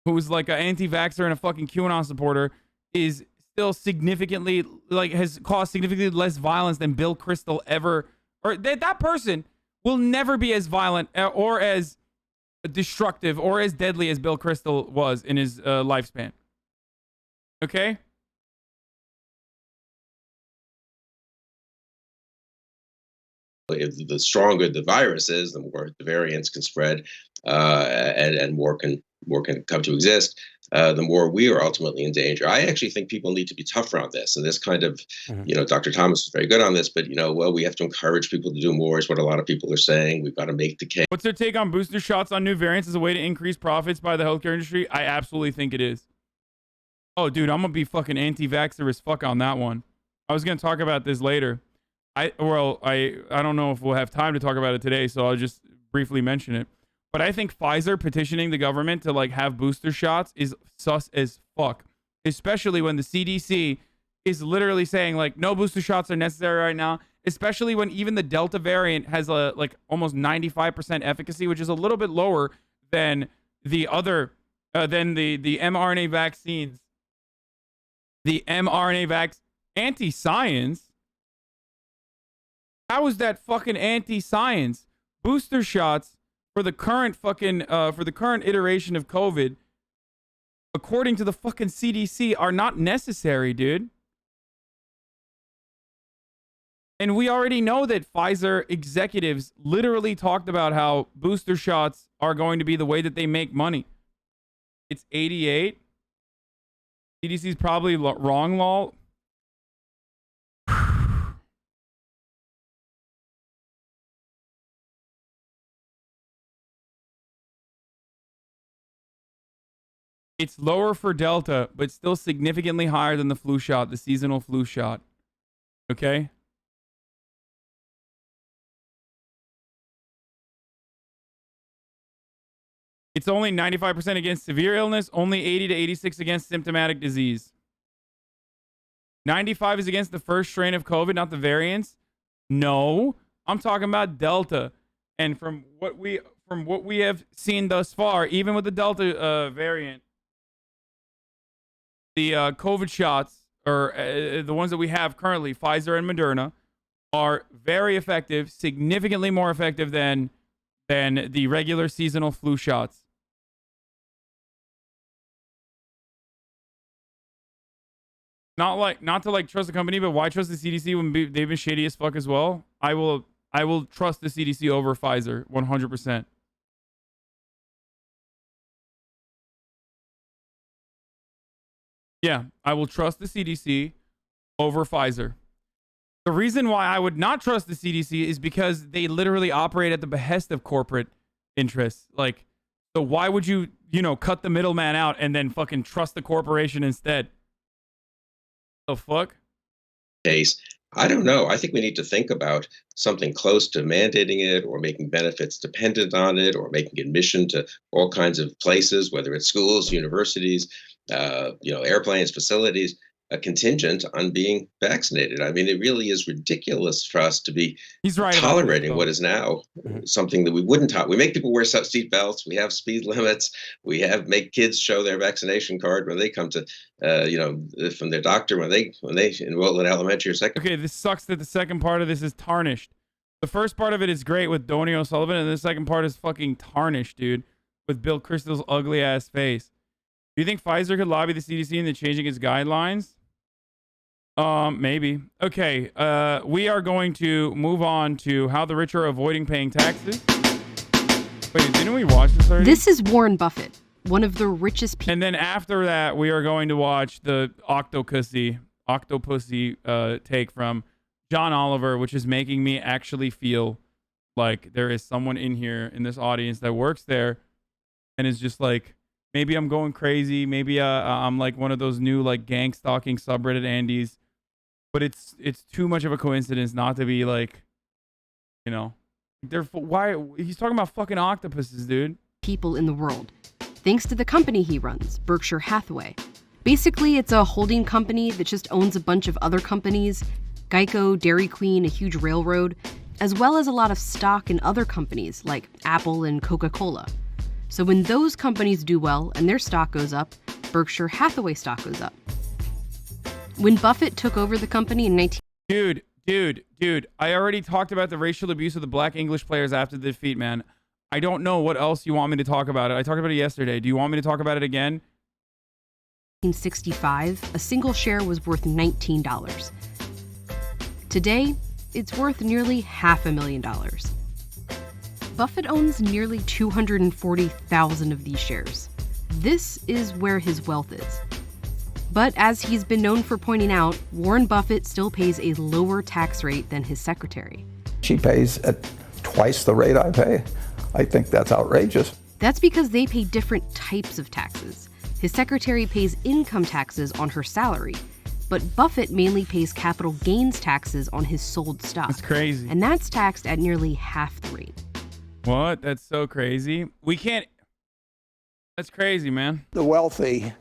S3: who's like an anti-vaxxer and a fucking QAnon supporter is still significantly, like, has caused significantly less violence than Bill Crystal ever, or that person will never be as violent or as destructive or as deadly as Bill Crystal was in his lifespan. Okay?
S8: the stronger the virus is, the more the variants can spread, and more can come to exist. The more we are ultimately in danger. I actually think people need to be tougher on this. And this kind of, Dr. Thomas is very good on this, but, we have to encourage people to do more is what a lot of people are saying. We've got to make the case.
S3: What's their take on booster shots on new variants as a way to increase profits by the healthcare industry? I absolutely think it is. Oh, dude, I'm going to be fucking anti-vaxxer as fuck on that one. I was going to talk about this later. I don't know if we'll have time to talk about it today, so I'll just briefly mention it. But I think Pfizer petitioning the government to like have booster shots is sus as fuck, especially when the CDC is literally saying like no booster shots are necessary right now, especially when even the Delta variant has a like almost 95% efficacy, which is a little bit lower than the other than the mRNA vaccines. The mRNA vax anti-science. How is that fucking anti-science? Booster shots for the current fucking for the current iteration of COVID, according to the fucking CDC, are not necessary, dude. And we already know that Pfizer executives literally talked about how booster shots are going to be the way that they make money. It's 88. CDC's probably wrong, lol. It's lower for Delta, but still significantly higher than the flu shot, the seasonal flu shot. Okay? It's only 95% against severe illness, only 80 to 86 against symptomatic disease. 95 is against the first strain of COVID, not the variants. No, I'm talking about Delta. And from what we have seen thus far, even with the Delta variant, the COVID shots, or the ones that we have currently, Pfizer and Moderna, are very effective, significantly more effective than the regular seasonal flu shots. Not to trust the company, but why trust the CDC when they've been shady as fuck as well? I will trust the CDC over Pfizer 100%. Yeah, I will trust the CDC over Pfizer. The reason why I would not trust the CDC is because they literally operate at the behest of corporate interests. Like, so why would you, cut the middleman out and then fucking trust the corporation instead? The fuck?
S8: Case. I don't know. I think we need to think about something close to mandating it or making benefits dependent on it or making admission to all kinds of places, whether it's schools, universities, airplanes, facilities, a contingent on being vaccinated. I mean, it really is ridiculous for us to be tolerating what is now something that we wouldn't tolerate. We make people wear seat belts. We have speed limits. We make kids show their vaccination card when they come to, from their doctor when they enroll in elementary or secondary.
S3: Okay, this sucks that the second part of this is tarnished. The first part of it is great with Donie O'Sullivan, and the second part is fucking tarnished, dude, with Bill Crystal's ugly ass face. Do you think Pfizer could lobby the CDC into changing its guidelines? Maybe. Okay, we are going to move on to how the rich are avoiding paying taxes. Wait, didn't we watch this already?
S10: This is Warren Buffett, one of the richest people.
S3: And then after that, we are going to watch the Octopussy take from John Oliver, which is making me actually feel like there is someone in here in this audience that works there and is just like, maybe I'm going crazy. Maybe I'm like one of those new like gang stalking subreddit Andys. But it's too much of a coincidence not to be like You know, why he's talking about fucking octopuses, dude.
S10: People in the world, thanks to the company he runs, Berkshire Hathaway. Basically, it's a holding company that just owns a bunch of other companies, Geico, Dairy Queen, a huge railroad, as well as a lot of stock in other companies like Apple and Coca-Cola. So when those companies do well and their stock goes up, Berkshire Hathaway stock goes up. When Buffett took over the company in 19...
S3: Dude, I already talked about the racial abuse of the black English players after the defeat, man. I don't know what else you want me to talk about it. I talked about it yesterday. Do you want me to talk about it again?
S10: 1965, a single share was worth $19. Today, it's worth nearly $500,000. Buffett owns nearly 240,000 of these shares. This is where his wealth is. But as he's been known for pointing out, Warren Buffett still pays a lower tax rate than his secretary.
S11: She pays at twice the rate I pay. I think that's outrageous.
S10: That's because they pay different types of taxes. His secretary pays income taxes on her salary, but Buffett mainly pays capital gains taxes on his sold stock.
S3: That's crazy.
S10: And that's taxed at nearly half the rate.
S3: What? That's so crazy. We can't... That's crazy, man.
S11: The wealthy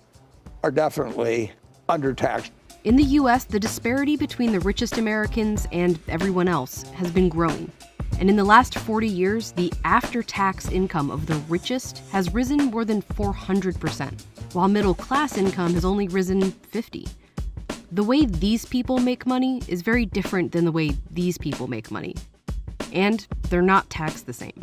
S11: are definitely undertaxed.
S10: In the U.S., the disparity between the richest Americans and everyone else has been growing. And in the last 40 years, the after-tax income of the richest has risen more than 400%, while middle-class income has only risen 50%. The way these people make money is very different than the way these people make money. And they're not taxed the same.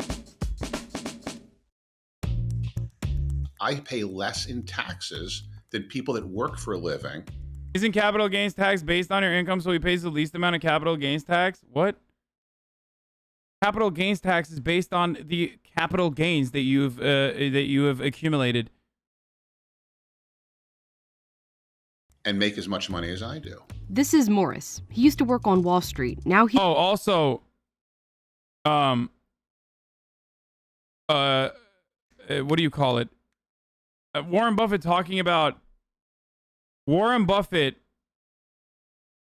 S12: I pay less in taxes than people that work for a living.
S3: Isn't capital gains tax based on your income, so he pays the least amount of capital gains tax? What? Capital gains tax is based on the capital gains that you have accumulated.
S12: And make as much money as I do.
S10: This is Morris. He used to work on Wall Street. Now he...
S3: Oh, also, what do you call it? Warren Buffett talking about Warren Buffett.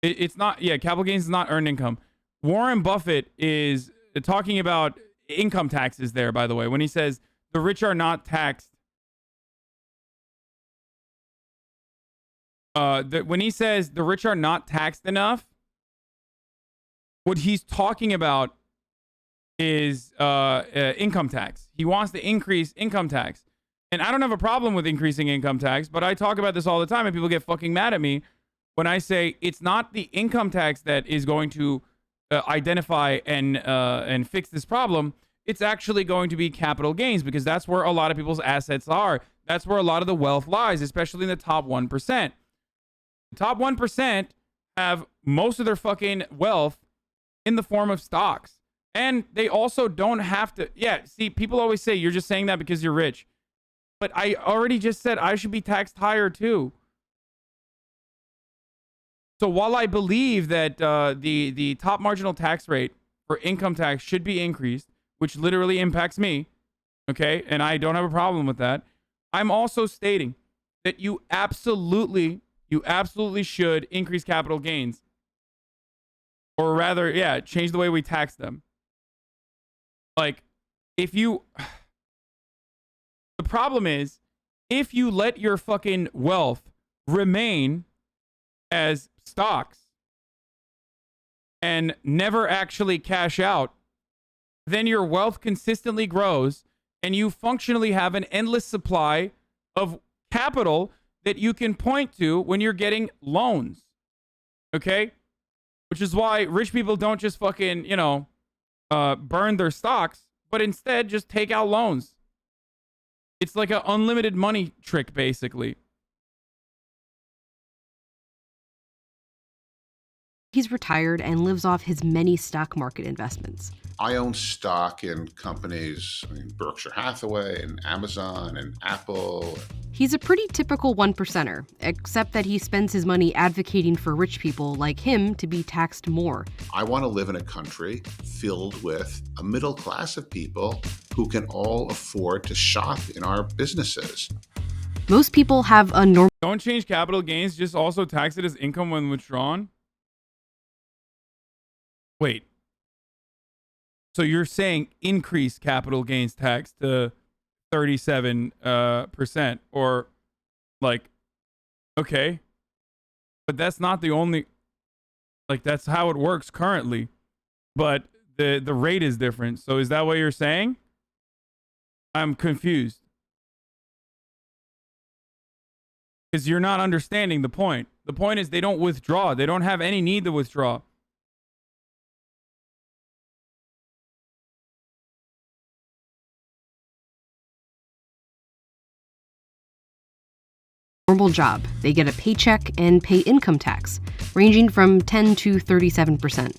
S3: It's not, yeah, capital gains is not earned income. Warren Buffett is talking about income taxes there, by the way, when he says the rich are not taxed. When he says the rich are not taxed enough, what he's talking about is income tax. He wants to increase income tax. And I don't have a problem with increasing income tax, but I talk about this all the time and people get fucking mad at me when I say it's not the income tax that is going to identify and fix this problem. It's actually going to be capital gains, because that's where a lot of people's assets are. That's where a lot of the wealth lies, especially in the top 1%. The top 1% have most of their fucking wealth in the form of stocks. And they also don't have to... Yeah, see, people always say you're just saying that because you're rich. But I already just said I should be taxed higher too. So while I believe that the top marginal tax rate for income tax should be increased, which literally impacts me, okay, and I don't have a problem with that, I'm also stating that you absolutely should increase capital gains. Or rather, yeah, change the way we tax them. Like, if you... The problem is, if you let your fucking wealth remain as stocks and never actually cash out, then your wealth consistently grows and you functionally have an endless supply of capital that you can point to when you're getting loans. Okay? Which is why rich people don't just fucking, burn their stocks, but instead just take out loans. It's like an unlimited money trick, basically.
S10: He's retired and lives off his many stock market investments.
S12: I own stock in companies, Berkshire Hathaway and Amazon and Apple.
S10: He's a pretty typical 1%er, except that he spends his money advocating for rich people like him to be taxed more.
S12: I want to live in a country filled with a middle class of people who can all afford to shop in our businesses.
S10: Most people have a normal...
S3: Don't change capital gains, just also tax it as income when withdrawn? Wait. So you're saying increase capital gains tax to 37%, or like, okay, but that's not the only, like, that's how it works currently, but the rate is different. So is that what you're saying? I'm confused. Because you're not understanding the point. The point is they don't withdraw. They don't have any need to withdraw.
S10: Normal job. They get a paycheck and pay income tax, ranging from 10 to 37%.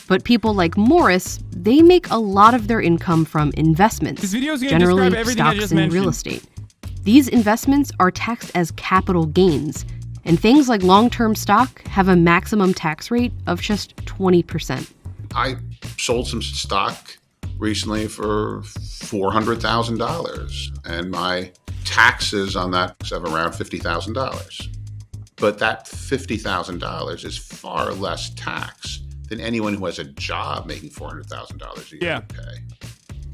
S10: But people like Morris, they make a lot of their income from investments, generally stocks and real estate. These investments are taxed as capital gains, and things like long-term stock have a maximum tax rate of just 20%.
S12: I sold some stock recently for $400,000, and my taxes on that is of around $50,000. But that $50,000 is far less tax than anyone who has a job making $400,000 a year would pay.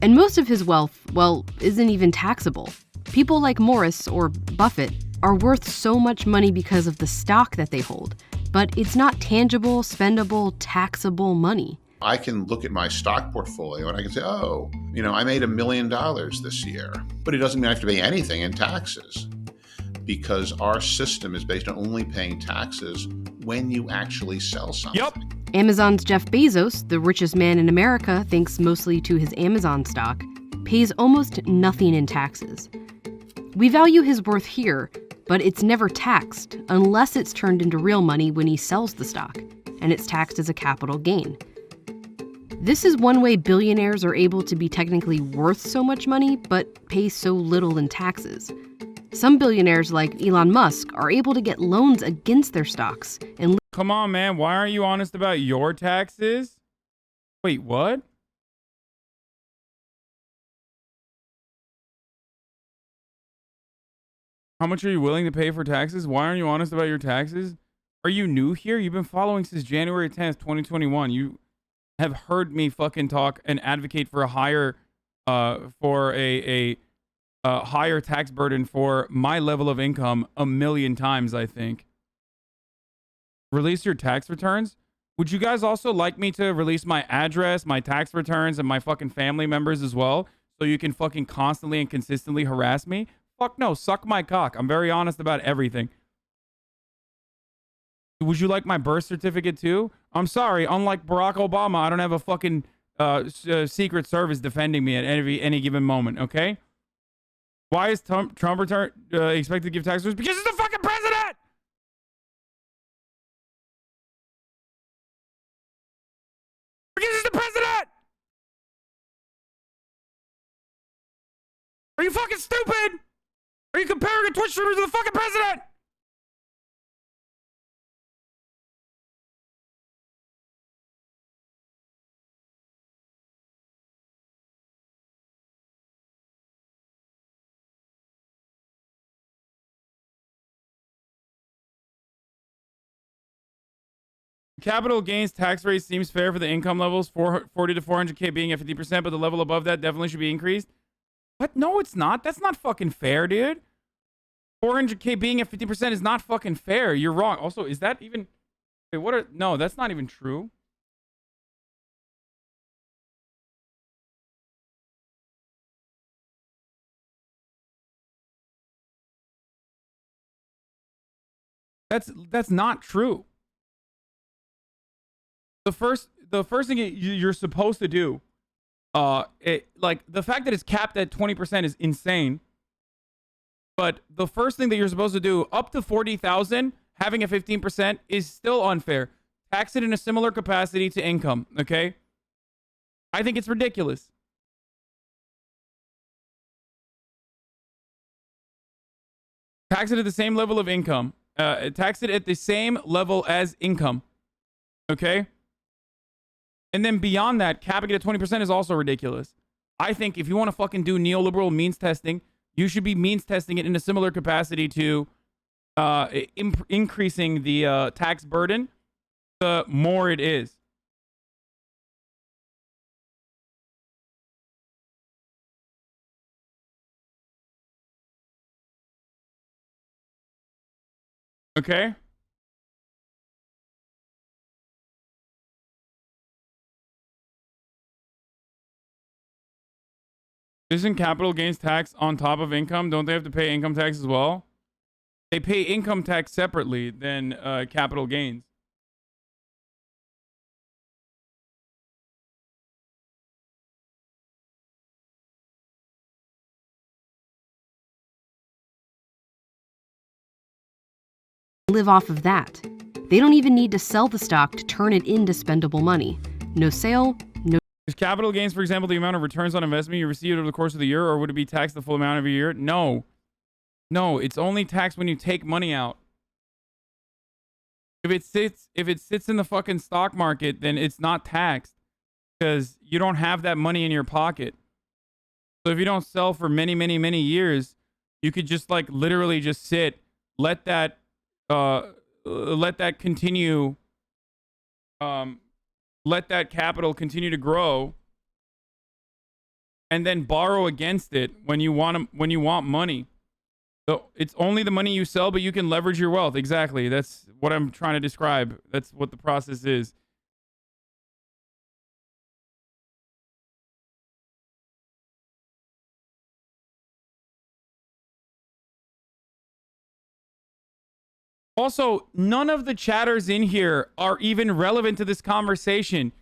S10: And most of his wealth, well, isn't even taxable. People like Morris or Buffett are worth so much money because of the stock that they hold, but it's not tangible, spendable, taxable money.
S12: I can look at my stock portfolio and I can say, oh, I made $1 million this year, but it doesn't mean I have to pay anything in taxes, because our system is based on only paying taxes when you actually sell something.
S3: Yep.
S10: Amazon's Jeff Bezos, the richest man in America thanks mostly to his Amazon stock, pays almost nothing in taxes. We value his worth here, but it's never taxed unless it's turned into real money when he sells the stock, and it's taxed as a capital gain. This is one way billionaires are able to be technically worth so much money, but pay so little in taxes. Some billionaires like Elon Musk are able to get loans against their stocks and...
S3: Come on, man. Why aren't you honest about your taxes? Wait, what? How much are you willing to pay for taxes? Why aren't you honest about your taxes? Are you new here? You've been following since January 10th, 2021. You have heard me fucking talk and advocate for a higher, higher tax burden for my level of income 1,000,000 times, I think. Release your tax returns? Would you guys also like me to release my address, my tax returns, and my fucking family members as well, so you can fucking constantly and consistently harass me? Fuck no, suck my cock. I'm very honest about everything. Would you like my birth certificate too? I'm sorry, unlike Barack Obama, I don't have a fucking Secret Service defending me at any given moment, okay? Why is Trump expected to give tax returns? Because he's the fucking president! Because he's the president! Are you fucking stupid? Are you comparing a Twitch streamer to the fucking president? Capital gains tax rate seems fair for the income levels, 40 to 400K being at 50%, but the level above that definitely should be increased. What? No, it's not. That's not fucking fair, dude. 400K being at 50% is not fucking fair. You're wrong. Also, is that even... Wait, what are... No, that's not even true. That's not true. The first thing you're supposed to do, like the fact that it's capped at 20% is insane. But the first thing that you're supposed to do, up to 40,000, having a 15% is still unfair. Tax it in a similar capacity to income. Okay, I think it's ridiculous. Tax it at the same level of income. Tax it at the same level as income. Okay. And then beyond that, capping it at 20% is also ridiculous. I think if you want to fucking do neoliberal means testing, you should be means testing it in a similar capacity to increasing the tax burden, the more it is. Okay? Isn't capital gains tax on top of income? Don't they have to pay income tax as well? They pay income tax separately than capital gains.
S10: Live off of that. They don't even need to sell the stock to turn it into spendable money. No sale, no.
S3: Is capital gains, for example, the amount of returns on investment you received over the course of the year, or would it be taxed the full amount every year? No. No, it's only taxed when you take money out. If it sits in the fucking stock market, then it's not taxed because you don't have that money in your pocket. So if you don't sell for many, many, many years, you could just like literally just sit, let that continue, let that capital continue to grow, and then borrow against it when you want money. So it's only the money you sell, but you can leverage your wealth. Exactly. That's what I'm trying to describe. That's what the process is. Also, none of the chatters in here are even relevant to this conversation.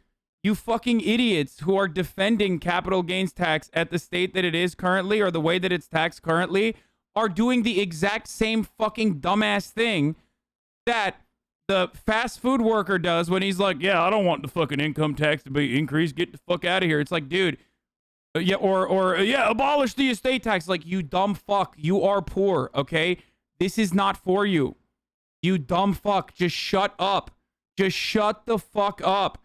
S3: You fucking idiots who are defending capital gains tax at the state that it is currently, or the way that it's taxed currently, are doing the exact same fucking dumbass thing that the fast food worker does when he's like, yeah, I don't want the fucking income tax to be increased. Get the fuck out of here. It's like, dude, yeah, or yeah, abolish the estate tax. Like, you dumb fuck. You are poor, okay? This is not for you. You dumb fuck. Just shut up. Just shut the fuck up.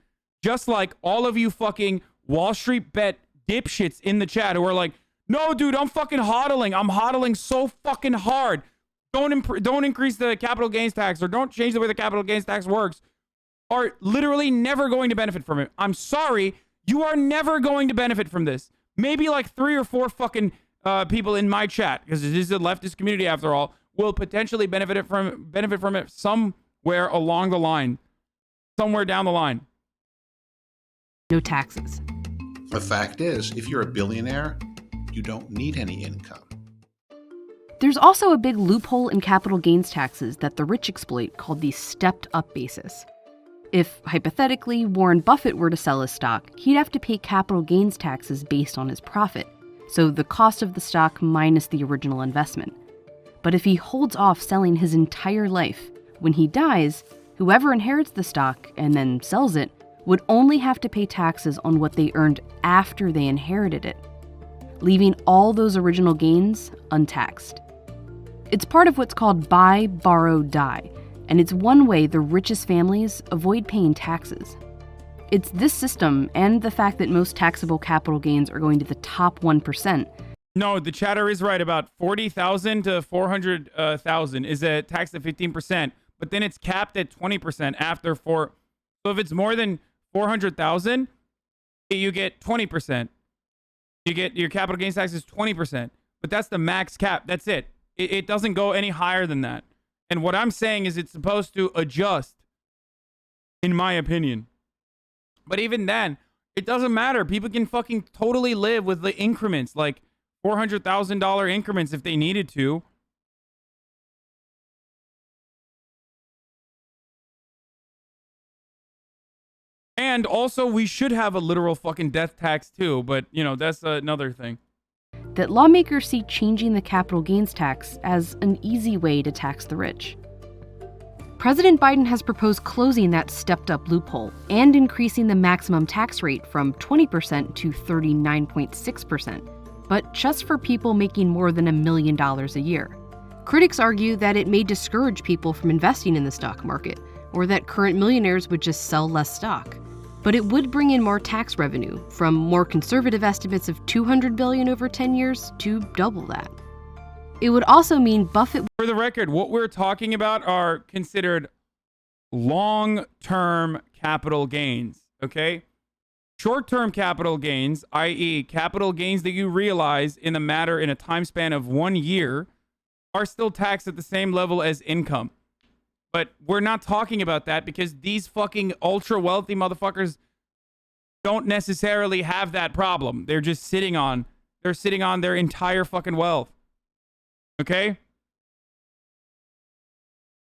S3: Just like all of you fucking Wall Street bet dipshits in the chat who are like, no, dude, I'm fucking hodling. I'm hodling so fucking hard. Don't increase the capital gains tax, or don't change the way the capital gains tax works, are literally never going to benefit from it. I'm sorry. You are never going to benefit from this. Maybe like 3 or 4 fucking people in my chat, because this is a leftist community after all, will potentially benefit from it somewhere along the line. Somewhere down the line.
S10: No taxes.
S12: The fact is, if you're a billionaire, you don't need any income.
S10: There's also a big loophole in capital gains taxes that the rich exploit called the stepped-up basis. If, hypothetically, Warren Buffett were to sell his stock, he'd have to pay capital gains taxes based on his profit, so the cost of the stock minus the original investment. But if he holds off selling his entire life, when he dies, whoever inherits the stock and then sells it would only have to pay taxes on what they earned after they inherited it, leaving all those original gains untaxed. It's part of what's called buy, borrow, die, and it's one way the richest families avoid paying taxes. It's this system and the fact that most taxable capital gains are going to the top 1%.
S3: No, the chatter is right. About 40,000 to 400,000 is a tax at 15%, but then it's capped at 20% after 4. So if it's more than 400,000, you get 20%. You get your capital gains tax is 20%, but that's the max cap. That's it. It doesn't go any higher than that. And what I'm saying is it's supposed to adjust, in my opinion. But even then, it doesn't matter. People can fucking totally live with the increments, like $400,000 increments if they needed to. And also, we should have a literal fucking death tax too, but, you know, that's another thing.
S10: That lawmakers see changing the capital gains tax as an easy way to tax the rich. President Biden has proposed closing that stepped-up loophole and increasing the maximum tax rate from 20% to 39.6%, but just for people making more than $1 million a year. Critics argue that it may discourage people from investing in the stock market, or that current millionaires would just sell less stock. But it would bring in more tax revenue, from more conservative estimates of $200 billion over 10 years to double that. It would also mean Buffett...
S3: For the record, what we're talking about are considered long-term capital gains, okay? Short-term capital gains, i.e. capital gains that you realize in a time span of 1 year, are still taxed at the same level as income. But we're not talking about that because these fucking ultra wealthy motherfuckers don't necessarily have that problem. They're just sitting on their entire fucking wealth. Okay?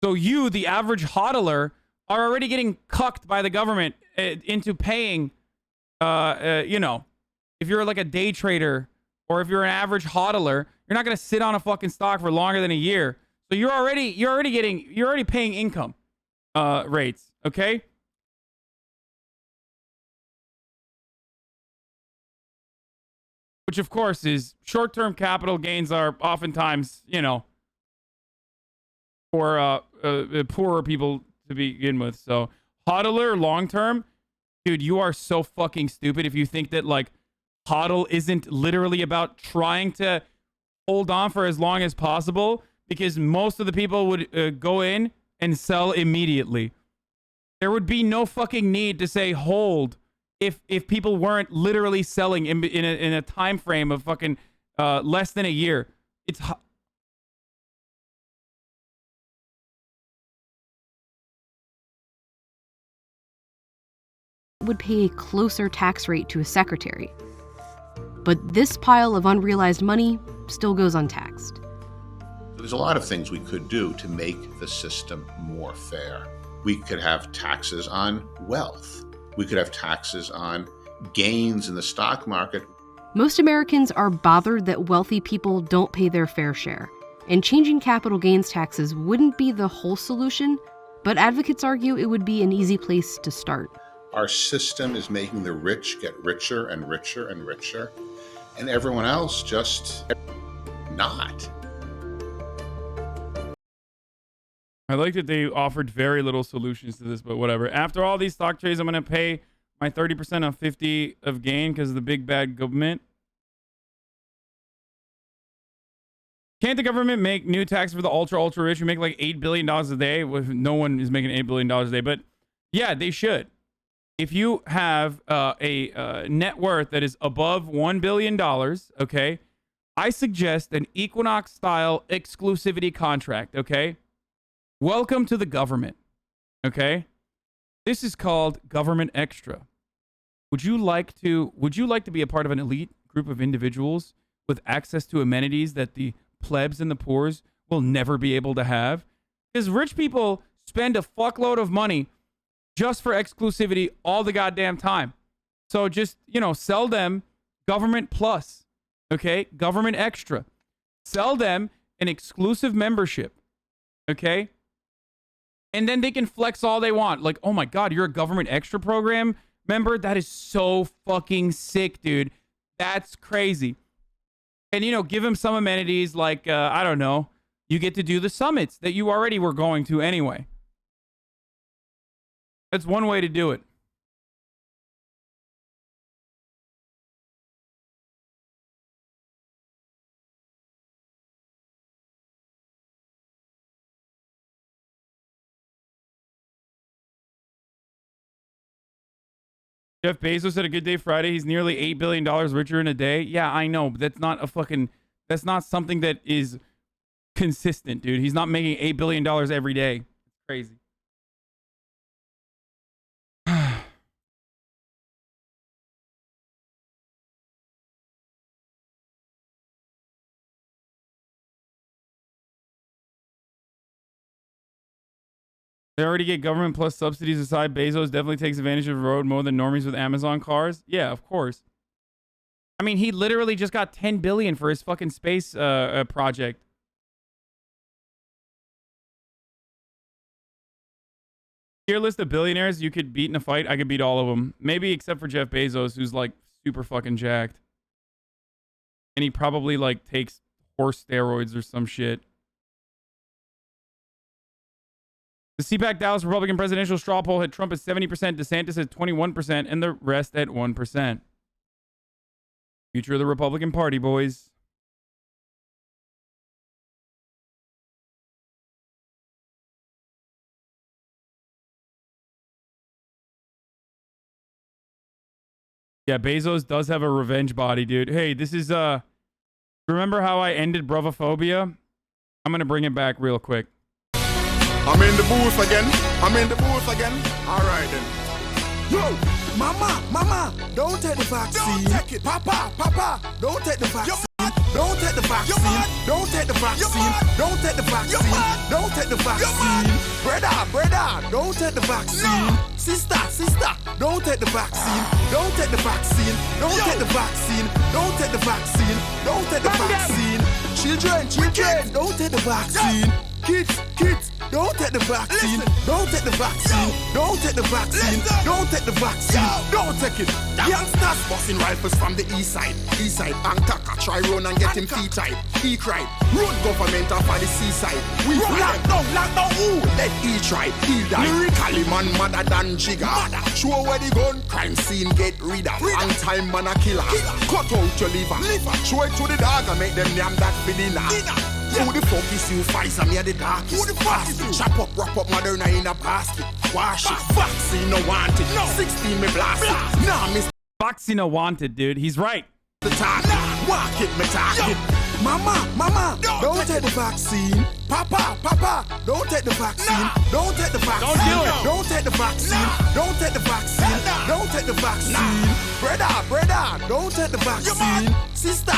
S3: So you, the average hodler, are already getting cucked by the government into paying, you know, if you're like a day trader or if you're an average hodler, you're not going to sit on a fucking stock for longer than a year. So you're already paying income rates, okay? Which of course is short-term capital gains are oftentimes, you know, for poorer people to begin with. So hodler long-term, dude, you are so fucking stupid if you think that like hodl isn't literally about trying to hold on for as long as possible, because most of the people would go in and sell immediately. There would be no fucking need to say hold if people weren't literally selling in a time frame of fucking less than a year. It's
S10: would pay a closer tax rate to a secretary. But this pile of unrealized money still goes untaxed.
S12: There's a lot of things we could do to make the system more fair. We could have taxes on wealth. We could have taxes on gains in the stock market.
S10: Most Americans are bothered that wealthy people don't pay their fair share, and changing capital gains taxes wouldn't be the whole solution, but advocates argue it would be an easy place to start.
S12: Our system is making the rich get richer and richer and richer, and everyone else just not.
S3: I like that they offered very little solutions to this, but whatever. After all these stock trades, I'm going to pay my 30% on 50 of gain because of the big bad government. Can't the government make new taxes for the ultra rich who make like $8 billion a day? No one is making $8 billion a day, but yeah, they should. If you have a net worth that is above $1 billion, okay, I suggest an Equinox-style exclusivity contract, okay? Welcome to the government, okay? This is called government extra. Would you like to be a part of an elite group of individuals with access to amenities that the plebs and the poors will never be able to have? Because rich people spend a fuckload of money just for exclusivity all the goddamn time. So just, you know, sell them government plus, okay? Government extra. Sell them an exclusive membership, okay? And then they can flex all they want. Like, oh my God, you're a government extra program member? That is so fucking sick, dude. That's crazy. And, you know, give them some amenities like, I don't know, you get to do the summits that you already were going to anyway. That's one way to do it. Jeff Bezos had a good day Friday. He's nearly $8 billion richer in a day. Yeah, I know, but that's not something that is consistent, dude. He's not making $8 billion every day. It's crazy. They already get government plus subsidies aside. Bezos definitely takes advantage of the road more than normies with Amazon cars. Yeah, of course. I mean, he literally just got $10 billion for his fucking space project. Tier list of billionaires you could beat in a fight. I could beat all of them. Maybe except for Jeff Bezos, who's like super fucking jacked. And he probably like takes horse steroids or some shit. The CPAC Dallas Republican presidential straw poll had Trump at 70%, DeSantis at 21%, and the rest at 1%. Future of the Republican Party, boys. Yeah, Bezos does have a revenge body, dude. Hey, this is, remember how I ended brovophobia? I'm going to bring it back real quick.
S9: I'm in the booth again. I'm in the booth again. All right then. Yo, mama, don't take the vaccine. Don't take it. Papa, don't take the vaccine. Don't take the vaccine. Don't take the vaccine. Don't take the vaccine. Don't take the vaccine. Brother, don't take the vaccine. Sister, don't take the vaccine. Don't take the vaccine. Don't take the vaccine. Don't take the vaccine. Don't take the vaccine. Children, don't take the vaccine. Kids, don't take the vaccine. Don't take the vaccine. Don't take the vaccine. Don't take the vaccine. Don't take it. Youngsters busting rifles from the east side. Antaka try run and get him feet tight. He cried. Road government off of the seaside. We lock down. Ooh, let he try. He die. Lyrically man madder than Jigga. Show where the gun. Crime scene get rid of. Long time man a killer. Cut out your liver. Show it to the dog and make them name that for dinner. Who the fuck is you? Pfizer, me the darkest. Who the fuck is you? Chop up, wrap up, Moderna in a basket. Wash it. Vaccine no wanted. No. 16 me blast it. Nah, Miss
S3: Vaccine no wanted, dude. He's right.
S9: The target. Walk it, me target. Mama, don't take the vaccine. Papa, don't take the vaccine. Don't take the vaccine.
S3: Don't do it.
S9: Don't take the vaccine. Don't take the vaccine. Don't take the vaccine. Brother, don't take the vaccine. Sister,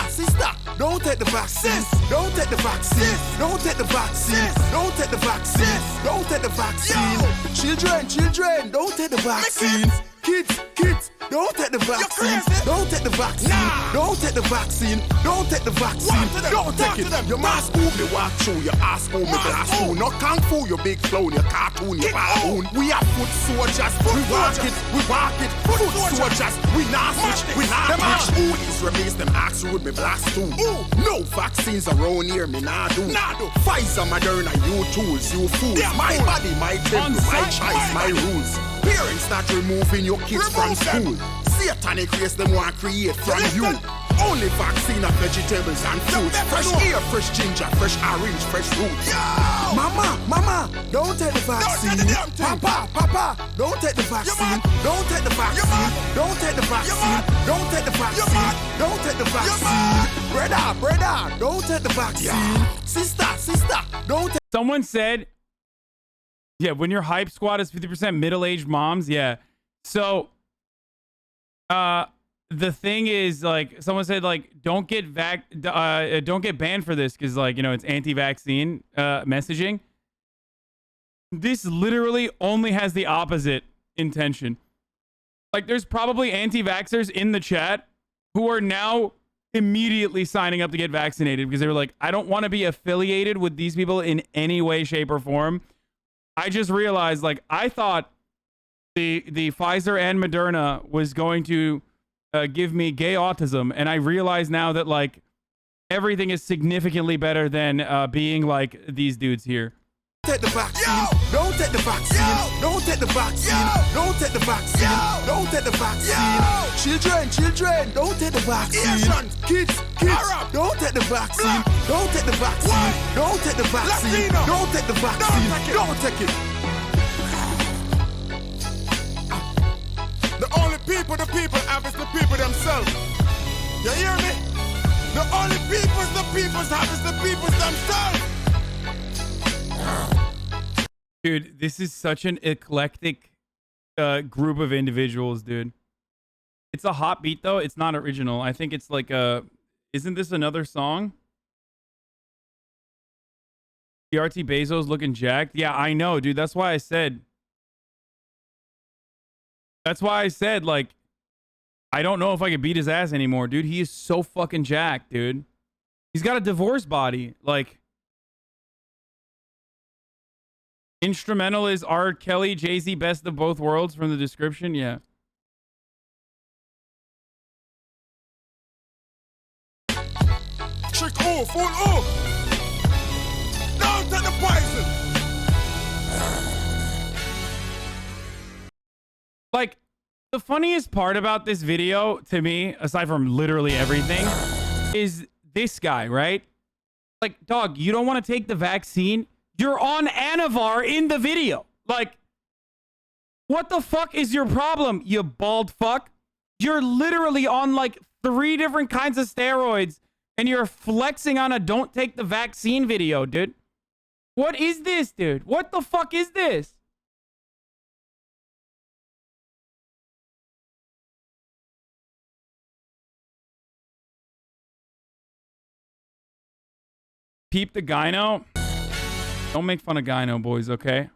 S9: don't take the vaccine. Don't take the vaccine. Don't take the vaccine. Don't take the vaccine. Don't take the vaccine. Children, don't take the vaccine. Kids, don't take the vaccine. Don't take the vaccine. Don't take the vaccine. Don't take the vaccine. Don't take it. Your mask move me walk through. Your ass move me glass through. Not kung fu, your big clown, your cartoon, your baboon. We are foot soldiers. We walk it. Foot soldiers. We not switch. We not switch. Who is remains them axe would me blast too. No vaccines around here, me nah do. Pfizer, Moderna, you tools, you fools. My body, my temple, my choice, my rules. Parents start removing your kids from school. Satanic race them want to create from you. Only vaccine of vegetables and fruits. Fresh air, fresh ginger, fresh orange, fresh fruit. Mama, don't take the vaccine. Papa, don't take the vaccine. Don't take the vaccine. Don't take the vaccine. Don't take the vaccine. Don't take the vaccine. Brother, don't take the vaccine. Sister, don't take.
S3: Someone said, yeah, when your hype squad is 50% middle-aged moms, yeah. So, the thing is, like, someone said, like, don't get banned for this because, like, you know, it's anti-vaccine messaging. This literally only has the opposite intention. Like, there's probably anti-vaxxers in the chat who are now immediately signing up to get vaccinated because they were like, I don't want to be affiliated with these people in any way, shape, or form. I just realized, like, I thought the Pfizer and Moderna was going to give me gay autism, and I realize now that, like, everything is significantly better than being like these dudes here.
S9: Take the vaccine. Don't take the vaccine. Don't take the vaccine. Don't take the vaccine. Don't take the vaccine. Children, don't take the vaccine. Kids, don't take the vaccine. Don't take the vaccine. Don't take the vaccine. Don't take the vaccine. Don't take it. The only people the people have is the people themselves. You hear me? The only peoples the peoples have is the peoples themselves.
S3: Dude, this is such an eclectic group of individuals, dude. It's a hot beat, though. It's not original. I think it's like a... Isn't this another song? DRT Bezos looking jacked? Yeah, I know, dude. That's why I said... like, I don't know if I could beat his ass anymore, dude. He is so fucking jacked, dude. He's got a divorce body. Like... Instrumental is R. Kelly, Jay-Z, best of both worlds from the description. Yeah.
S9: Trick full down to the poison.
S3: Like, the funniest part about this video to me, aside from literally everything, is this guy, right? Like, dog, you don't want to take the vaccine? You're on Anavar in the video. Like, what the fuck is your problem, you bald fuck? You're literally on like 3 different kinds of steroids and you're flexing on a don't take the vaccine video, dude. What is this, dude? What the fuck is this? Peep the gyno. Don't make fun of gyno, boys, okay?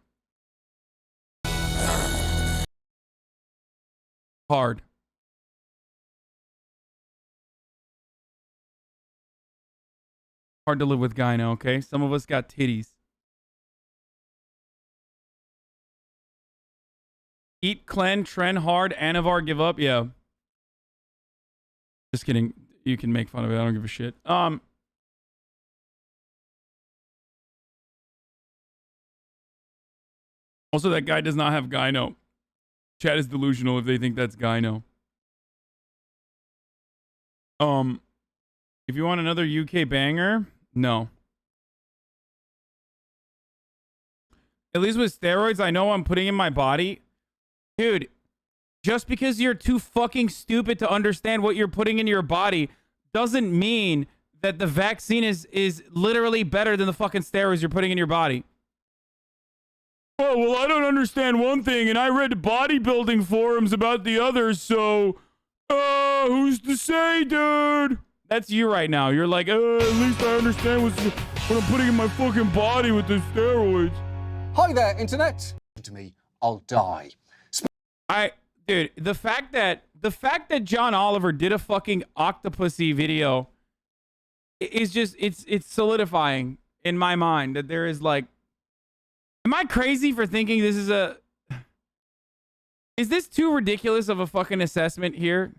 S3: Hard. Hard to live with gyno, okay? Some of us got titties. Eat, cleanse, trend hard, Anavar, give up. Yeah. Just kidding. You can make fun of it. I don't give a shit. Also, that guy does not have gyno. Chat is delusional if they think that's gyno. If you want another UK banger, no. At least with steroids, I know I'm putting in my body. Dude, just because you're too fucking stupid to understand what you're putting in your body doesn't mean that the vaccine is literally better than the fucking steroids you're putting in your body. Oh, well, I don't understand one thing, and I read bodybuilding forums about the others, so, who's to say, dude? That's you right now. You're like, at least I understand what I'm putting in my fucking body with the steroids.
S13: Hi there, internet. To me, I'll die.
S3: Dude, the fact that John Oliver did a fucking Octopussy video is just, it's solidifying in my mind that there is like, am I crazy for thinking this is is this too ridiculous of a fucking assessment here?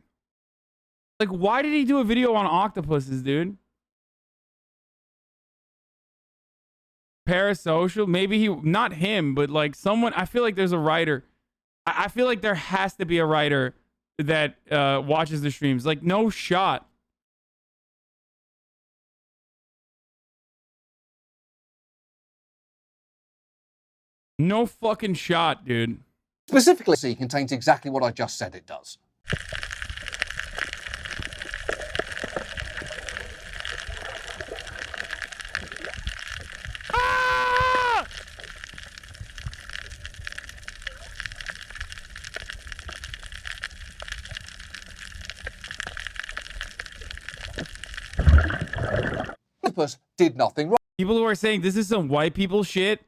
S3: Like, why did he do a video on octopuses, dude? Parasocial? Maybe not him, but like someone, I feel like there's a writer. I feel like there has to be a writer that watches the streams. Like, no shot. No fucking shot, dude.
S13: Specifically, C contains exactly what I just said it does. Octopus did nothing wrong.
S3: People who are saying this is some white people shit.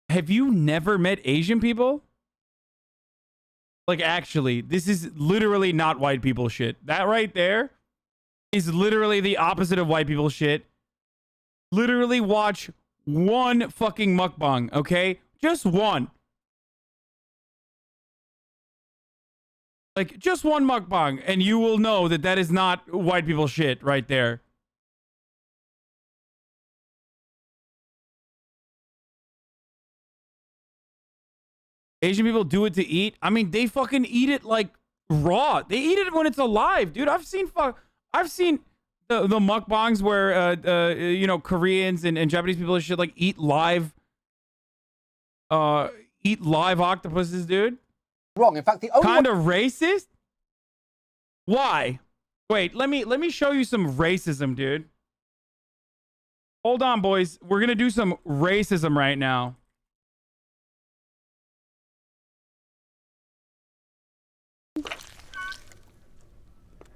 S3: Have you never met Asian people? Like, actually, this is literally not white people shit. That right there is literally the opposite of white people shit. Literally watch one fucking mukbang, okay? Just one. Like, just one mukbang, and you will know that that is not white people shit right there. Asian people do it to eat. I mean, they fucking eat it like raw. They eat it when it's alive, dude. I've seen the mukbangs where you know, Koreans and Japanese people and shit like eat live octopuses, dude.
S13: Wrong. In fact, the only
S3: kind of racist. Why? Wait, let me show you some racism, dude. Hold on, boys. We're gonna do some racism right now.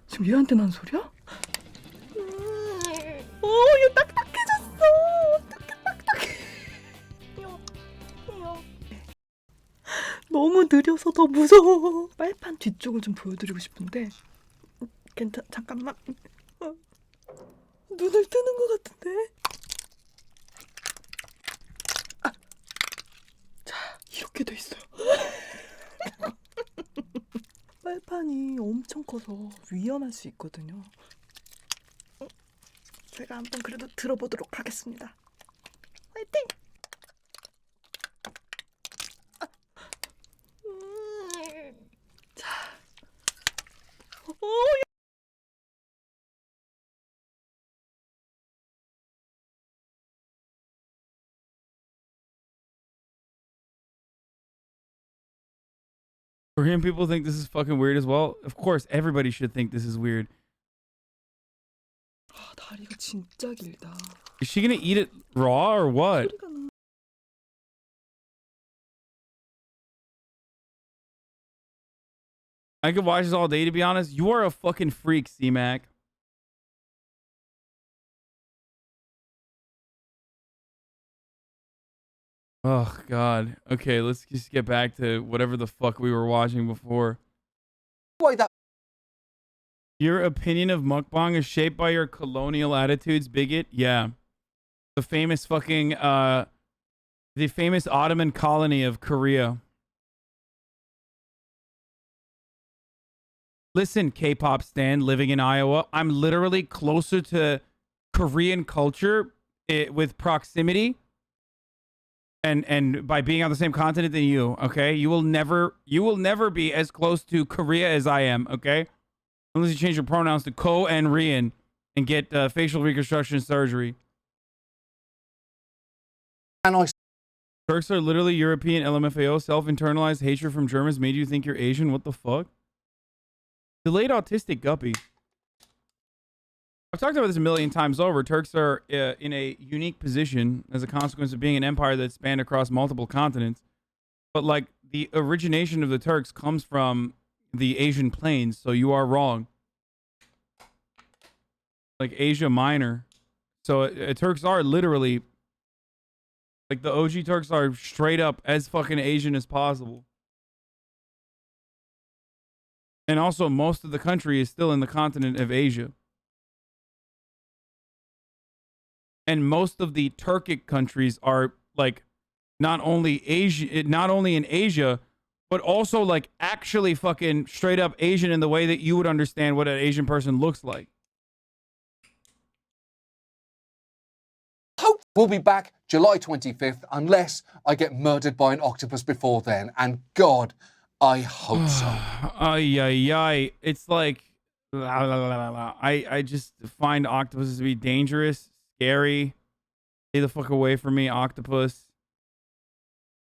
S15: 지금 얘한테 난 소리야? 얘 딱딱해졌어. 어떡해, 딱딱해. 너무 느려서 더 무서워. 빨판 뒤쪽을 좀 보여드리고 싶은데 잠깐만. 눈을 뜨는 것 같은데. 자, 이렇게 돼 있어요. 빨판이 엄청 커서 위험할 수 있거든요. 제가 한번 그래도 들어보도록 하겠습니다. 화이팅! 자,
S3: Korean people think this is fucking weird as well. Of course, everybody should think this is weird.
S15: 다리가 진짜 길다.
S3: Is she gonna eat it raw or what? I could watch this all day, to be honest. You are a fucking freak, C-Mac. Oh, God. Okay, let's just get back to whatever the fuck we were watching before. Your opinion of mukbang is shaped by your colonial attitudes, bigot? Yeah. The famous fucking, the famous Ottoman colony of Korea. Listen, K-pop stan living in Iowa, I'm literally closer to Korean culture with proximity and by being on the same continent than you, okay? You will never be as close to Korea as I am, okay? Unless you change your pronouns to Ko and Rian and get facial reconstruction surgery. Turks are literally European LMFAO. Self-internalized hatred from Germans made you think you're Asian. What the fuck? Delayed autistic guppy. I've talked about this a million times over. Turks are in a unique position as a consequence of being an empire that spanned across multiple continents. But like the origination of the Turks comes from the Asian plains, so you are wrong. Like Asia Minor. So Turks are literally, like the OG Turks are straight up as fucking Asian as possible. And also most of the country is still in the continent of Asia. And most of the Turkic countries are like not only in Asia, but also like actually fucking straight up Asian in the way that you would understand what an Asian person looks like.
S13: We'll be back July 25th unless I get murdered by an octopus before then. And God, I hope so.
S3: Ay. It's like, I just find octopuses to be dangerous, scary. Stay the fuck away from me, octopus.